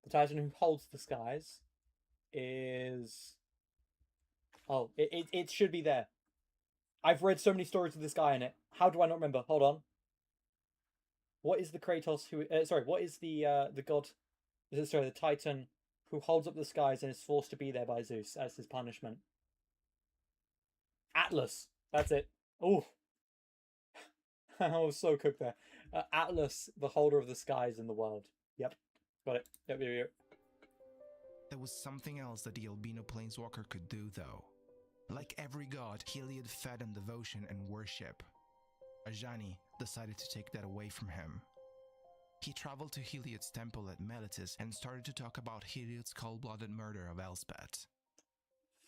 [SPEAKER 1] The Titan who holds the skies is... Oh, it should be there. I've read so many stories with this guy in it. How do I not remember? Hold on. What is the Kratos who... what is the god... Sorry, the Titan who holds up the skies and is forced to be there by Zeus as his punishment? Atlas. That's it. Oh. I was so cooked there. Atlas, the holder of the skies in the world. Yep. Got it. Yep.
[SPEAKER 2] There was something else that the albino planeswalker could do, though. Like every god, Heliod fed on devotion and worship. Ajani decided to take that away from him. He traveled to Heliod's temple at Meletis and started to talk about Heliod's cold-blooded murder of Elspeth.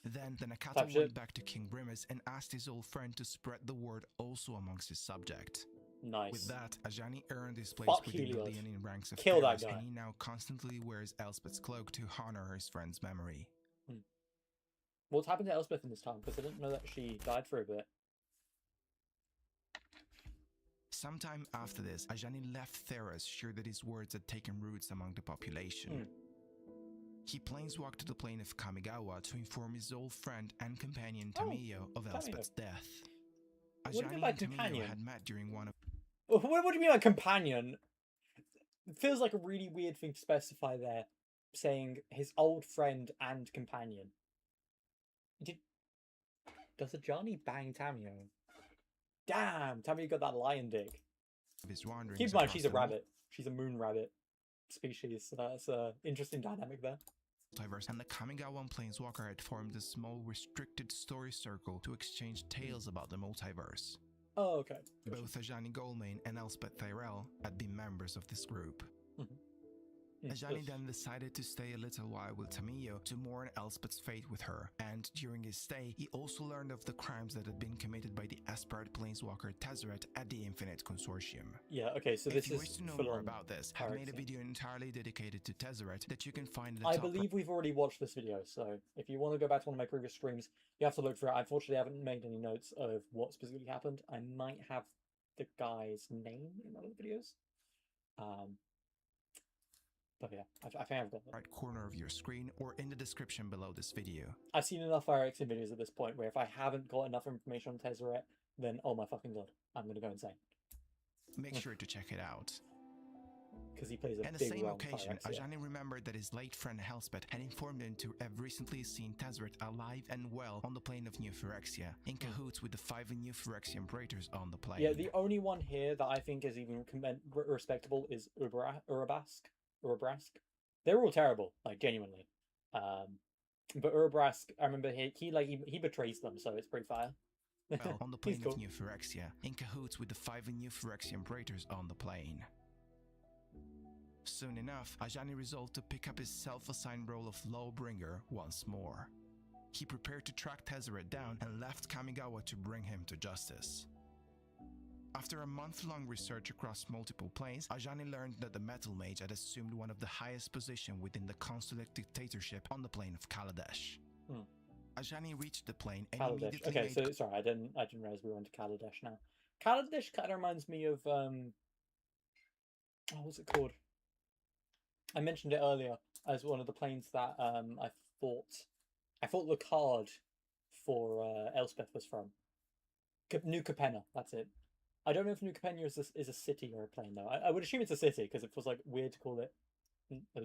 [SPEAKER 2] Then the Nakata went back to King Brimus and asked his old friend to spread the word also amongst his subject.
[SPEAKER 1] Nice.
[SPEAKER 2] With that, Ajani earned his place within the Leonin ranks of
[SPEAKER 1] Kill that
[SPEAKER 2] Paris,
[SPEAKER 1] guy.
[SPEAKER 2] and he now constantly wears Elspeth's cloak to honor his friend's memory.
[SPEAKER 1] What's happened to Elspeth in this time? Because I didn't know that she died for a bit.
[SPEAKER 2] Sometime after this, Ajani left Theros sure that his words had taken roots among the population. He planeswalked to the plane of Kamigawa to inform his old friend and companion Tamiyo of Elspeth's death. Ajani and Tamiyo had met during one of...
[SPEAKER 1] What do you mean by companion? It feels like a really weird thing to specify there, saying his old friend and companion. Does Ajani bang Tamiyo? Damn, Tamiyo got that lion dick. Keep in mind, she's a rabbit. She's a moon rabbit species, so that's an interesting dynamic there.
[SPEAKER 2] And the Kamigawa planeswalker had formed a small restricted story circle to exchange tales about the multiverse.
[SPEAKER 1] Oh, okay.
[SPEAKER 2] Both Ajani Goldmane and Elspeth Tyrell had been members of this group. Ajani then decided to stay a little while with Tamiyo to mourn Elspeth's fate with her, and during his stay, he also learned of the crimes that had been committed by the Aspirate planeswalker Tezzeret at the Infinite Consortium.
[SPEAKER 1] Yeah, okay, so this is...
[SPEAKER 2] If you wish to know more about this, I've made a video entirely dedicated to Tezzeret that you can find at the top.
[SPEAKER 1] I believe we've already watched this video, so if you want to go back to one of my previous streams, you have to look for it. Unfortunately, I haven't made any notes of what specifically happened. I might have the guy's name in one of the videos. But yeah, I think I've got that.
[SPEAKER 2] Right corner of your screen or in the description below this video.
[SPEAKER 1] I've seen enough FireXing videos at this point where if I haven't got enough information on Tezzeret, then oh my fucking god, I'm gonna go insane.
[SPEAKER 2] Make sure to check it out.
[SPEAKER 1] Because he plays a
[SPEAKER 2] on the
[SPEAKER 1] big
[SPEAKER 2] same
[SPEAKER 1] role
[SPEAKER 2] occasion,
[SPEAKER 1] in
[SPEAKER 2] Ajani remembered that his late friend Elspeth had informed him to have recently seen Tezzeret alive and well on the plane of New Phyrexia, in cahoots with the 5 New Phyrexian Praetors on the plane.
[SPEAKER 1] Yeah, the only one here that I think is even respectable is Urabrask. They're all terrible, like genuinely. But Urabrask, I remember he betrays them, so it's pretty fire.
[SPEAKER 2] Well, on the plane of New Phyrexia, in cahoots with the 5 New Phyrexian Praetors on the plane. Soon enough, Ajani resolved to pick up his self-assigned role of Lawbringer once more. He prepared to track Tezzeret down and left Kamigawa to bring him to justice. After a month-long research across multiple planes, Ajani learned that the Metal Mage had assumed one of the highest positions within the Consulate Dictatorship on the plane of Kaladesh. Ajani reached the plane and immediately
[SPEAKER 1] Okay, so sorry, I didn't realize we were on to Kaladesh now. Kaladesh kind of reminds me of what's it called? I mentioned it earlier as one of the planes that I thought the card for Elspeth was from. New Capenna, that's it. I don't know if New Capenna is a city or a plane though. I would assume it's a city because it feels like weird to call it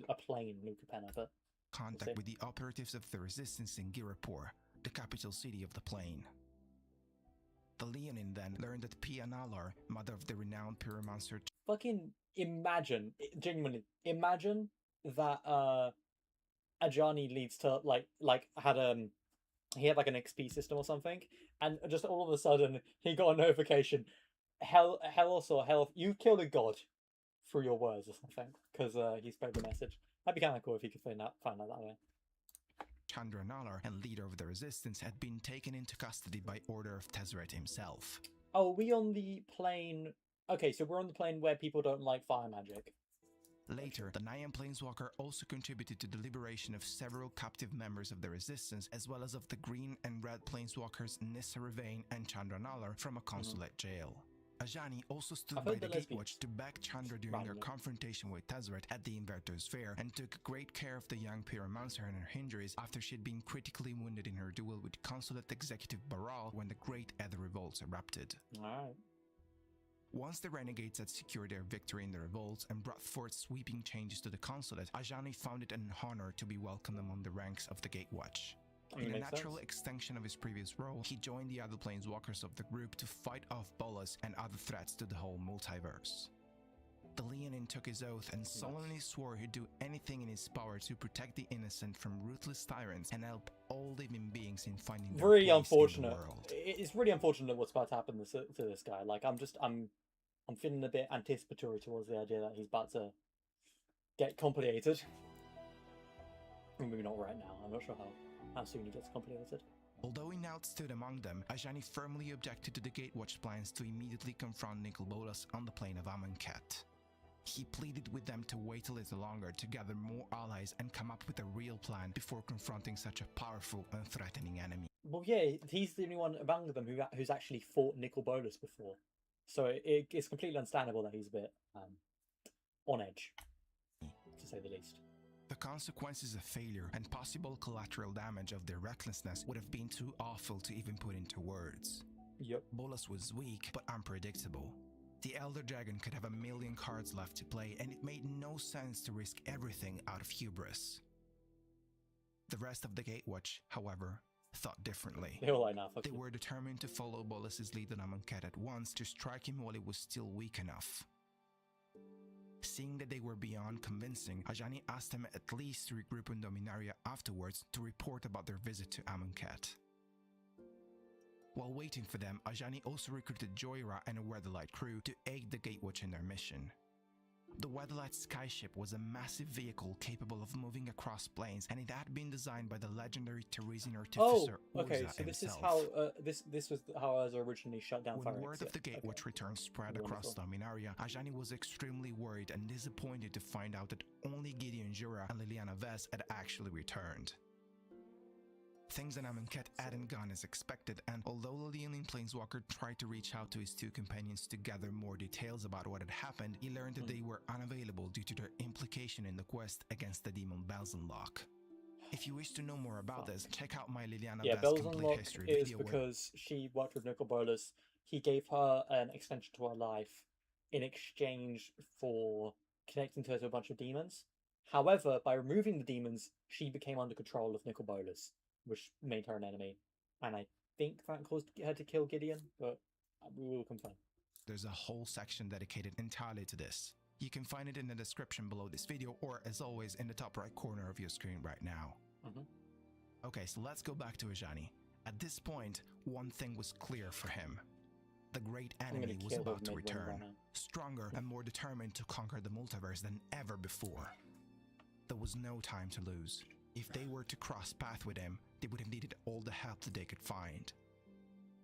[SPEAKER 1] a plane, New Capenna, but
[SPEAKER 2] contact with the operatives of the Resistance in Girapur, the capital city of the plane. The Leonin then learned that Pia Nalar, mother of the renowned pyromancer...
[SPEAKER 1] Fucking imagine, genuinely, imagine that Ajani leads to, had he had like an XP system or something, and just all of a sudden he got a notification, Helos or Hell, you killed a god through your words or something, because he spread the message. That'd be kind of cool if he could find out that way.
[SPEAKER 2] Chandra Nallar, and leader of the resistance, had been taken into custody by order of Tezzeret himself.
[SPEAKER 1] Oh, we on the plane... Okay, so we're on the plane where people don't like fire magic.
[SPEAKER 2] Later, the Nyan Planeswalker also contributed to the liberation of several captive members of the Resistance, as well as of the Green and Red Planeswalkers Nissa Ravain and Chandra Nallar from a consulate jail. Ajani also stood by the Gatewatch to back Chandra during her confrontation with Tezzeret at the Inverter's Fair, and took great care of the young Pyromancer and her injuries after she had been critically wounded in her duel with Consulate Executive Baral when the Great Ether Revolts erupted.
[SPEAKER 1] Alright.
[SPEAKER 2] Once the Renegades had secured their victory in the revolts and brought forth sweeping changes to the consulate, Ajani found it an honor to be welcomed among the ranks of the Gatewatch. In a natural extension of his previous role, he joined the other planeswalkers of the group to fight off Bolas and other threats to the whole multiverse. The Leonin took his oath and solemnly swore he'd do anything in his power to protect the innocent from ruthless tyrants and help all living beings in finding their place in the world.
[SPEAKER 1] It's really unfortunate what's about to happen to this guy. Like, I'm feeling a bit anticipatory towards the idea that he's about to get complicated. Maybe not right now. I'm not sure how soon he gets complicated.
[SPEAKER 2] Although he now stood among them, Ajani firmly objected to the Gatewatch plans to immediately confront Nicol Bolas on the plane of Amonkhet. He pleaded with them to wait a little longer to gather more allies and come up with a real plan before confronting such a powerful and threatening enemy.
[SPEAKER 1] Well, yeah, he's the only one among them who's actually fought Nicol Bolas before. So it's completely understandable that he's a bit on edge, to say the least.
[SPEAKER 2] The consequences of failure and possible collateral damage of their recklessness would have been too awful to even put into words.
[SPEAKER 1] Yep.
[SPEAKER 2] Bolas was weak, but unpredictable. The Elder Dragon could have a million cards left to play, and it made no sense to risk everything out of hubris. The rest of the Gatewatch, however, thought differently.
[SPEAKER 1] They were like, nah, fuck
[SPEAKER 2] They
[SPEAKER 1] you.
[SPEAKER 2] were determined to follow Bolas's lead on Amonkhet at once to strike him while he was still weak enough. Seeing that they were beyond convincing, Ajani asked them at least to regroup in Dominaria afterwards to report about their visit to Amonkhet. While waiting for them, Ajani also recruited Joyra and a Weatherlight crew to aid the Gatewatch in their mission. The Weatherlight skyship was a massive vehicle capable of moving across planes, and it had been designed by the legendary Teresian artificer
[SPEAKER 1] okay,
[SPEAKER 2] Urza
[SPEAKER 1] so this
[SPEAKER 2] himself.
[SPEAKER 1] is how this was how I was originally shut down.
[SPEAKER 2] When word of the Gatewatch return spread across Dominaria, Ajani was extremely worried and disappointed to find out that only Gideon Jura and Liliana Vess had actually returned. Things in Amonkhet hadn't gone as expected, and although the Leonin Planeswalker tried to reach out to his two companions to gather more details about what had happened, he learned that they were unavailable due to their implication in the quest against the demon Belzenlock. If you wish to know more about this, check out my Liliana Vess complete history
[SPEAKER 1] is
[SPEAKER 2] video.
[SPEAKER 1] Because she worked with Nicol Bolas, he gave her an extension to her life in exchange for connecting to her to a bunch of demons. However, by removing the demons, she became under control of Nicol Bolas, which made her an enemy, and I think that caused her to kill Gideon, but we will confirm.
[SPEAKER 2] There's a whole section dedicated entirely to this. You can find it in the description below this video, or as always in the top right corner of your screen right now. Okay, so let's go back to Ajani. At this point, one thing was clear for him. The great enemy was about to return, stronger and more determined to conquer the multiverse than ever before. There was no time to lose. If they were to cross path with him, they would have needed all the help that they could find.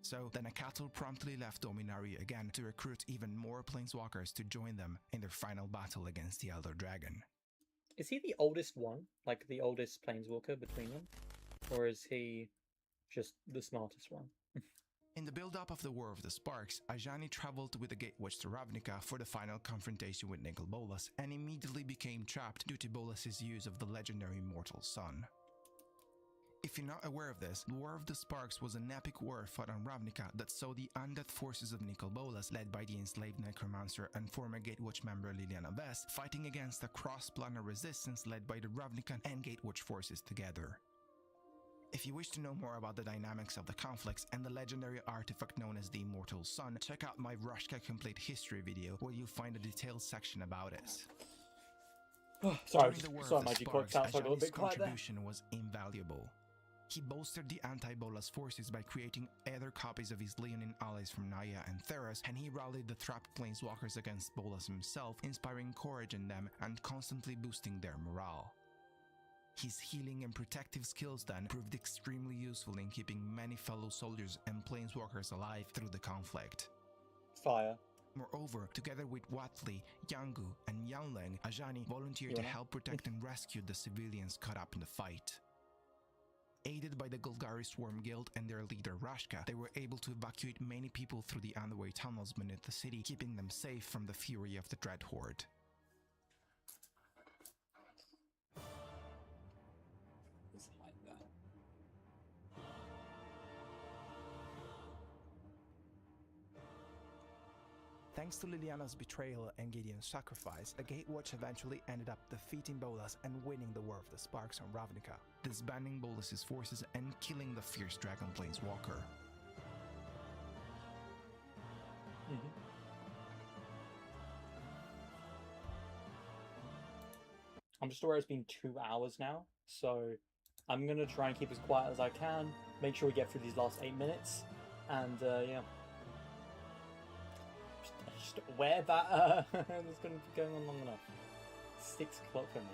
[SPEAKER 2] So, the Nakatul promptly left Dominaria again to recruit even more Planeswalkers to join them in their final battle against the Elder Dragon.
[SPEAKER 1] Is he the oldest one? Like, the oldest Planeswalker between them? Or is he just the smartest one?
[SPEAKER 2] In the build-up of the War of the Sparks, Ajani traveled with the Gatewatch to Ravnica for the final confrontation with Nicol Bolas, and immediately became trapped due to Bolas' use of the legendary Mortal Sun. If you're not aware of this, the War of the Sparks was an epic war fought on Ravnica that saw the undead forces of Nicol Bolas, led by the enslaved Necromancer and former Gatewatch member Liliana Vess, fighting against a cross-planar resistance led by the Ravnican and Gatewatch forces together. If you wish to know more about the dynamics of the conflicts and the legendary artifact known as the Immortal Sun, check out my Vrashka Complete History video where you'll find a detailed section about it.
[SPEAKER 1] Sorry, my G-Corp sounds like a little bit quiet there.
[SPEAKER 2] Contribution was invaluable. He bolstered the anti-Bolas forces by creating other copies of his Leonine allies from Naya and Theros, and he rallied the trapped planeswalkers against Bolas himself, inspiring courage in them and constantly boosting their morale. His healing and protective skills then proved extremely useful in keeping many fellow soldiers and planeswalkers alive through the conflict.
[SPEAKER 1] Fire.
[SPEAKER 2] Moreover, together with Watley, Yangu, and Yanling, Ajani volunteered to help protect and rescue the civilians caught up in the fight. Aided by the Golgari Swarm Guild and their leader Rashka, they were able to evacuate many people through the underway tunnels beneath the city, keeping them safe from the fury of the Dread Horde.
[SPEAKER 1] It's like that.
[SPEAKER 2] Thanks to Liliana's betrayal and Gideon's sacrifice, the Gatewatch eventually ended up defeating Bolas and winning the War of the Sparks on Ravnica, disbanding Bolas' forces and killing the fierce Dragon Planeswalker.
[SPEAKER 1] I'm just aware it's been 2 hours now, so I'm going to try and keep as quiet as I can, make sure we get through these last 8 minutes, and yeah. Just aware that it's going to be going on long enough. 6 o'clock for me.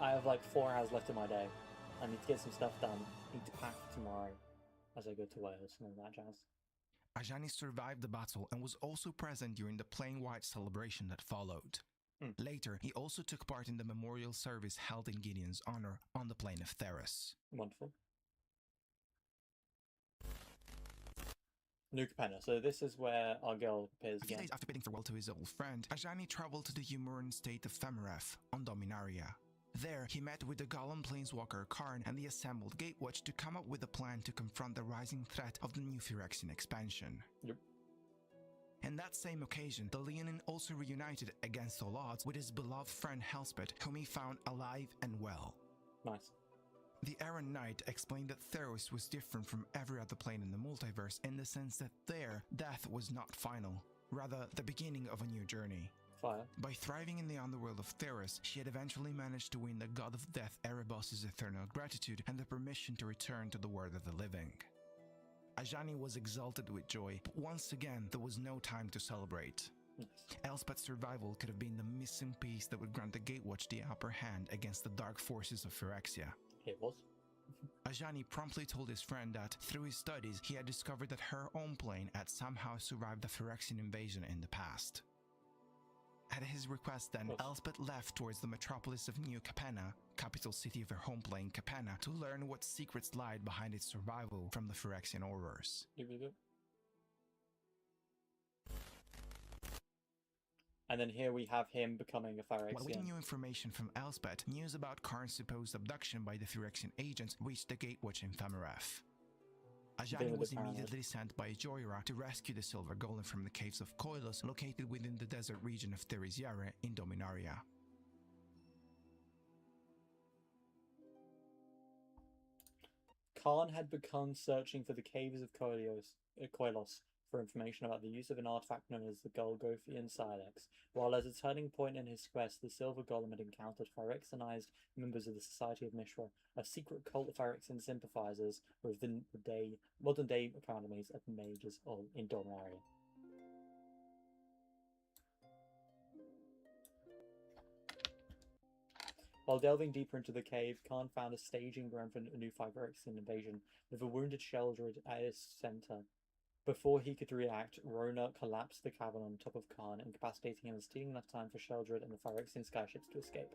[SPEAKER 1] I have like 4 hours left in my day. I need to get some stuff done. I need to pack for tomorrow as I go to Wales and all that jazz.
[SPEAKER 2] Ajani survived the battle and was also present during the Plain-White celebration that followed. Later, he also took part in the memorial service held in Gideon's honor on the plane of Theros.
[SPEAKER 1] Wonderful. New Capenna. So this is where our girl appears again.
[SPEAKER 2] A few days after bidding farewell to his old friend, Ajani traveled to the Umuran state of Femeref on Dominaria. There, he met with the Golem planeswalker Karn and the assembled Gatewatch to come up with a plan to confront the rising threat of the new Phyrexian expansion.
[SPEAKER 1] Yep.
[SPEAKER 2] In that same occasion, the Leonin also reunited against all odds with his beloved friend Elspeth, whom he found alive and well.
[SPEAKER 1] Nice.
[SPEAKER 2] The Errant Knight explained that Theros was different from every other plane in the multiverse in the sense that there, death was not final, rather the beginning of a new journey.
[SPEAKER 1] Fire.
[SPEAKER 2] By thriving in the underworld of Theros, she had eventually managed to win the God of Death Erebos' eternal gratitude and the permission to return to the world of the living. Ajani was exalted with joy, but once again there was no time to celebrate.
[SPEAKER 1] Nice.
[SPEAKER 2] Elspeth's survival could have been the missing piece that would grant the Gatewatch the upper hand against the dark forces of Phyrexia.
[SPEAKER 1] It was.
[SPEAKER 2] Ajani promptly told his friend that, through his studies, he had discovered that her own plane had somehow survived the Phyrexian invasion in the past. At his request then, Elspeth left towards the metropolis of New Capenna, capital city of her home plane Capenna, to learn what secrets lied behind its survival from the Phyrexian horrors.
[SPEAKER 1] And then here we have him becoming a Phyrexian.
[SPEAKER 2] While waiting new information from Elspeth, news about Karn's supposed abduction by the Phyrexian agents reached the Gatewatch in Femeref. Ajani was immediately sent by Joyra to rescue the Silver Golem from the caves of Koilos, located within the desert region of Theresiare in Dominaria.
[SPEAKER 1] Karn had begun searching for the caves of Koilos for information about the use of an artifact known as the Golgothian Silex, while as a turning point in his quest, the Silver Golem had encountered Phyrexianized members of the Society of Mishra, a secret cult of Phyrexian sympathizers with the modern-day academies of mages in Dominaria. While delving deeper into the cave, Karn found a staging ground for a new Phyrexian invasion, with a wounded Sheldred at its center. Before he could react, Rona collapsed the cavern on top of Karn, incapacitating him and stealing enough time for Sheldred and the Phyrexian skyships to escape.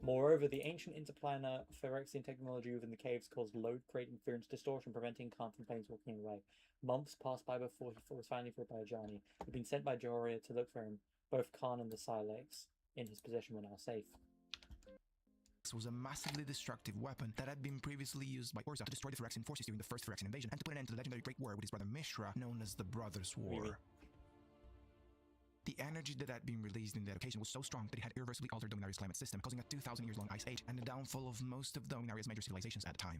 [SPEAKER 1] Moreover, the ancient interplanar Phyrexian technology within the caves caused load, creating interference distortion, preventing Karn from planeswalking away. Months passed by before he was finally freed by Ajani. He had been sent by Joria to look for him. Both Karn and the Silex in his possession were now safe.
[SPEAKER 2] Was a massively destructive weapon that had been previously used by Urza to destroy the Phyrexian forces during the first Phyrexian invasion and to put an end to the legendary Great War with his brother Mishra, known as the Brothers' War.
[SPEAKER 1] Really?
[SPEAKER 2] The energy that had been released in that occasion was so strong that it had irreversibly altered Dominaria's climate system, causing a 2,000-year-long ice age and the downfall of most of Dominaria's major civilizations at the time.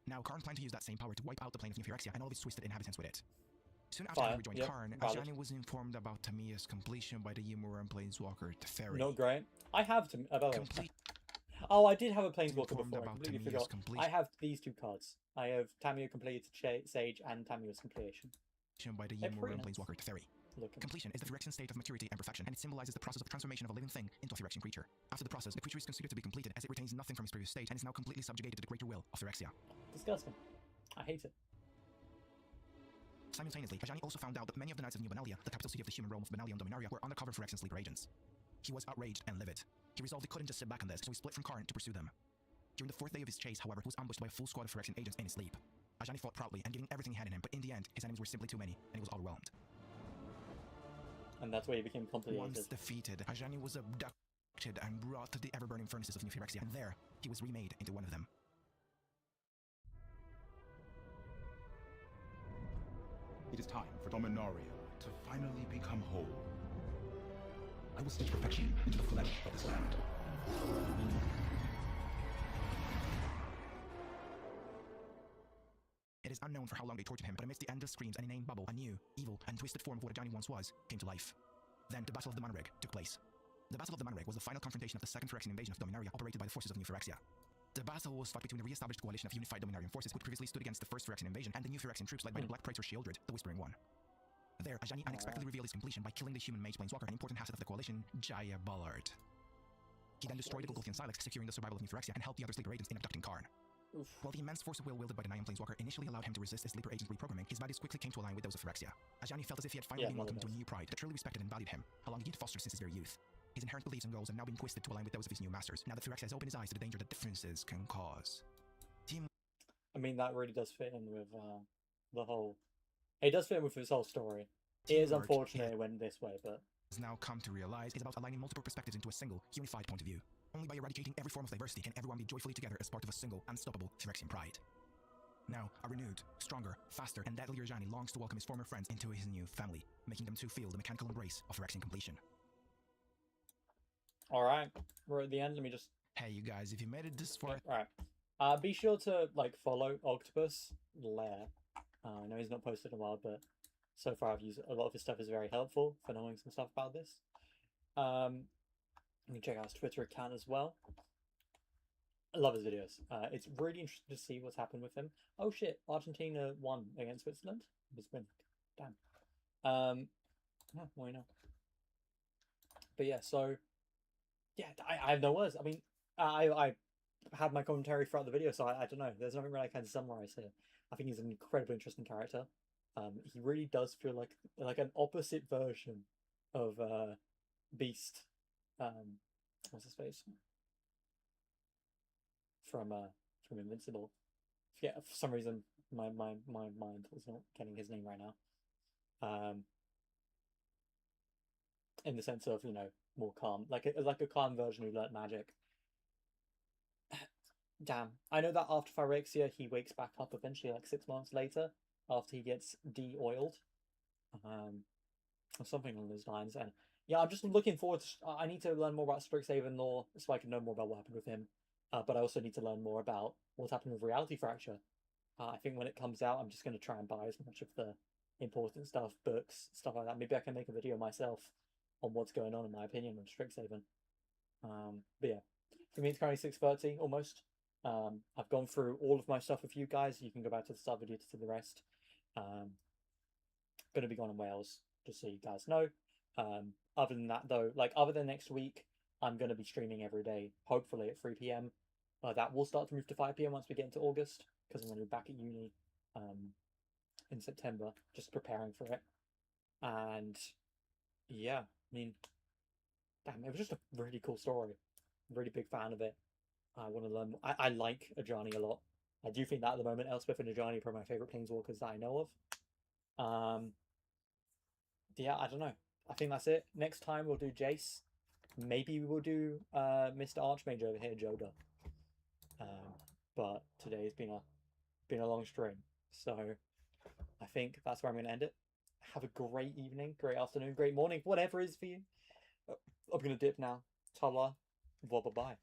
[SPEAKER 2] Now, Karn planned to use that same power to wipe out the plane of New Phyrexia and all of its twisted inhabitants with it. Soon after he rejoined Karn, Ajani was informed about Tamiya's completion by the Umuran planeswalker Teferi.
[SPEAKER 1] Not great. I have to. Oh, I did have a Planeswalker
[SPEAKER 2] Informed
[SPEAKER 1] before. I
[SPEAKER 2] about
[SPEAKER 1] completely
[SPEAKER 2] Tamiya's
[SPEAKER 1] forgot.
[SPEAKER 2] completion
[SPEAKER 1] I have these two cards. I have Tamiya Completed Sage and Tamiya's Completion.
[SPEAKER 2] by the
[SPEAKER 1] They're
[SPEAKER 2] Ymorian
[SPEAKER 1] pretty nice.
[SPEAKER 2] Planeswalker Teferi.
[SPEAKER 1] Looking.
[SPEAKER 2] Completion is the Phyrexian state of maturity and perfection, and it symbolizes the process of transformation of a living thing into a Phyrexian creature. After the process, the creature is considered to be completed as it retains nothing from its previous state and is now completely subjugated to the greater will of Phyrexia.
[SPEAKER 1] Disgusting. I hate it.
[SPEAKER 2] Simultaneously, Ajani also found out that many of the Knights of New Benalia, the capital city of the human realm of Benalia and Dominaria, were undercover Phyrexian sleeper agents. He was outraged and livid. He resolved he couldn't just sit back on this, so he split from Karn to pursue them. During the fourth day of his chase, however, he was ambushed by a full squad of Phyrexian agents in his sleep. Ajani fought proudly and giving everything he had in him, but in the end, his enemies were simply too many, and he was overwhelmed.
[SPEAKER 1] And that's where he became complicated.
[SPEAKER 2] Once defeated, Ajani was abducted and brought to the ever-burning furnaces of New Phyrexia, and there, he was remade into one of them.
[SPEAKER 3] It is time for Dominaria to finally become whole. I will stitch perfection into the flesh of this land.
[SPEAKER 2] It is unknown for how long they tortured him, but amidst the endless screams, an inane bubble, a new, evil, and twisted form of what Ajani once was, came to life. Then, the Battle of the Manreg took place. The Battle of the Manreg was the final confrontation of the second Phyrexian invasion of Dominaria, operated by the forces of New Phyrexia. The battle was fought between the re-established coalition of unified Dominarian forces who previously stood against the first Phyrexian invasion and the new Phyrexian troops led by the Black Praetor Shieldred, the Whispering One. There, Ajani unexpectedly revealed his completion by killing the human mage planeswalker, an important asset of the coalition, Jaya Ballard. He then destroyed the Golgothian Silex, securing the survival of New Phyrexia, and helped the other sleeper agents in abducting Karn.
[SPEAKER 1] Oof.
[SPEAKER 2] While the immense force of will wielded by the Nyan Planeswalker initially allowed him to resist his sleeper agent reprogramming, his values quickly came to align with those of Phyrexia. Ajani felt as if he had finally been welcomed into a new pride that truly respected and valued him, a longing he'd fostered since his very youth. His inherent beliefs and goals have now been twisted to align with those of his new masters, now that Phyrexia has opened his eyes to the danger that differences can cause.
[SPEAKER 1] I mean, that really does fit in with the whole... It does fit in with his whole story. It is
[SPEAKER 2] Teamwork,
[SPEAKER 1] unfortunate it went this way, but...
[SPEAKER 2] has now come to realize is about aligning multiple perspectives into a single, unified point of view. Only by eradicating every form of diversity can everyone be joyfully together as part of a single, unstoppable Phyrexian pride. Now, a renewed, stronger, faster, and deadlier Ajani longs to welcome his former friends into his new family, making them too feel the mechanical embrace of Phyrexian completion.
[SPEAKER 1] Alright, we're at the end. Let me just...
[SPEAKER 2] Hey, you guys, if you made it this far...
[SPEAKER 1] Alright. Be sure to, like, follow Octopus Lair. I know he's not posted in a while, but so far I've used... A lot of his stuff is very helpful for knowing some stuff about this. You can check out his Twitter account as well. I love his videos. It's really interesting to see what's happened with him. Oh shit, Argentina won against Switzerland. It was winning. Damn. No, why not? But yeah, so... Yeah, I have no words. I mean, I had my commentary throughout the video, so I don't know. There's nothing really I can summarize here. I think he's an incredibly interesting character. He really does feel like an opposite version of Beast. What's his face? From Invincible. Yeah, for some reason my mind is not getting his name right now. In the sense of, you know, more calm, like a calm version who learnt magic. Damn, I know that after Phyrexia he wakes back up eventually, like 6 months later, after he gets de-oiled, or something along those lines. And yeah, I'm just looking forward to... I need to learn more about Strixhaven lore so I can know more about what happened with him. But I also need to learn more about what's happened with Reality Fracture. I think when it comes out, I'm just going to try and buy as much of the important stuff, books, stuff like that. Maybe I can make a video myself on what's going on, in my opinion, with Strixhaven. But yeah, for me it's currently 6:30 almost. I've gone through all of my stuff with you guys. You can go back to the start video to see the rest. Going to be gone in Wales, just so you guys know. Other than that, though, like other than next week, I'm going to be streaming every day, hopefully at 3 p.m. That will start to move to 5 p.m. once we get into August, because I'm going to be back at uni in September, just preparing for it. And yeah, I mean, damn, it was just a really cool story. I'm really big fan of it. I want to learn more. I like Ajani a lot. I do think that at the moment, Elspeth and Ajani are probably my favourite planeswalkers that I know of. Yeah, I don't know. I think that's it. Next time we'll do Jace. Maybe we will do Mr. Archmage over here, Joda. But today's been a long stream, so I think that's where I'm going to end it. Have a great evening, great afternoon, great morning, whatever it is for you. I'm going to dip now. Ta-la. Bye-bye.